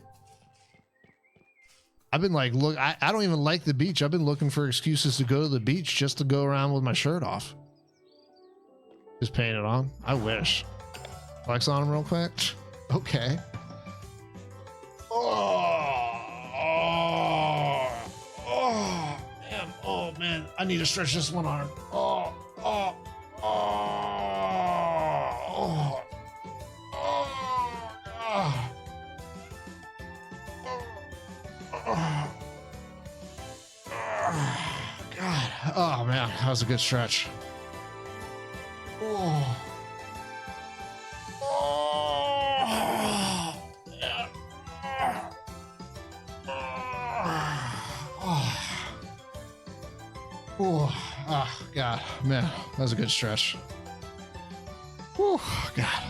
I've been like, look, I don't even like the beach. I've been looking for excuses to go to the beach just to go around with my shirt off. Just paint it on. I wish. Flex on them real quick. Okay. Oh, man. I need to stretch this one arm. Oh. God. Oh man, that was a good stretch. Oh. Oh God, man, that was a good stretch. Oh God.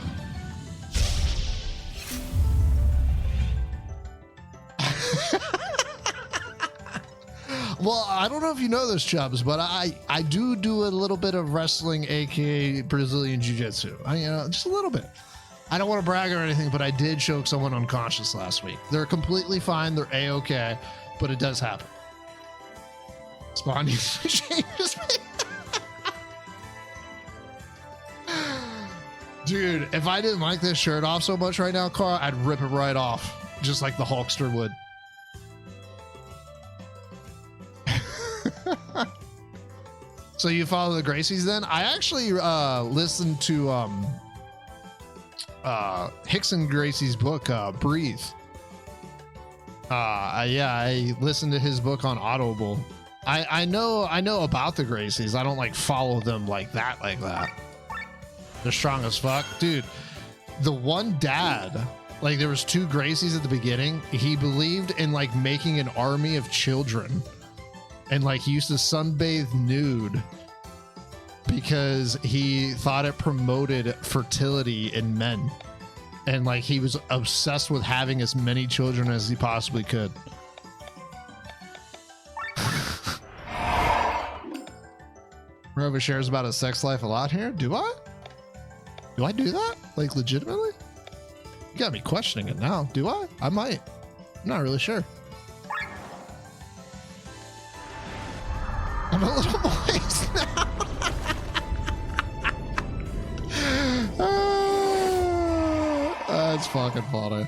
Well, I don't know if you know this, Chubbs, but I do a little bit of wrestling, aka Brazilian Jiu-Jitsu. Just a little bit. I don't want to brag or anything, but I did choke someone unconscious last week. They're completely fine. They're A-okay, but it does happen. Spawn changes me. Dude, if I didn't like this shirt off so much right now, Carl, I'd rip it right off, just like the Hulkster would. So you follow the Gracies then? I actually listened to Hickson Gracie's book, Breathe. I listened to his book on Audible. I know about the Gracies. I don't like follow them like that. They're strong as fuck. Dude, the one dad, like there was two Gracies at the beginning. He believed in like making an army of children. And like he used to sunbathe nude because he thought it promoted fertility in men. And like he was obsessed with having as many children as he possibly could. Rover shares about his sex life a lot here. Do I? Do I do that? Like legitimately? You got me questioning it now. Do I? I might. I'm not really sure. I'm a little moist now. That's fucking funny.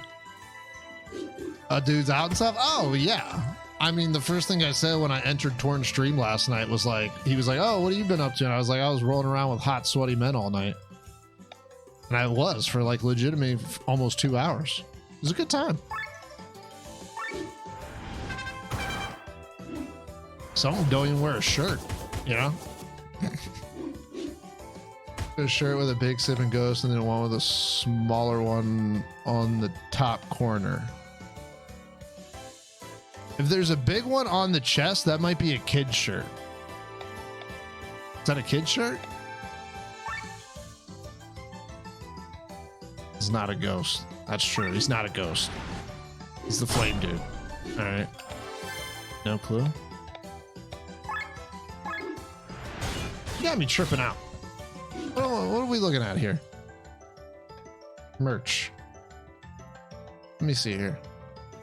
Dudes out and stuff. Oh yeah. I mean, the first thing I said when I entered Torn's stream last night was like, he was like, "Oh, what have you been up to?" And I was like, "I was rolling around with hot, sweaty men all night." And I was for like legitimately almost 2 hours. It was a good time. Some of them don't even wear a shirt, you know? A shirt with a big sipping ghost and then one with a smaller one on the top corner. If there's a big one on the chest, that might be a kid's shirt. Is that a kid's shirt? He's not a ghost. That's true. He's not a ghost. He's the flame dude. All right. No clue. You got me tripping out. What are we looking at here? Merch. Let me see here.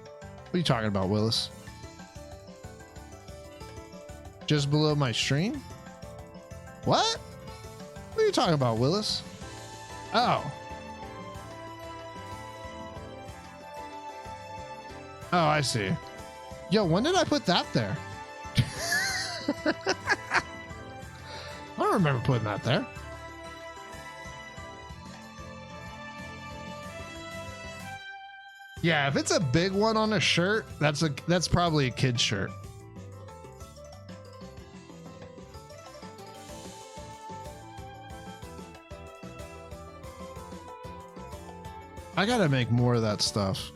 What are you talking about, Willis? Just below my stream? What? What are you talking about, Willis? Oh. Oh, I see. Yo, when did I put that there? I don't remember putting that there. Yeah, if it's a big one on a shirt, that's probably a kid's shirt. I gotta make more of that stuff.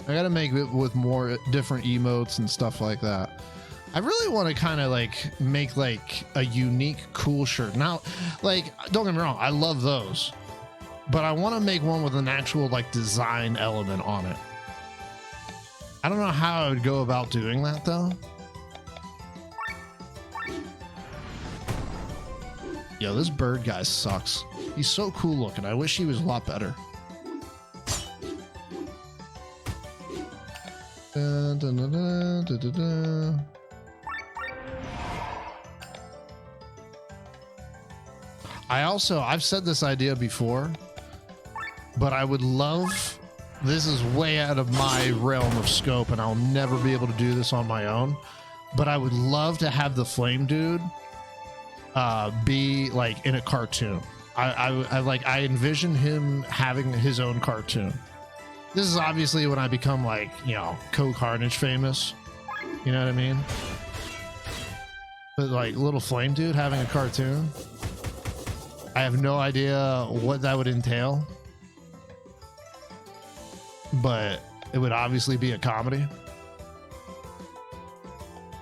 I gotta make it with more different emotes and stuff like that. I really want to kind of like make like a unique, cool shirt. Now, like, don't get me wrong, I love those, but I want to make one with an actual like design element on it. I don't know how I would go about doing that though. Yo, this bird guy sucks. He's so cool looking. I wish he was a lot better. Dun, dun, dun, dun, dun, dun, dun. I've said this idea before, but I would love, this is way out of my realm of scope and I'll never be able to do this on my own, but I would love to have the flame dude be like in a cartoon. I envision him having his own cartoon. This is obviously when I become like, you know, Co-Carnage famous. You know what I mean? But like little flame dude having a cartoon. I have no idea what that would entail. But it would obviously be a comedy.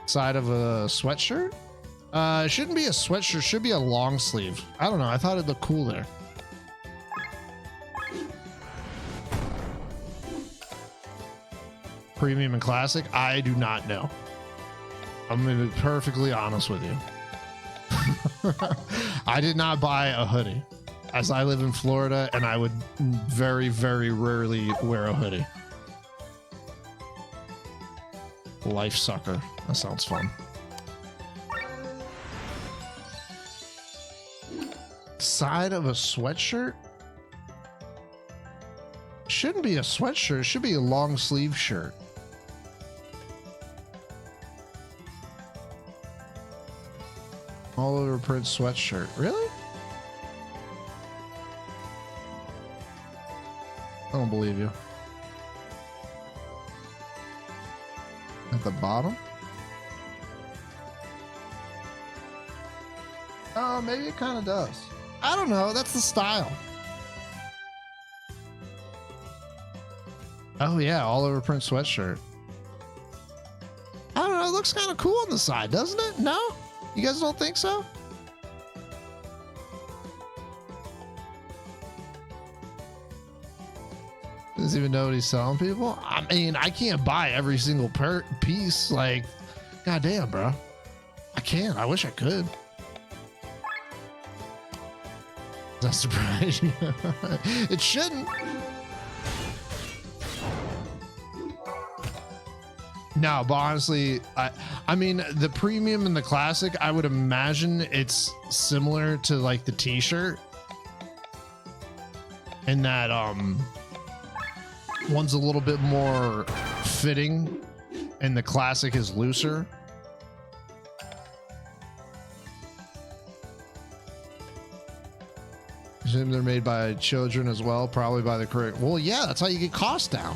Side of a sweatshirt? It shouldn't be a sweatshirt, it should be a long sleeve. I don't know, I thought it looked cool there. Premium and classic? I do not know. I'm gonna be perfectly honest with you. I did not buy a hoodie, as I live in Florida and I would very, very rarely wear a hoodie. Life sucker. That sounds fun. Side of a sweatshirt? Shouldn't be a sweatshirt, it should be a long sleeve shirt. All over print sweatshirt. Really? I don't believe you. At the bottom? Oh, maybe it kind of does. I don't know. That's the style. Oh, yeah. All over print sweatshirt. I don't know. It looks kind of cool on the side, doesn't it? No? You guys don't think so? Doesn't even know what he's selling people. I mean, I can't buy every single piece. Like, goddamn, bro. I can't. I wish I could. Does that surprise you? It shouldn't. No, but honestly, I mean, the premium and the classic, I would imagine it's similar to like the t-shirt. And that one's a little bit more fitting and the classic is looser. Assume they're made by children as well, probably by the correct. Well, yeah, that's how you get costs down.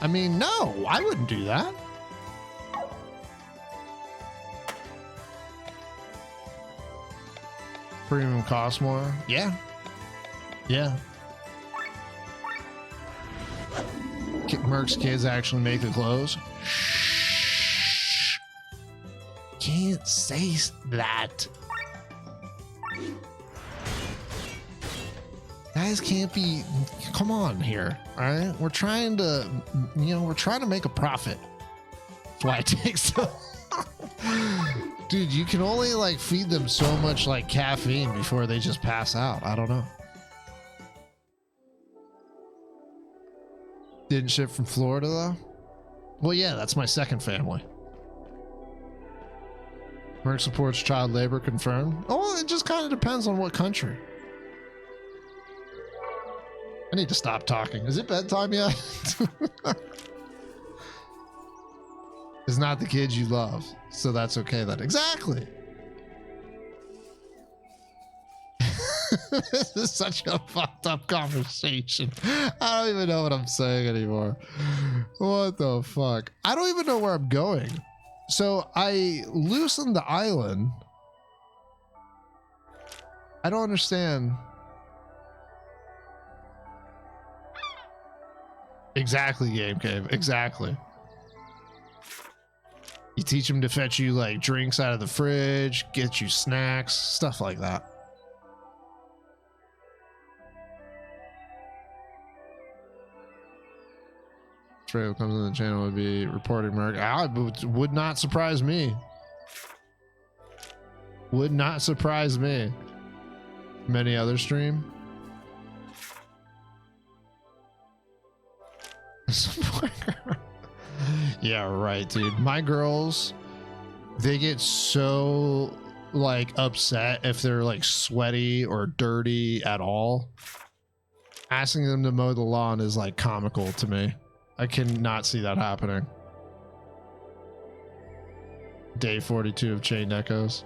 I mean, no, I wouldn't do that. Premium costs more. Yeah. Yeah. Merc's kids actually make the clothes. Shh. Can't say that. Guys can't be. Come on here. All right. We're trying to, we're trying to make a profit. That's why it takes so Dude, you can only like feed them so much like caffeine before they just pass out. I don't know. Didn't ship from Florida though? Well, yeah, that's my second family. Merc supports child labor confirmed. Oh, it just kind of depends on what country. I need to stop talking. Is it bedtime yet? It's not the kids you love, so that's okay then. Exactly. This is such a fucked up conversation. I don't even know what I'm saying anymore. What the fuck? I don't even know where I'm going. So I loosened the island. I don't understand. Exactly, Game Cave. Exactly. You teach them to fetch you like drinks out of the fridge, get you snacks, stuff like that. Trey who comes on the channel would be reporting Merc. Would not surprise me. Would not surprise me. Many other stream. Yeah, right, dude. My girls, they get so like upset if they're like sweaty or dirty at all. Asking them to mow the lawn is like comical to me. I cannot see that happening. Day 42 of Chained Echoes.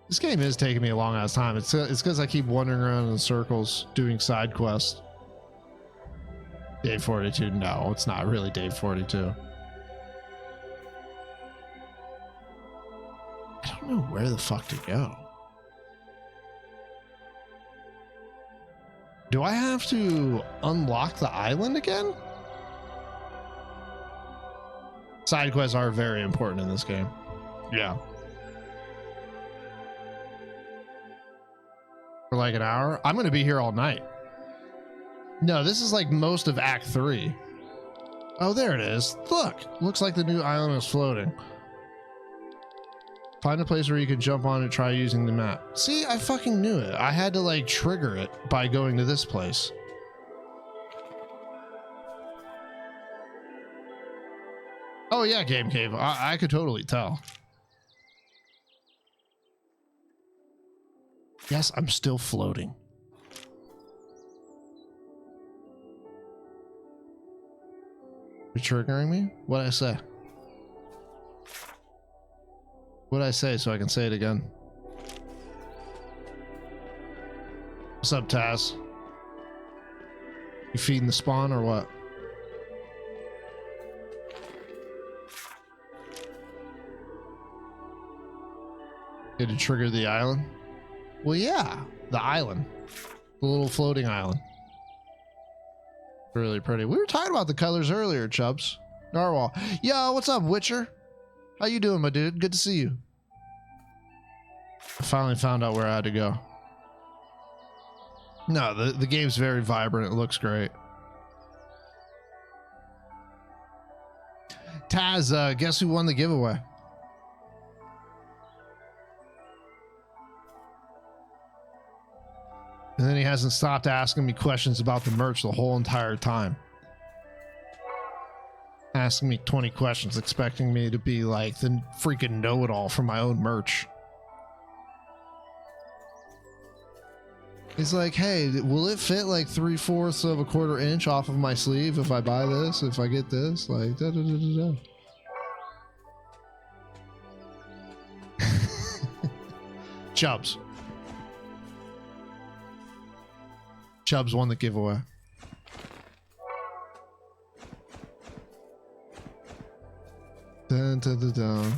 This game is taking me a long ass time. It's because I keep wandering around in circles doing side quests. Day 42. No, it's not really day 42. I don't know where the fuck to go. Do I have to unlock the island again? Side quests are very important in this game. Yeah. For like an hour? I'm going to be here all night. No, this is like most of Act 3. Oh, there it is. Look, looks like the new island is floating. Find a place where you can jump on and try using the map. See, I fucking knew it. I had to like trigger it by going to this place. Oh yeah, Game Cave. I could totally tell. Yes, I'm still floating. You're triggering me? What'd I say? What'd I say so I can say it again? What's up, Taz? You feeding the spawn or what? Did it trigger the island? Well, yeah, the island. The little floating island. Really pretty. We were talking about the colors earlier, Chubbs. Narwhal. Yo, what's up, Witcher? How you doing, my dude? Good to see you. I finally found out where I had to go. No, the game's very vibrant. It looks great. Taz, guess who won the giveaway? And then he hasn't stopped asking me questions about the merch the whole entire time. Asking me 20 questions, expecting me to be like the freaking know-it-all for my own merch. He's like, hey, will it fit like 3/4 of a quarter inch off of my sleeve if I buy this, if I get this? Like, da da da da da. Chubbs. Chubbs won the giveaway. Dun, dun, dun, dun.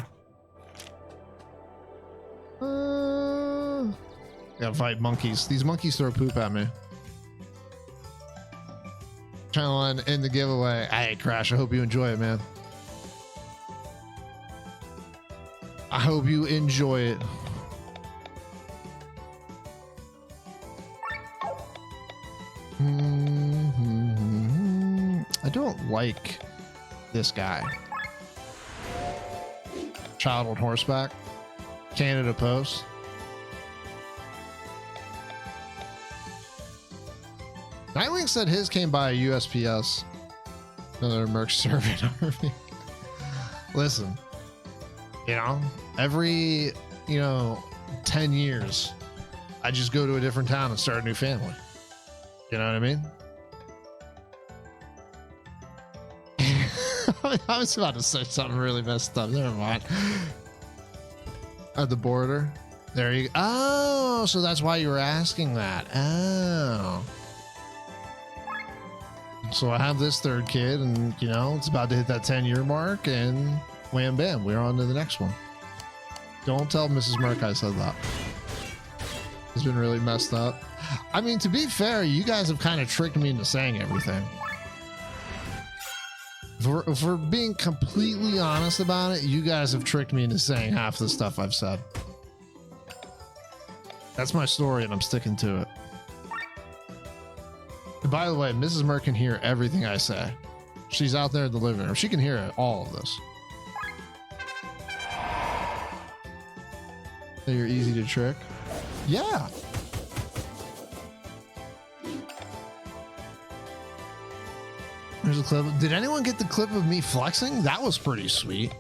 Gotta fight monkeys. These monkeys throw poop at me. Trying to end the giveaway. Hey, Crash, I hope you enjoy it, man. I hope you enjoy it. I don't like this guy. Child on horseback. Canada Post. Nightwing said his came by a USPS. Another merc servant army. Listen, you know, every, 10 years, I just go to a different town and start a new family. You know what I mean? I was about to say something really messed up. Never mind. At the border. There you go. Oh, so that's why you were asking that. Oh. So I have this third kid, and it's about to hit that 10-year mark, and wham bam, we're on to the next one. Don't tell Mrs. Merck I said that. It's been really messed up. I mean, to be fair, you guys have kind of tricked me into saying everything. If we're being completely honest about it, you guys have tricked me into saying half the stuff I've said. That's my story, and I'm sticking to it. And by the way, Mrs. Merck can hear everything I say. She's out there in the living room. She can hear all of this. So you're easy to trick? Yeah. There's a clip. Did anyone get the clip of me flexing? That was pretty sweet.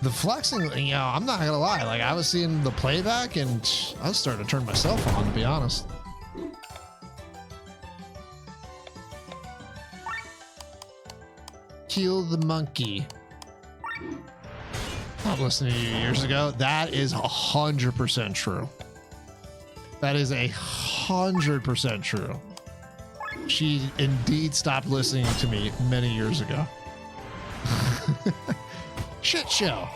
The flexing, I'm not gonna lie. Like, I was seeing the playback and I was starting to turn myself on, to be honest. Kill the monkey. Not listening to you years ago. That is 100% true. That is 100% true. She indeed stopped listening to me many years ago. Shit show.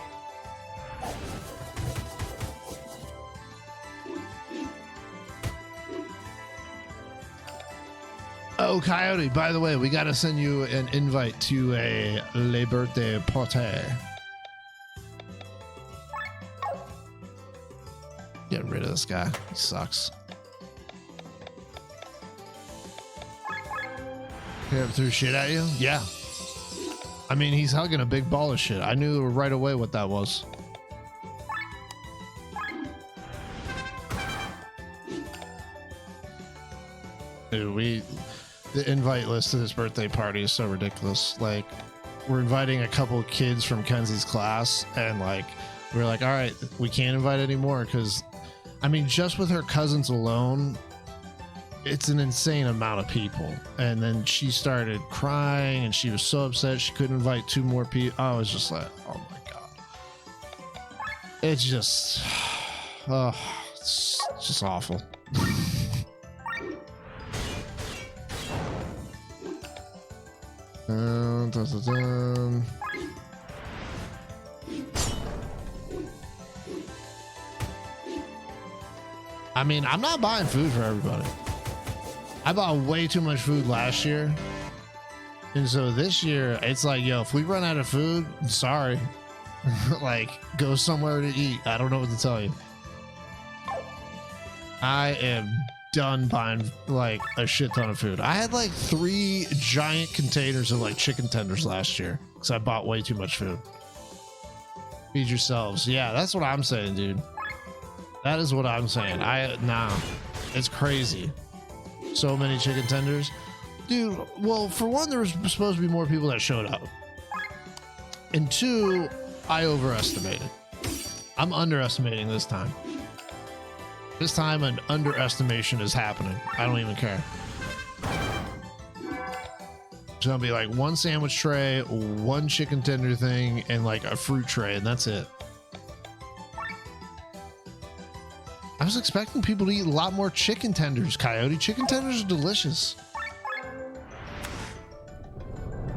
Oh, Coyote, by the way, we got to send you an invite to a Le Birthday Party. Get rid of this guy. He sucks. He ever threw shit at you? Yeah. I mean, he's hugging a big ball of shit. I knew right away what that was. Dude, the invite list to this birthday party is so ridiculous. Like, we're inviting a couple of kids from Kenzie's class, and we're like, all right, we can't invite anymore because, I mean, just with her cousins alone, it's an insane amount of people. And then she started crying and she was so upset she couldn't invite 2 more people. I was just like, oh my God. It's just, it's just awful. Dun, dun, dun, dun. I mean, I'm not buying food for everybody. I bought way too much food last year. And so this year, it's like, yo, if we run out of food, sorry. Like, go somewhere to eat. I don't know what to tell you. I am done buying a shit ton of food. I had 3 giant containers of chicken tenders last year because I bought way too much food. Feed yourselves. Yeah, that's what I'm saying, dude. That is what I'm saying. Nah, it's crazy. So many chicken tenders. Dude, well, for one, there was supposed to be more people that showed up. And 2, I overestimated. I'm underestimating this time. This time an underestimation is happening. I don't even care. It's gonna be like one sandwich tray, one chicken tender thing, and like a fruit tray, and that's it. I was expecting people to eat a lot more chicken tenders, Coyote. Chicken tenders are delicious.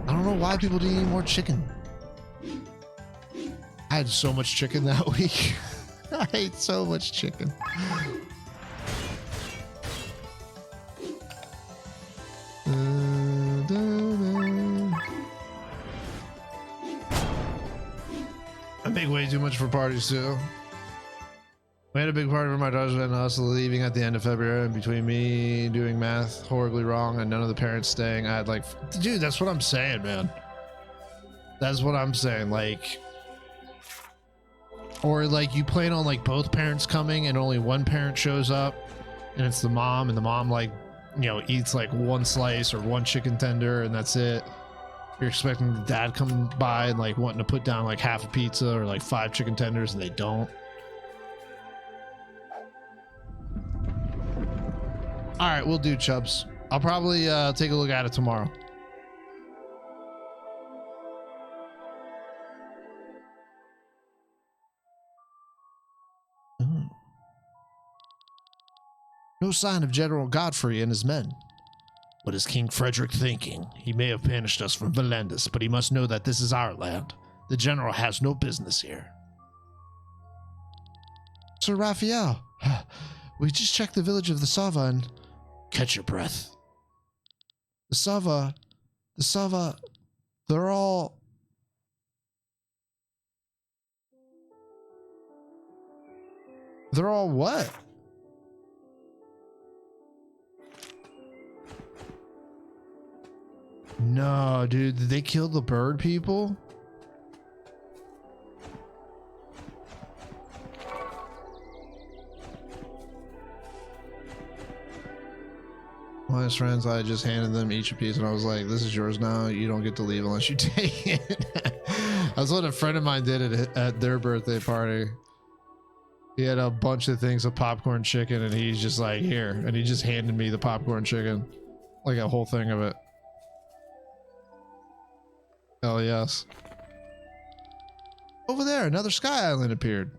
I don't know why people didn't eat more chicken. I had so much chicken that week. I ate so much chicken. I make way too much for parties too. We had a big party for my daughter's and us leaving at the end of February, and between me doing math horribly wrong and none of the parents staying, I had like, dude, that's what I'm saying, man. That's what I'm saying. Like, or like you plan on like both parents coming and only one parent shows up and it's the mom, and the mom like, you know, eats like one slice or one chicken tender and that's it. You're expecting the dad come by and like wanting to put down like half a pizza or like 5 chicken tenders and they don't. All right, we'll do, Chubbs. I'll probably take a look at it tomorrow. No sign of General Godfrey and his men. What is King Frederick thinking? He may have banished us from Valandis, but he must know that this is our land. The general has no business here. Sir Raphael, we just checked the village of the Sava and... Catch your breath. The Sava, they're all what? No, dude, did they kill the bird people? Well, his friends, I just handed them each a piece and I was like, this is yours now. You don't get to leave unless you take it. That's what a friend of mine did at their birthday party. He had a bunch of things of popcorn chicken and he's just like, here. And he just handed me the popcorn chicken. Like a whole thing of it. Hell yes. Over there, another sky island appeared.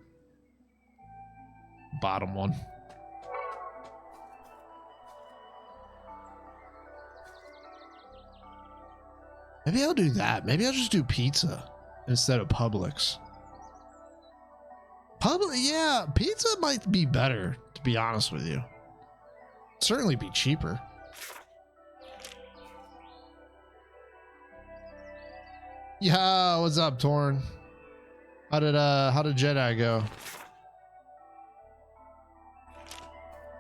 Bottom one. Maybe I'll do that. Maybe I'll just do pizza instead of Publix. Yeah, pizza might be better, to be honest with you. Certainly be cheaper. Yeah, what's up, Torn? How did Jedi go?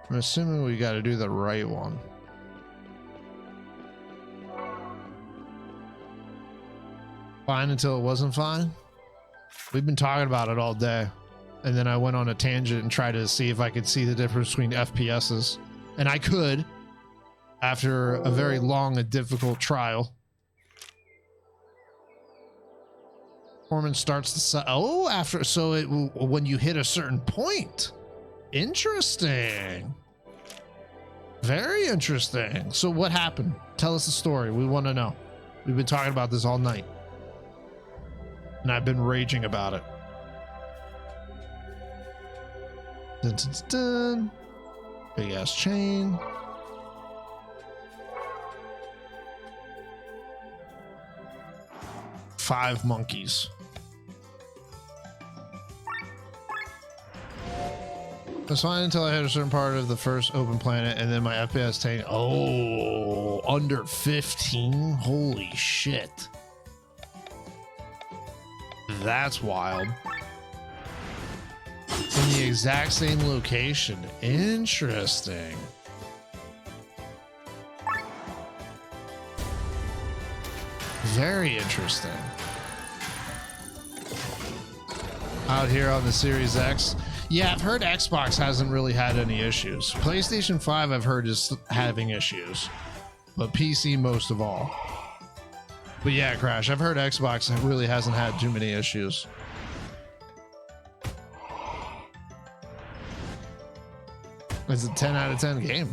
I'm assuming we got to do the right one. Fine until it wasn't fine. We've been talking about it all day. And then I went on a tangent and tried to see if I could see the difference between FPSs. And I could, after a very long and difficult trial. Performance starts to after, so it when you hit a certain point. Interesting. Very interesting. So what happened? Tell us the story. We want to know. We've been talking about this all night. And I've been raging about it. Dun, dun, dun, dun. Big ass chain. Five monkeys. That's fine until I hit a certain part of the first open planet, and then my FPS tank. Oh, under 15. Holy shit. That's wild. In the exact same location. Interesting. Very interesting. Out here on the Series X. Yeah, I've heard Xbox hasn't really had any issues. PlayStation 5 I've heard is having issues. But PC most of all. But yeah, Crash, I've heard Xbox really hasn't had too many issues. It's a 10 out of 10 game.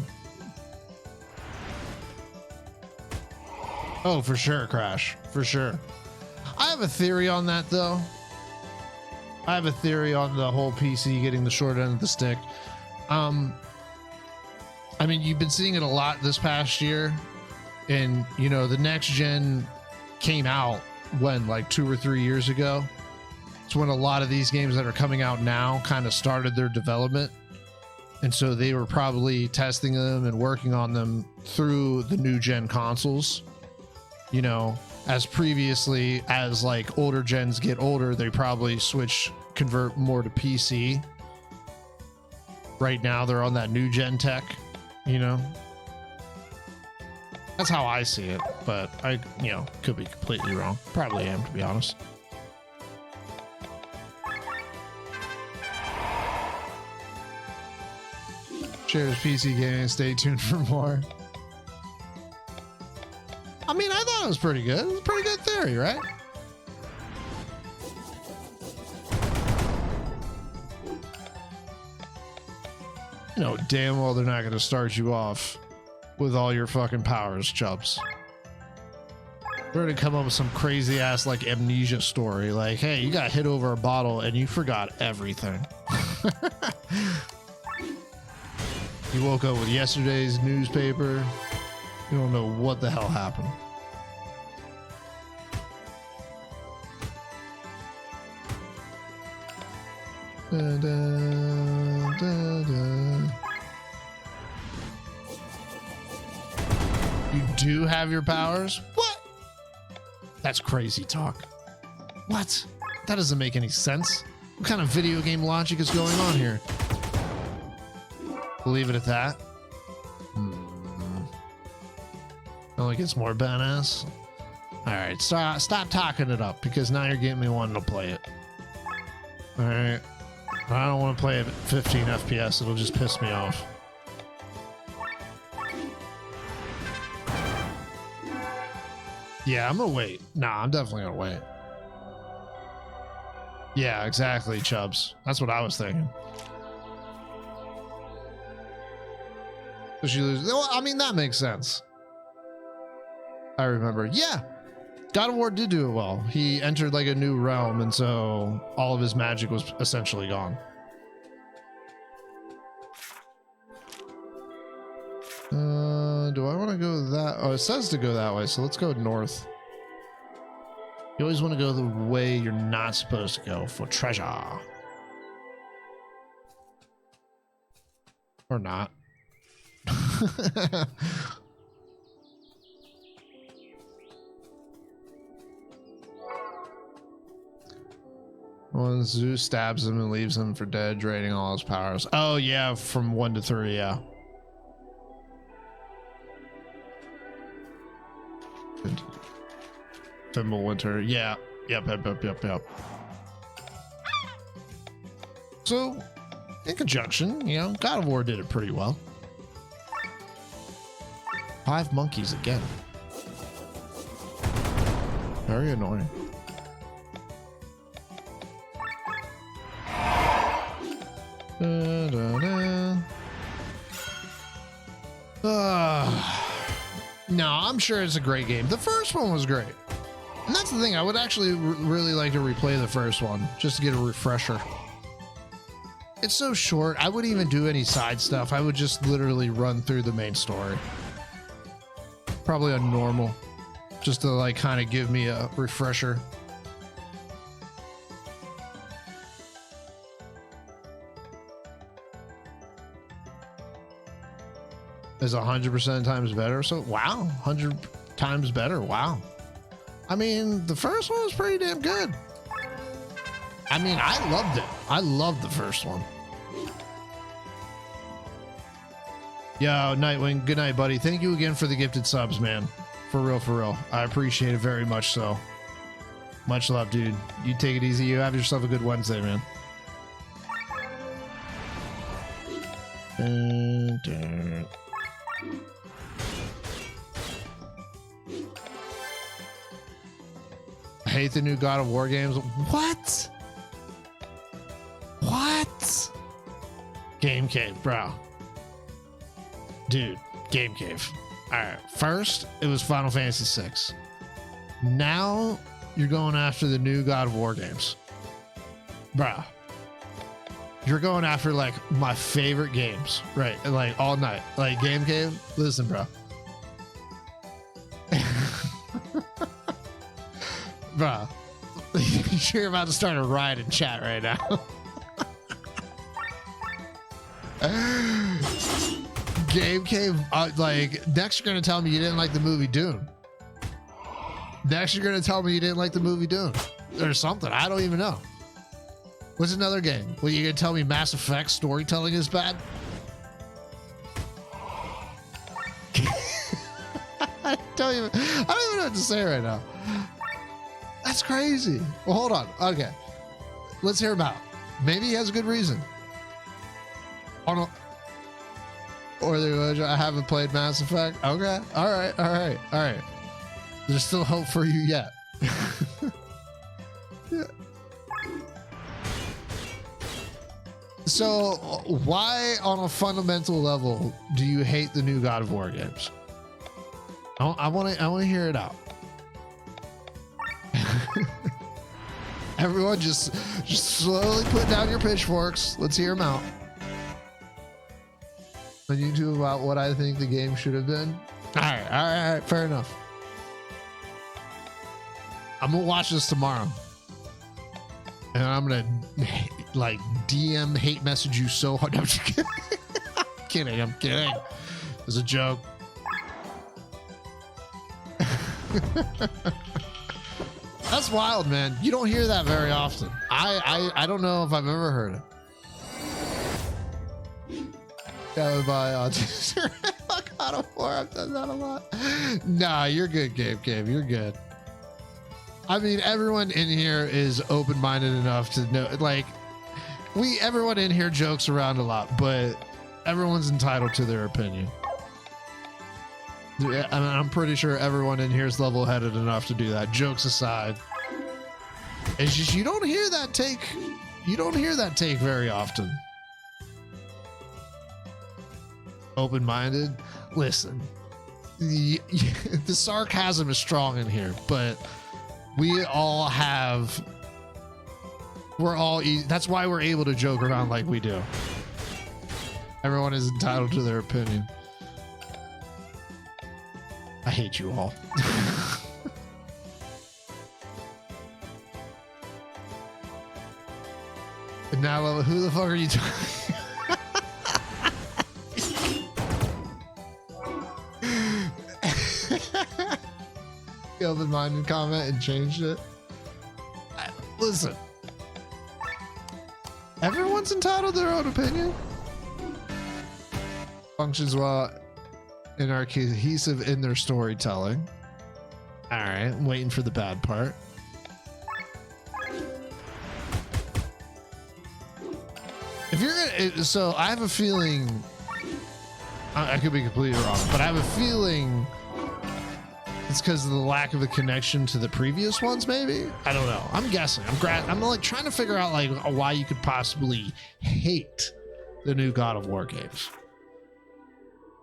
Oh, for sure, Crash. For sure. I have a theory on that, though. I have a theory on the whole PC getting the short end of the stick. I mean, you've been seeing it a lot this past year. And, you know, the next gen came out when, like 2 or 3 years ago. It's when a lot of these games that are coming out now kind of started their development. And so they were probably testing them and working on them through the new gen consoles. You know, as previously, as like older gens get older, they probably convert more to PC. Right now, they're on that new gen tech, you know. That's how I see it, but I, you know, could be completely wrong. Probably am, to be honest. Shares PC gaming. Stay tuned for more. I mean, I thought it was pretty good. It was a pretty good theory, right? You know damn well they're not going to start you off with all your fucking powers, Chubbs. They're going to come up with some crazy ass like amnesia story. Like, hey, you got hit over a bottle and you forgot everything. You woke up with yesterday's newspaper. You don't know what the hell happened. Da, da, da, da. You do have your powers? What? That's crazy talk. What? That doesn't make any sense. What kind of video game logic is going on here? We'll leave it at that. Only gets more badass. All right, stop talking it up because now you're getting me wanting to play it. All right, I don't want to play it at 15 FPS. It'll just piss me off. Yeah, I'm gonna wait. Nah, I'm definitely gonna wait. Yeah, exactly, Chubbs. That's what I was thinking. So she loses. Well, I mean, that makes sense. I remember. Yeah. God of War did do it well. He entered like a new realm, and so all of his magic was essentially gone. Do I want to go that? Oh, it says to go that way, so let's go north. You always want to go the way you're not supposed to go for treasure. Or not. Well, Zeus stabs him and leaves him for dead, draining all his powers. Oh, yeah, from 1 to 3, yeah. Winter, yeah. Yep. So, in conjunction, you know, God of War did it pretty well. 5 monkeys again. Very annoying. No, I'm sure it's a great game. The first one was great. And that's the thing. I would actually really like to replay the first one just to get a refresher. It's so short. I wouldn't even do any side stuff. I would just literally run through the main story. Probably on normal. Just to like kind of give me a refresher. Is 100% times better. So wow, 100 times better. Wow. I mean, the first one was pretty damn good. I mean, I loved it. I loved the first one. Yo, Nightwing, good night, buddy. Thank you again for the gifted subs, man. For real, for real. I appreciate it very much so. Much love, dude. You take it easy. You have yourself a good Wednesday, man. I hate the new God of War games. What? What? Game Cave, bro. Dude, Game Cave. All right. First, it was Final Fantasy VI. Now you're going after the new God of War games. Bruh. You're going after like my favorite games, right? Like all night. Like Game Cave. Listen, bro. Bruh. You're about to start a riot in chat right now. Game Cave, like, next you're gonna tell me you didn't like the movie Dune. Next you're gonna tell me you didn't like the movie Dune. Or something, I don't even know. What's another game? Well, you gonna tell me Mass Effect storytelling is bad? I don't even know what to say right now. That's crazy. Well, hold on. Okay. Let's hear him out. Maybe he has a good reason. Oh, no. Or I haven't played Mass Effect. Okay. All right. There's still hope for you yet. Yeah. So why on a fundamental level do you hate the new God of War games? I want to hear it out. Everyone just slowly put down your pitchforks. Let's hear them out. On YouTube about what I think the game should have been. All right, fair enough. I'm gonna watch this tomorrow, and I'm gonna like DM hate message you so hard. No, I'm just kidding. I'm kidding. It's a joke. That's wild, man. You don't hear that very often. I don't know if I've ever heard it. Yeah, by autism. God of War, I've done that a lot. Nah, you're good, Gabe. You're good. I mean, everyone in here is open-minded enough to know, like, everyone in here jokes around a lot, but everyone's entitled to their opinion. Yeah, I mean, I'm pretty sure everyone in here is level-headed enough to do that. Jokes aside, it's just you don't hear that take. You don't hear that take very often. Open-minded. Listen, the sarcasm is strong in here, but we all have. That's why we're able to joke around like we do. Everyone is entitled to their opinion. I hate you all. And now, who the fuck are you talking? Open-minded comment and changed it. Listen, everyone's entitled to their own opinion. Functions well and are cohesive in their storytelling. All right, I'm waiting for the bad part. If you're gonna, so I have a feeling, I could be completely wrong, but I have a feeling it's because of the lack of a connection to the previous ones. Maybe, I don't know. I'm guessing. I'm like trying to figure out like why you could possibly hate the new God of War games.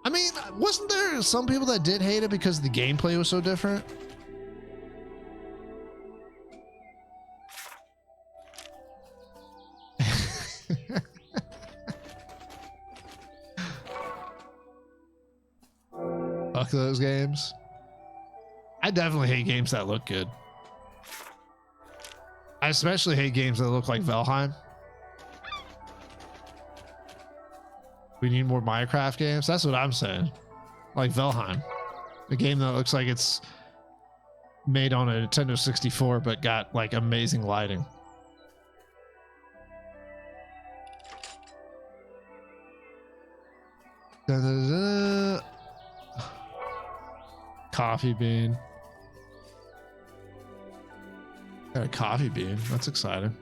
I mean, wasn't there some people that did hate it because the gameplay was so different? Fuck those games. I definitely hate games that look good. I especially hate games that look like Valheim. We need more Minecraft games. That's what I'm saying. Like Valheim, a game that looks like it's made on a Nintendo 64 but got like amazing lighting. Coffee bean. Got a coffee bean. That's exciting.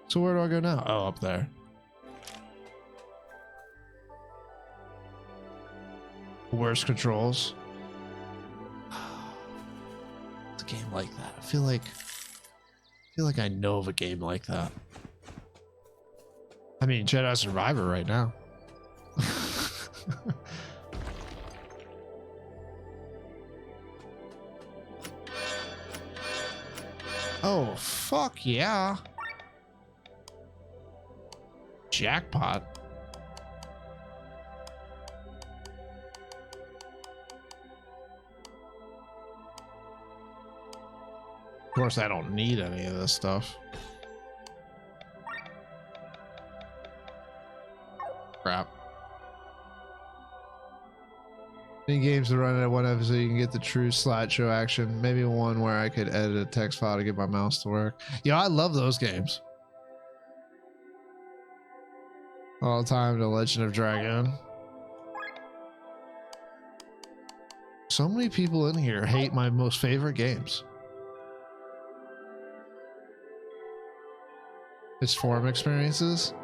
So where do I go now? Oh, up there. Worst controls. It's a game like that. I feel like I know of a game like that. I mean, Jedi Survivor right now. Oh, fuck yeah. Jackpot. Of course, I don't need any of this stuff. Crap. Any games to run at one episode, you can get the true slideshow action. Maybe one where I could edit a text file to get my mouse to work. Yeah, I love those games. All time, The Legend of Dragon. So many people in here hate my most favorite games. It's forum experiences.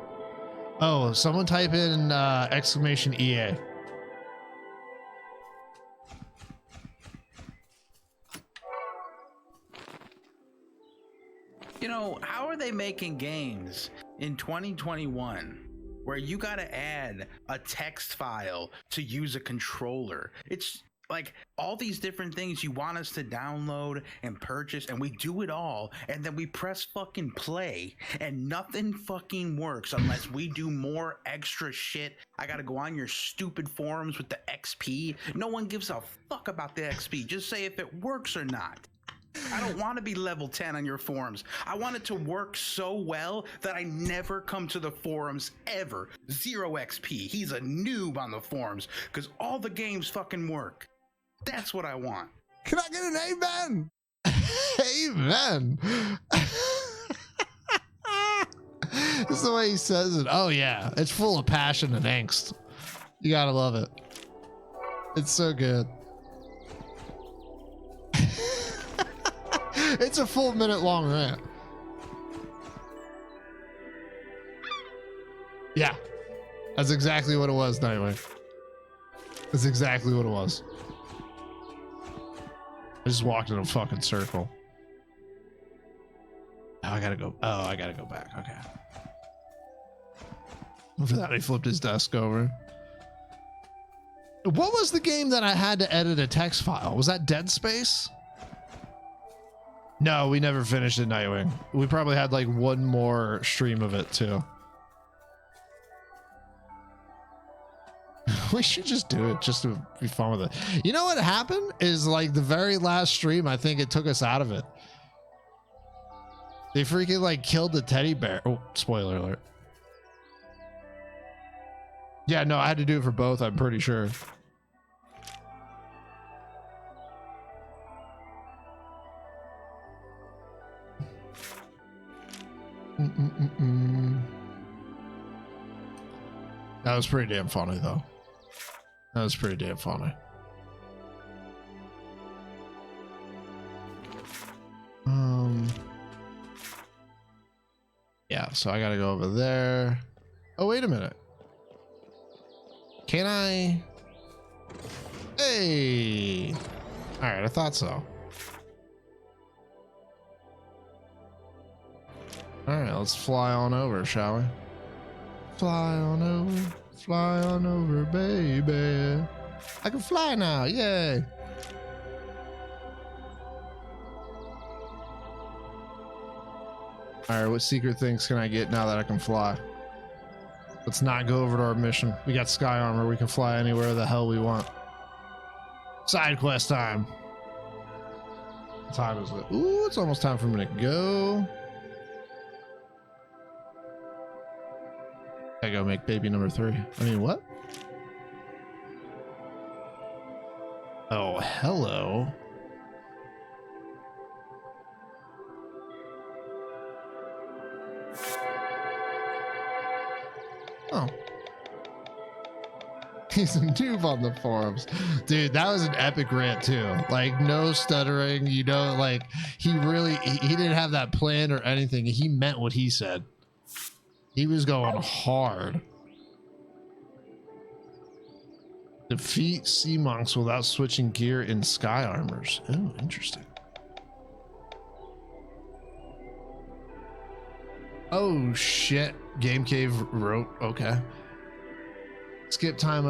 Oh, someone type in exclamation EA. You know, how are they making games in 2021 where you got to add a text file to use a controller? It's like all these different things you want us to download and purchase, and we do it all, and then we press fucking play, and nothing fucking works unless we do more extra shit. I gotta go on your stupid forums with the XP. No one gives a fuck about the XP. Just say if it works or not. I don't want to be level 10 on your forums. I want it to work so well that I never come to the forums ever. 0 XP. He's a noob on the forums because all the games fucking work. That's what I want. Can I get an amen? Amen. This is the way he says it. Oh yeah, it's full of passion and angst. You gotta love it. It's so good. It's a full minute long rant. Yeah, that's exactly what it was, Nightwing. That's exactly what it was. I just walked in a fucking circle. Oh, I gotta go. Oh, I gotta go back. Okay. For that, he flipped his desk over. What was the game that I had to edit a text file? Was that Dead Space? No, we never finished it, Nightwing. We probably had like one more stream of it too. We should just do it just to be fun with it. You know what happened is like the very last stream, I think it took us out of it. They freaking like killed the teddy bear. Oh, spoiler alert. Yeah, no, I had to do it for both, I'm pretty sure. That was pretty damn funny though. That was pretty damn funny. Yeah, so I gotta go over there. Oh, wait a minute. Can I? Hey. All right, I thought so. All right, let's fly on over, shall we? Fly on over, baby. I can fly now, yay. All right, what secret things can I get now that I can fly? Let's not go over to our mission. We got sky armor, we can fly anywhere the hell we want. Side quest time. What time is it? Ooh, it's almost time for me to go. I go make baby number 3. I mean, what? Oh, hello. Oh. He's a noob on the forums. Dude, that was an epic rant too. Like, no stuttering, you know, like he didn't have that plan or anything. He meant what he said. He was going hard. Defeat sea monks without switching gear in sky armors. Oh, interesting. Oh shit. Game Cave wrote, okay. Skip time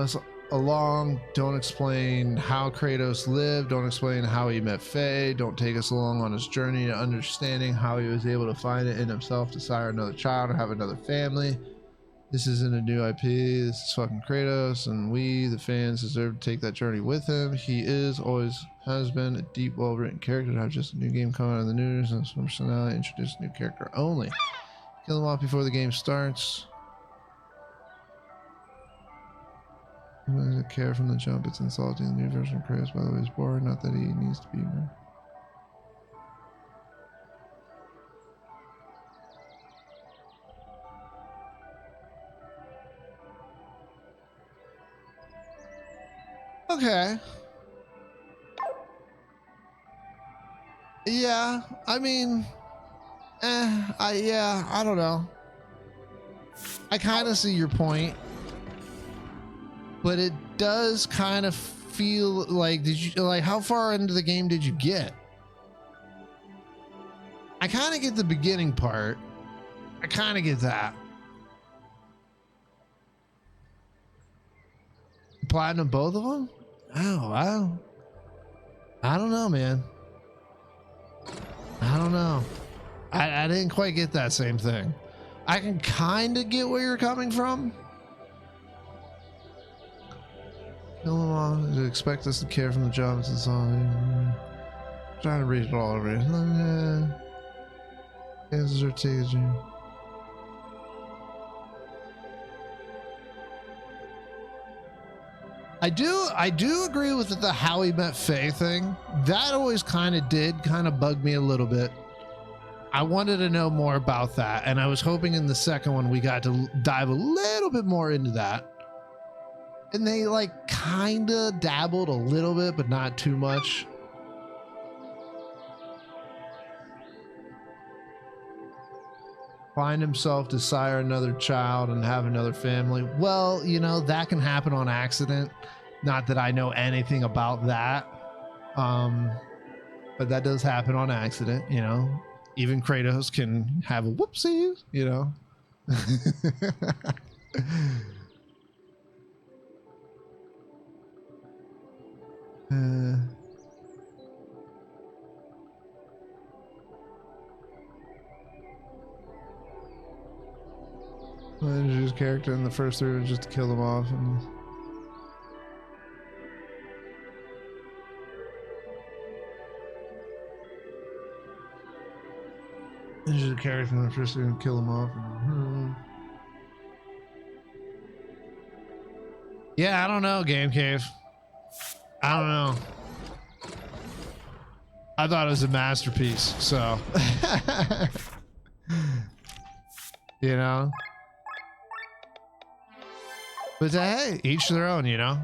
along. Don't explain how Kratos lived. Don't explain how he met Faye. Don't take us along on his journey to understanding how he was able to find it in himself to sire another child or have another family. This isn't a new IP. This is fucking Kratos, and we, the fans, deserve to take that journey with him. He is, always has been, a deep, well-written character. Not just a new game coming out in the news and some personality. Introduce a new character only. Kill him off before the game starts. Care from the jump. It's insulting. The new version of Kratos, by the way, is boring. Not that he needs to be more. Okay. Yeah, I mean, I don't know. I kind of see your point, but it does kind of feel like, how far into the game did you get? I kind of get the beginning part. I kind of get that. Platinum both of them? Oh, wow. I don't know, man. I don't know. I didn't quite get that same thing. I can kind of get where you're coming from. Kill them all. Expect us to care from the jobs and so on. Trying to read it all over here. Kansas are teasing. I do agree with the how he met Faye thing. That always kind of bug me a little bit. I wanted to know more about that, and I was hoping in the second one we got to dive a little bit more into that. And they like kind of dabbled a little bit, but not too much. Find himself to sire another child and have another family. Well, you know, that can happen on accident. Not that I know anything about that. But that does happen on accident, you know. Even Kratos can have a whoopsie, you know. Introduce character in the first three was just to kill them off. And introduce a character in the first three and kill them off. Yeah, I don't know, Game Cave. I don't know. I thought it was a masterpiece, so you know. But hey, each their own, you know.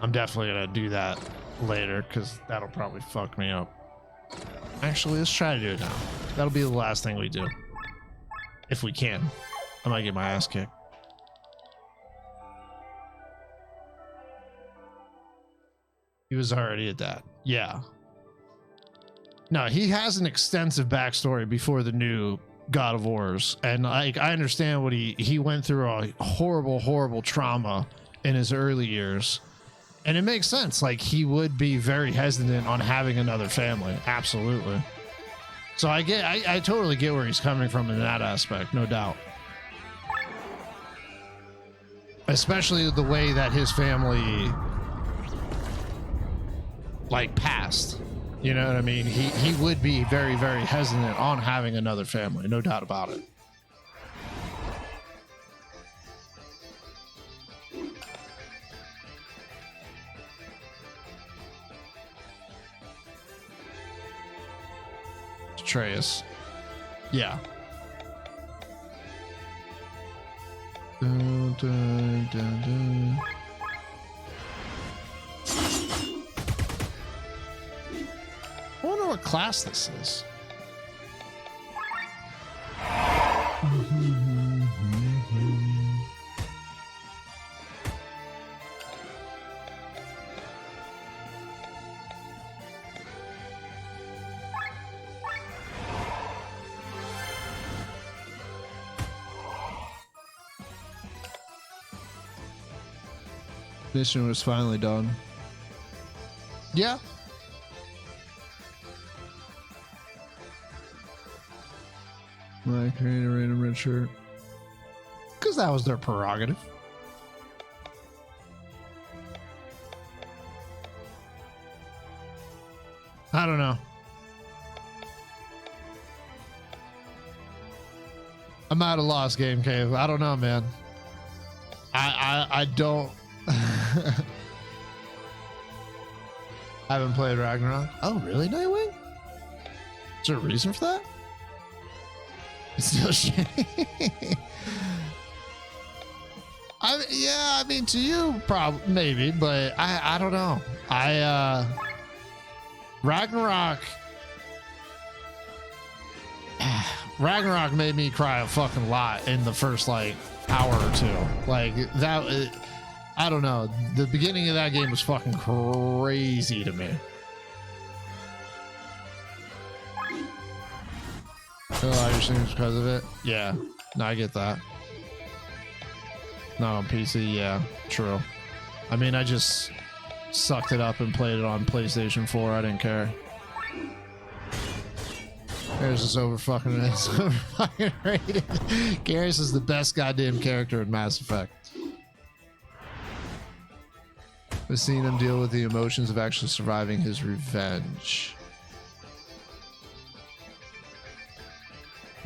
I'm definitely gonna do that later because that'll probably fuck me up. Actually, let's try to do it now. That'll be the last thing we do. If we can. I might get my ass kicked. He was already at that. Yeah. No, he has an extensive backstory before the new God of Wars. And like, I understand what he went through a horrible trauma in his early years. And it makes sense. Like, he would be very hesitant on having another family. Absolutely. So I totally get where he's coming from in that aspect. No doubt. Especially the way that his family like passed. You know what I mean? He would be very, very hesitant on having another family. No doubt about it. Atreus. Yeah. Dun, dun, dun, dun. I wonder what class this is. mission was finally done. Yeah. My creator random red shirt. Because that was their prerogative. I don't know. I'm at a loss, Game Cave. I don't know, man. I don't. I haven't played Ragnarok. Oh, really, Nightwing? Is there a reason for that? It's still shitty. I mean, to you, probably, maybe, but I don't know. Ragnarok made me cry a fucking lot in the first like hour or two. Like that, I don't know. The beginning of that game was fucking crazy to me. Oh, you're saying because of it? Yeah, no, I get that. No, on PC, yeah, true. I mean, I just sucked it up and played it on PlayStation 4. I didn't care. Garrus is over fucking rated. Garrus is the best goddamn character in Mass Effect. We've seen him deal with the emotions of actually surviving his revenge.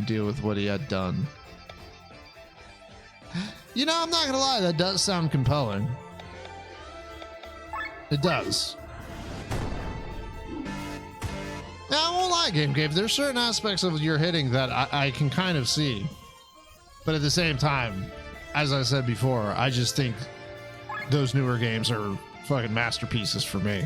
Deal with what he had done. You know, I'm not gonna lie, that does sound compelling. It does. Now, I won't lie, Game Cave. There's certain aspects of your hitting that I can kind of see. But at the same time, as I said before, I just think those newer games are fucking masterpieces for me.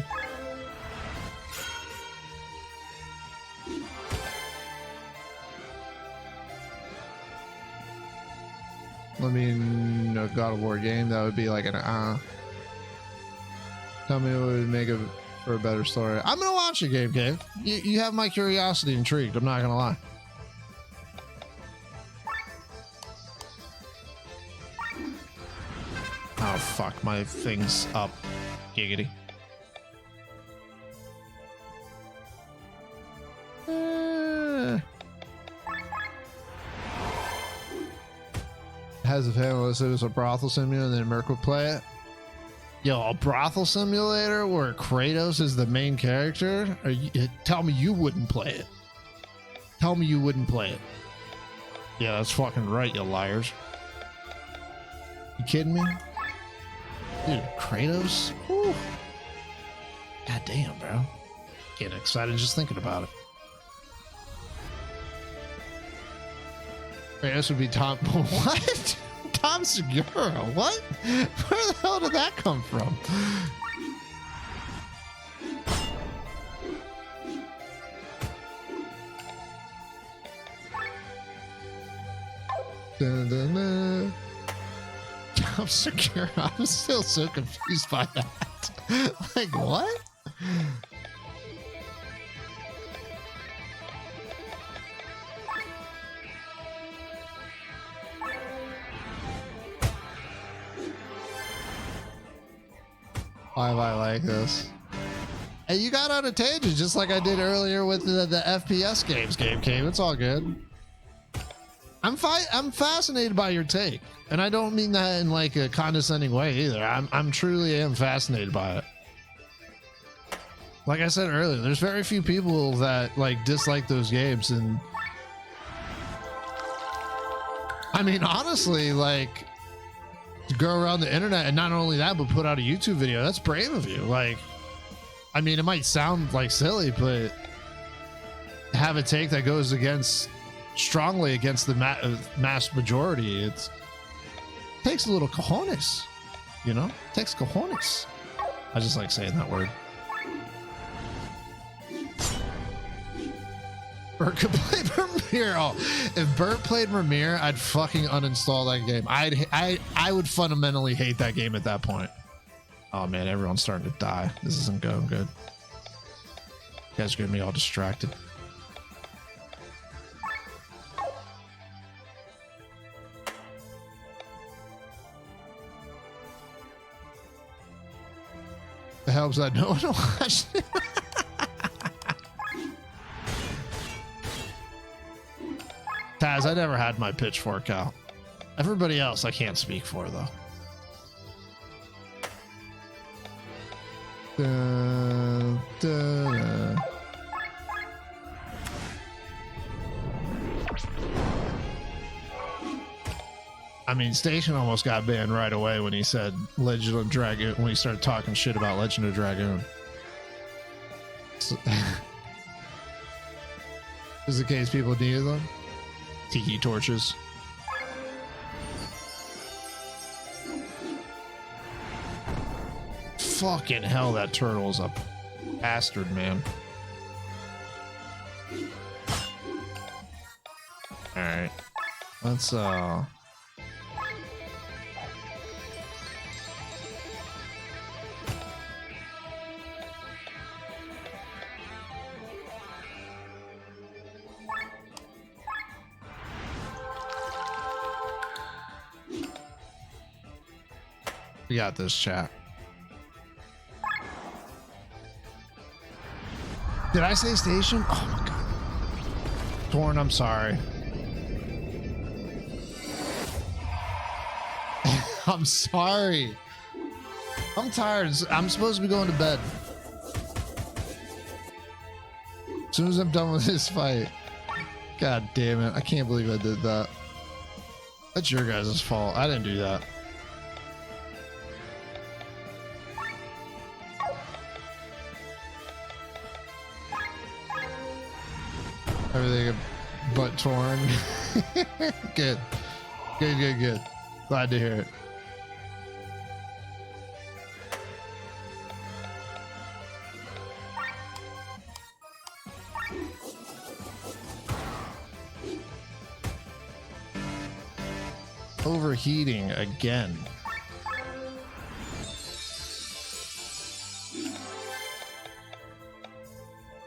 I mean, a God of War game, that would be like an Tell me what would make it for a better story. I'm gonna watch it, Game Cave. You have my curiosity intrigued. I'm not gonna lie. Oh fuck, my thing's up. Giggity. Has a family listed as a brothel simulator, and then Merc would play it. Yo, a brothel simulator where Kratos is the main character? Tell me you wouldn't play it. Tell me you wouldn't play it. Yeah, that's fucking right, you liars. You kidding me? Dude, Kratos? Whew. God damn, bro. Getting excited just thinking about it. Kratos would be Tom. What? Tom Segura? What? Where the hell did that come from? Dun, dun, dun. Tom Segura. I'm still so confused by that. Like, what? Why am I like this? And you got on a tangent just like I did earlier with the FPS games, Game Cave. It's all good. I'm fascinated by your take, and I don't mean that in like a condescending way either. I'm truly am fascinated by it. Like I said earlier, there's very few people that like dislike those games, and I mean honestly, like, to go around the internet and not only that, but put out a YouTube video. That's brave of you. Like, I mean, it might sound like silly, but have a take that goes strongly against the mass majority. It takes a little cojones, you know? It takes cojones. I just like saying that word. Bert could play Vermeer. Oh, if Bert played Vermeer, I'd fucking uninstall that game. I would fundamentally hate that game at that point. Oh man, everyone's starting to die. This isn't going good. You guys are getting me all distracted. It helps that no one watched it. Taz, I never had my pitchfork out. Everybody else I can't speak for, though. Da, da, da. I mean, Station almost got banned right away when he said Legend of Dragoon, when he started talking shit about Legend of Dragoon. So, just in case people needed them. Tiki torches. Fucking hell, that turtle is a bastard, man. Alright. Let's, we got this, chat. Did I say Station? Oh my god. Torn, I'm sorry. I'm sorry. I'm tired. I'm supposed to be going to bed. As soon as I'm done with this fight. God damn it. I can't believe I did that. That's your guys' fault. I didn't do that. Everything but torn. Good. Good, good, good. Glad to hear it. Overheating again.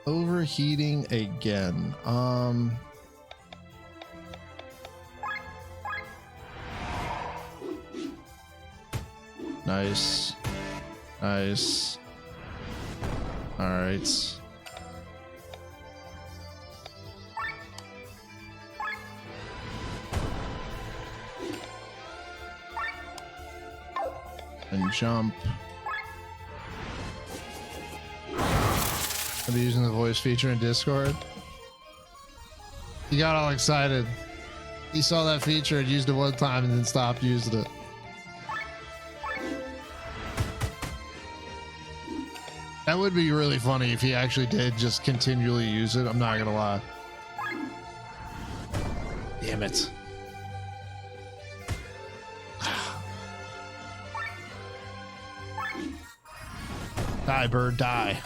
Overheating again. Nice. Nice. All right. And jump. I'll be using the voice feature in Discord. He got all excited. He saw that feature and used it one time and then stopped using it. That would be really funny if he actually did just continually use it. I'm not gonna lie. Damn it. Die, bird, die.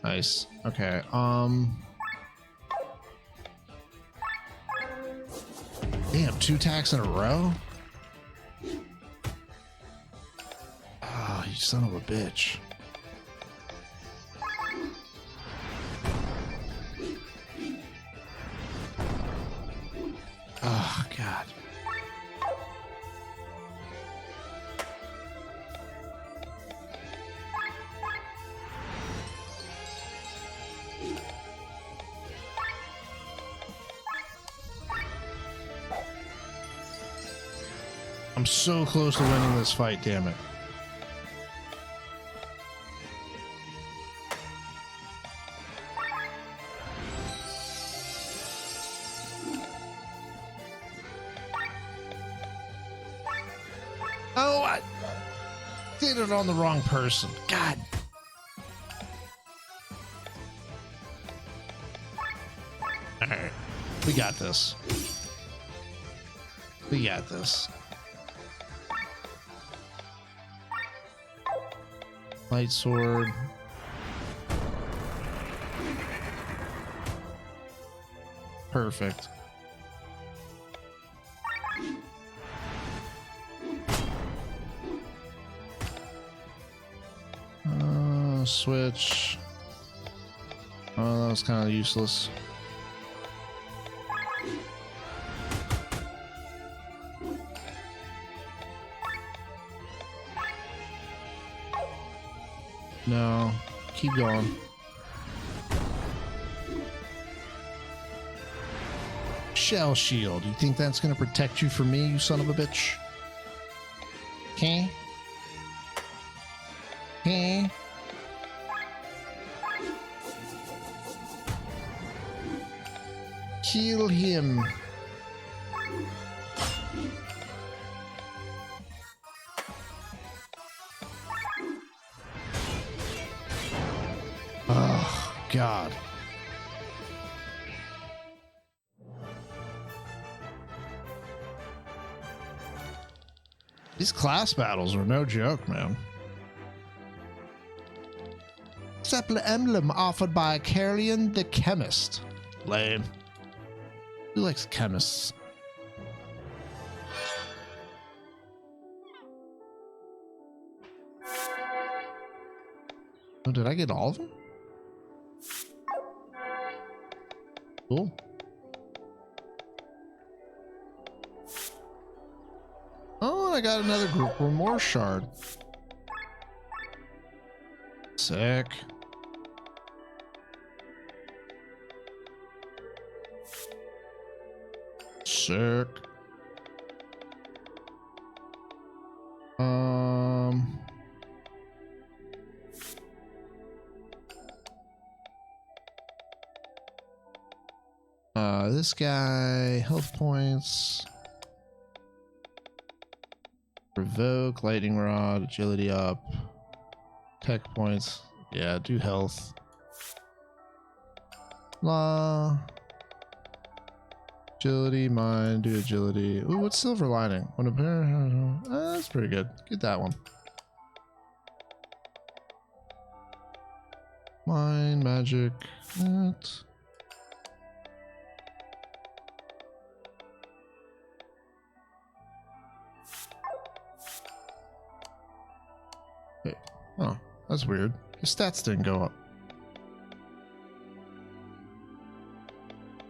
Nice. Okay. Damn, 2 attacks in a row? Ah, you son of a bitch. Oh, God. I'm so close to winning this fight, damn it. Oh, I did it on the wrong person. God. All right. We got this. We got this. Light sword. Perfect. Switch. Oh, that was kind of useless. No, keep going. Shell shield. You think that's gonna protect you from me, you son of a bitch? Okay. Okay. Kill him. Oh, God. These class battles were no joke, man. Separate emblem offered by Carlian the Chemist. Lame. Who likes chemists? Oh, did I get all of them? Cool. Oh, and I got another Grimoire shard. Sick. Sick. This guy, health points. Provoke, lightning rod, agility up. Tech points. Yeah, do health. La. Agility, mind, do agility. Ooh, what's silver lining? When a pair, that's pretty good. Get that one. Mind, magic. That. Wait. Oh, that's weird. His stats didn't go up.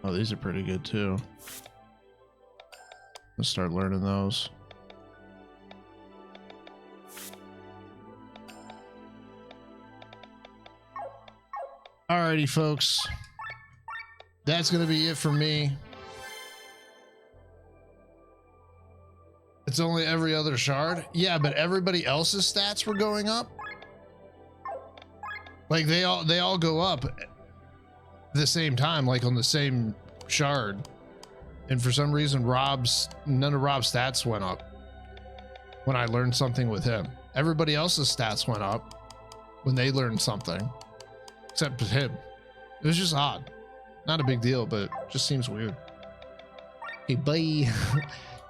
Oh, these are pretty good too. Let's start learning those. Alrighty, folks. That's gonna be it for me. It's only every other shard? Yeah, but everybody else's stats were going up. Like they all go up at the same time, like on the same shard. And for some reason none of Rob's stats went up when I learned something with him. Everybody else's stats went up when they learned something. Except with him. It was just odd. Not a big deal, but it just seems weird. Okay, bye.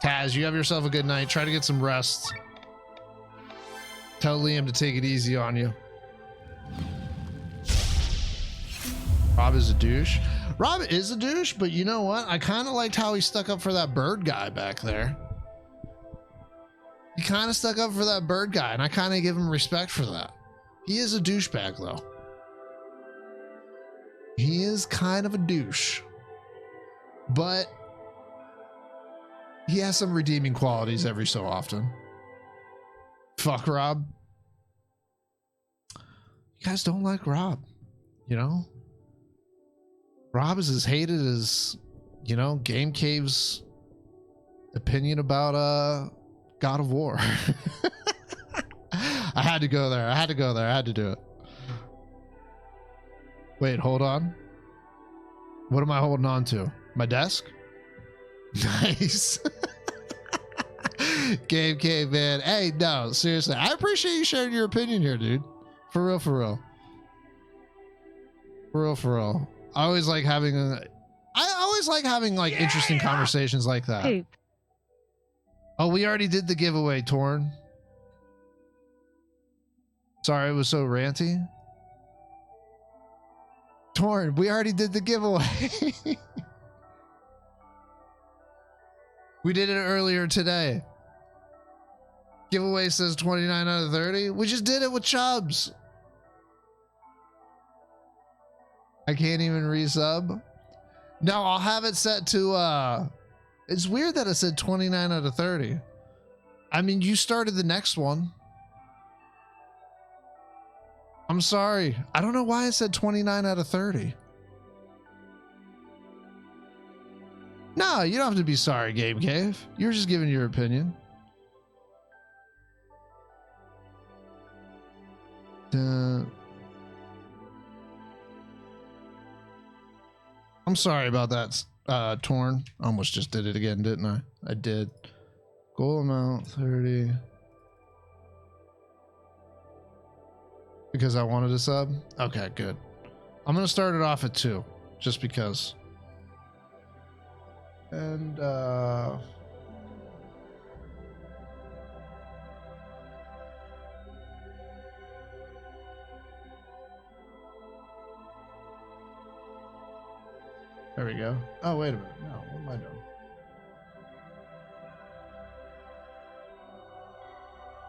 Taz, you have yourself a good night. Try to get some rest. Tell Liam to take it easy on you. Rob is a douche. Rob is a douche, but you know what? I kind of liked how he stuck up for that bird guy back there. He kind of stuck up for that bird guy, and I kind of give him respect for that. He is a douchebag, though. He is kind of a douche. But he has some redeeming qualities every so often. Fuck Rob. You guys don't like Rob, you know? Rob is as hated as, you know, Game Cave's opinion about God of War. I had to go there. I had to do it. Wait, hold on. What am I holding on to? My desk? Nice. Game Cave, man. Hey, no, seriously. I appreciate you sharing your opinion here, dude. For real, for real. For real, for real. I always like having like interesting conversations like that. Poop. Oh, we already did the giveaway, Torn. Sorry, it was so ranty. Torn, we already did the giveaway. We did it earlier today. Giveaway says 29 out of 30. We just did it with Chubbs. I can't even resub. No, I'll have it set to it's weird that it said 29 out of 30. I mean, you started the next one. I'm sorry. I don't know why it said 29 out of 30. No, you don't have to be sorry, Game Cave. You're just giving your opinion. I'm sorry about that, Torn. Almost just did it again, didn't I? I did. Goal amount 30. Because I wanted a sub? Okay, good. I'm going to start it off at 2, just because. And, there we go. Oh, wait a minute. No, what am I doing?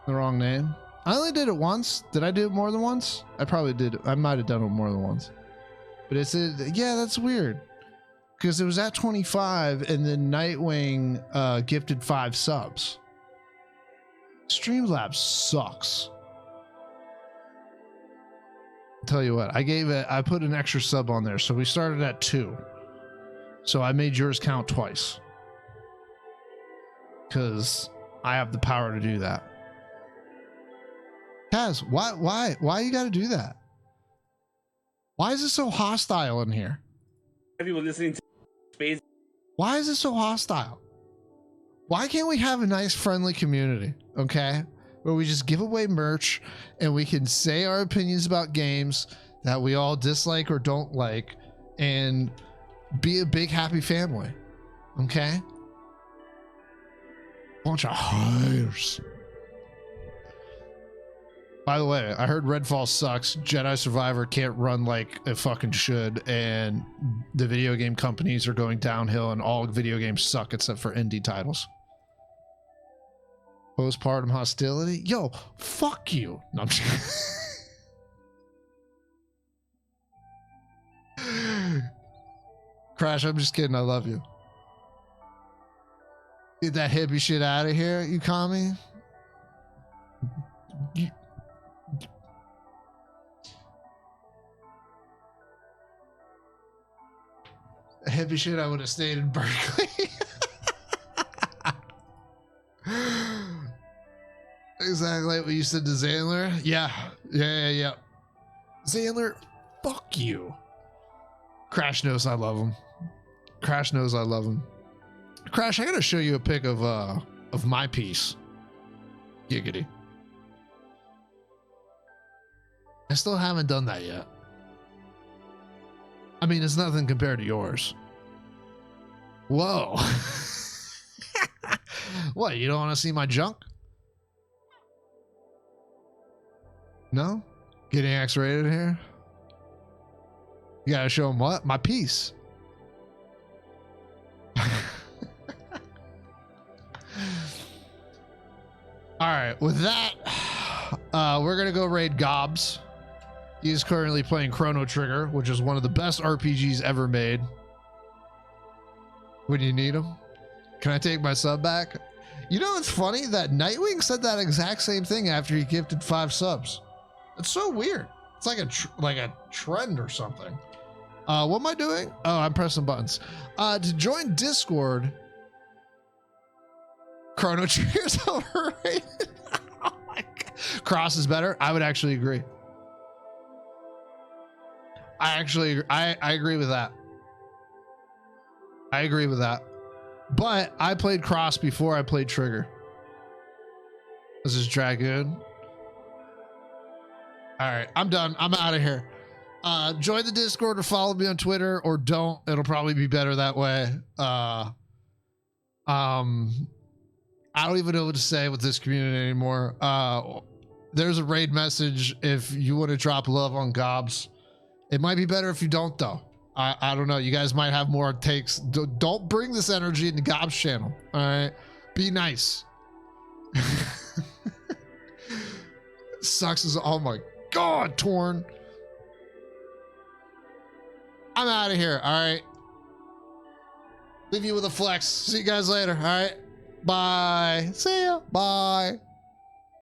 The wrong name. I only did it once. Did I do it more than once? I probably did. I might have done it more than once. But it's yeah, that's weird. Because it was at 25 and then Nightwing gifted 5 subs. Streamlabs sucks. I'll tell you what, I put an extra sub on there. So we started at 2. So I made yours count twice. Because I have the power to do that. Kaz, why you gotta do that? Why is it so hostile in here? People listening to Space. Why is it so hostile? Why can't we have a nice, friendly community, okay? Where we just give away merch and we can say our opinions about games that we all dislike or don't like and be a big, happy family, okay? Bunch of hires. By the way, I heard Redfall sucks. Jedi Survivor can't run like it fucking should, and the video game companies are going downhill, and all video games suck except for indie titles. Postpartum hostility? Yo, fuck you. No, I'm just Crash, I'm just kidding. I love you. Get that hippie shit out of here, you commie. Hippie shit, I would have stayed in Berkeley. Exactly what you said to Zandler. Yeah. Zandler, fuck you. Crash knows I love him. Crash knows I love him. Crash, I gotta show you a pic of my piece. Giggity. I still haven't done that yet. I mean, it's nothing compared to yours. Whoa. What, you don't want to see my junk? No? Getting X-rated here? You gotta show them what? My piece. Alright, with that, we're gonna go raid Gobs. He is currently playing Chrono Trigger, which is one of the best RPGs ever made. When you need them. Can I take my sub back? You know, it's funny that Nightwing said that exact same thing after he gifted 5 subs. It's so weird. It's like a trend or something. What am I doing? Oh, I'm pressing buttons. To join Discord, Chrono Trigger's overrated. Oh my God. Cross is better. I would actually agree. I agree with that. I agree with that. But I played Cross before I played Trigger. This is Dragoon. All right, I'm done. I'm out of here. Join the Discord or follow me on Twitter, or don't. It'll probably be better that way. I don't even know what to say with this community anymore. There's a raid message if you want to drop love on Gobs. It might be better if you don't, though. I don't know. You guys might have more takes. Don't bring this energy into Gob's channel. All right? Be nice. Sucks as, oh my God, Torn. I'm out of here. All right. Leave you with a flex. See you guys later. All right. Bye. See ya. Bye.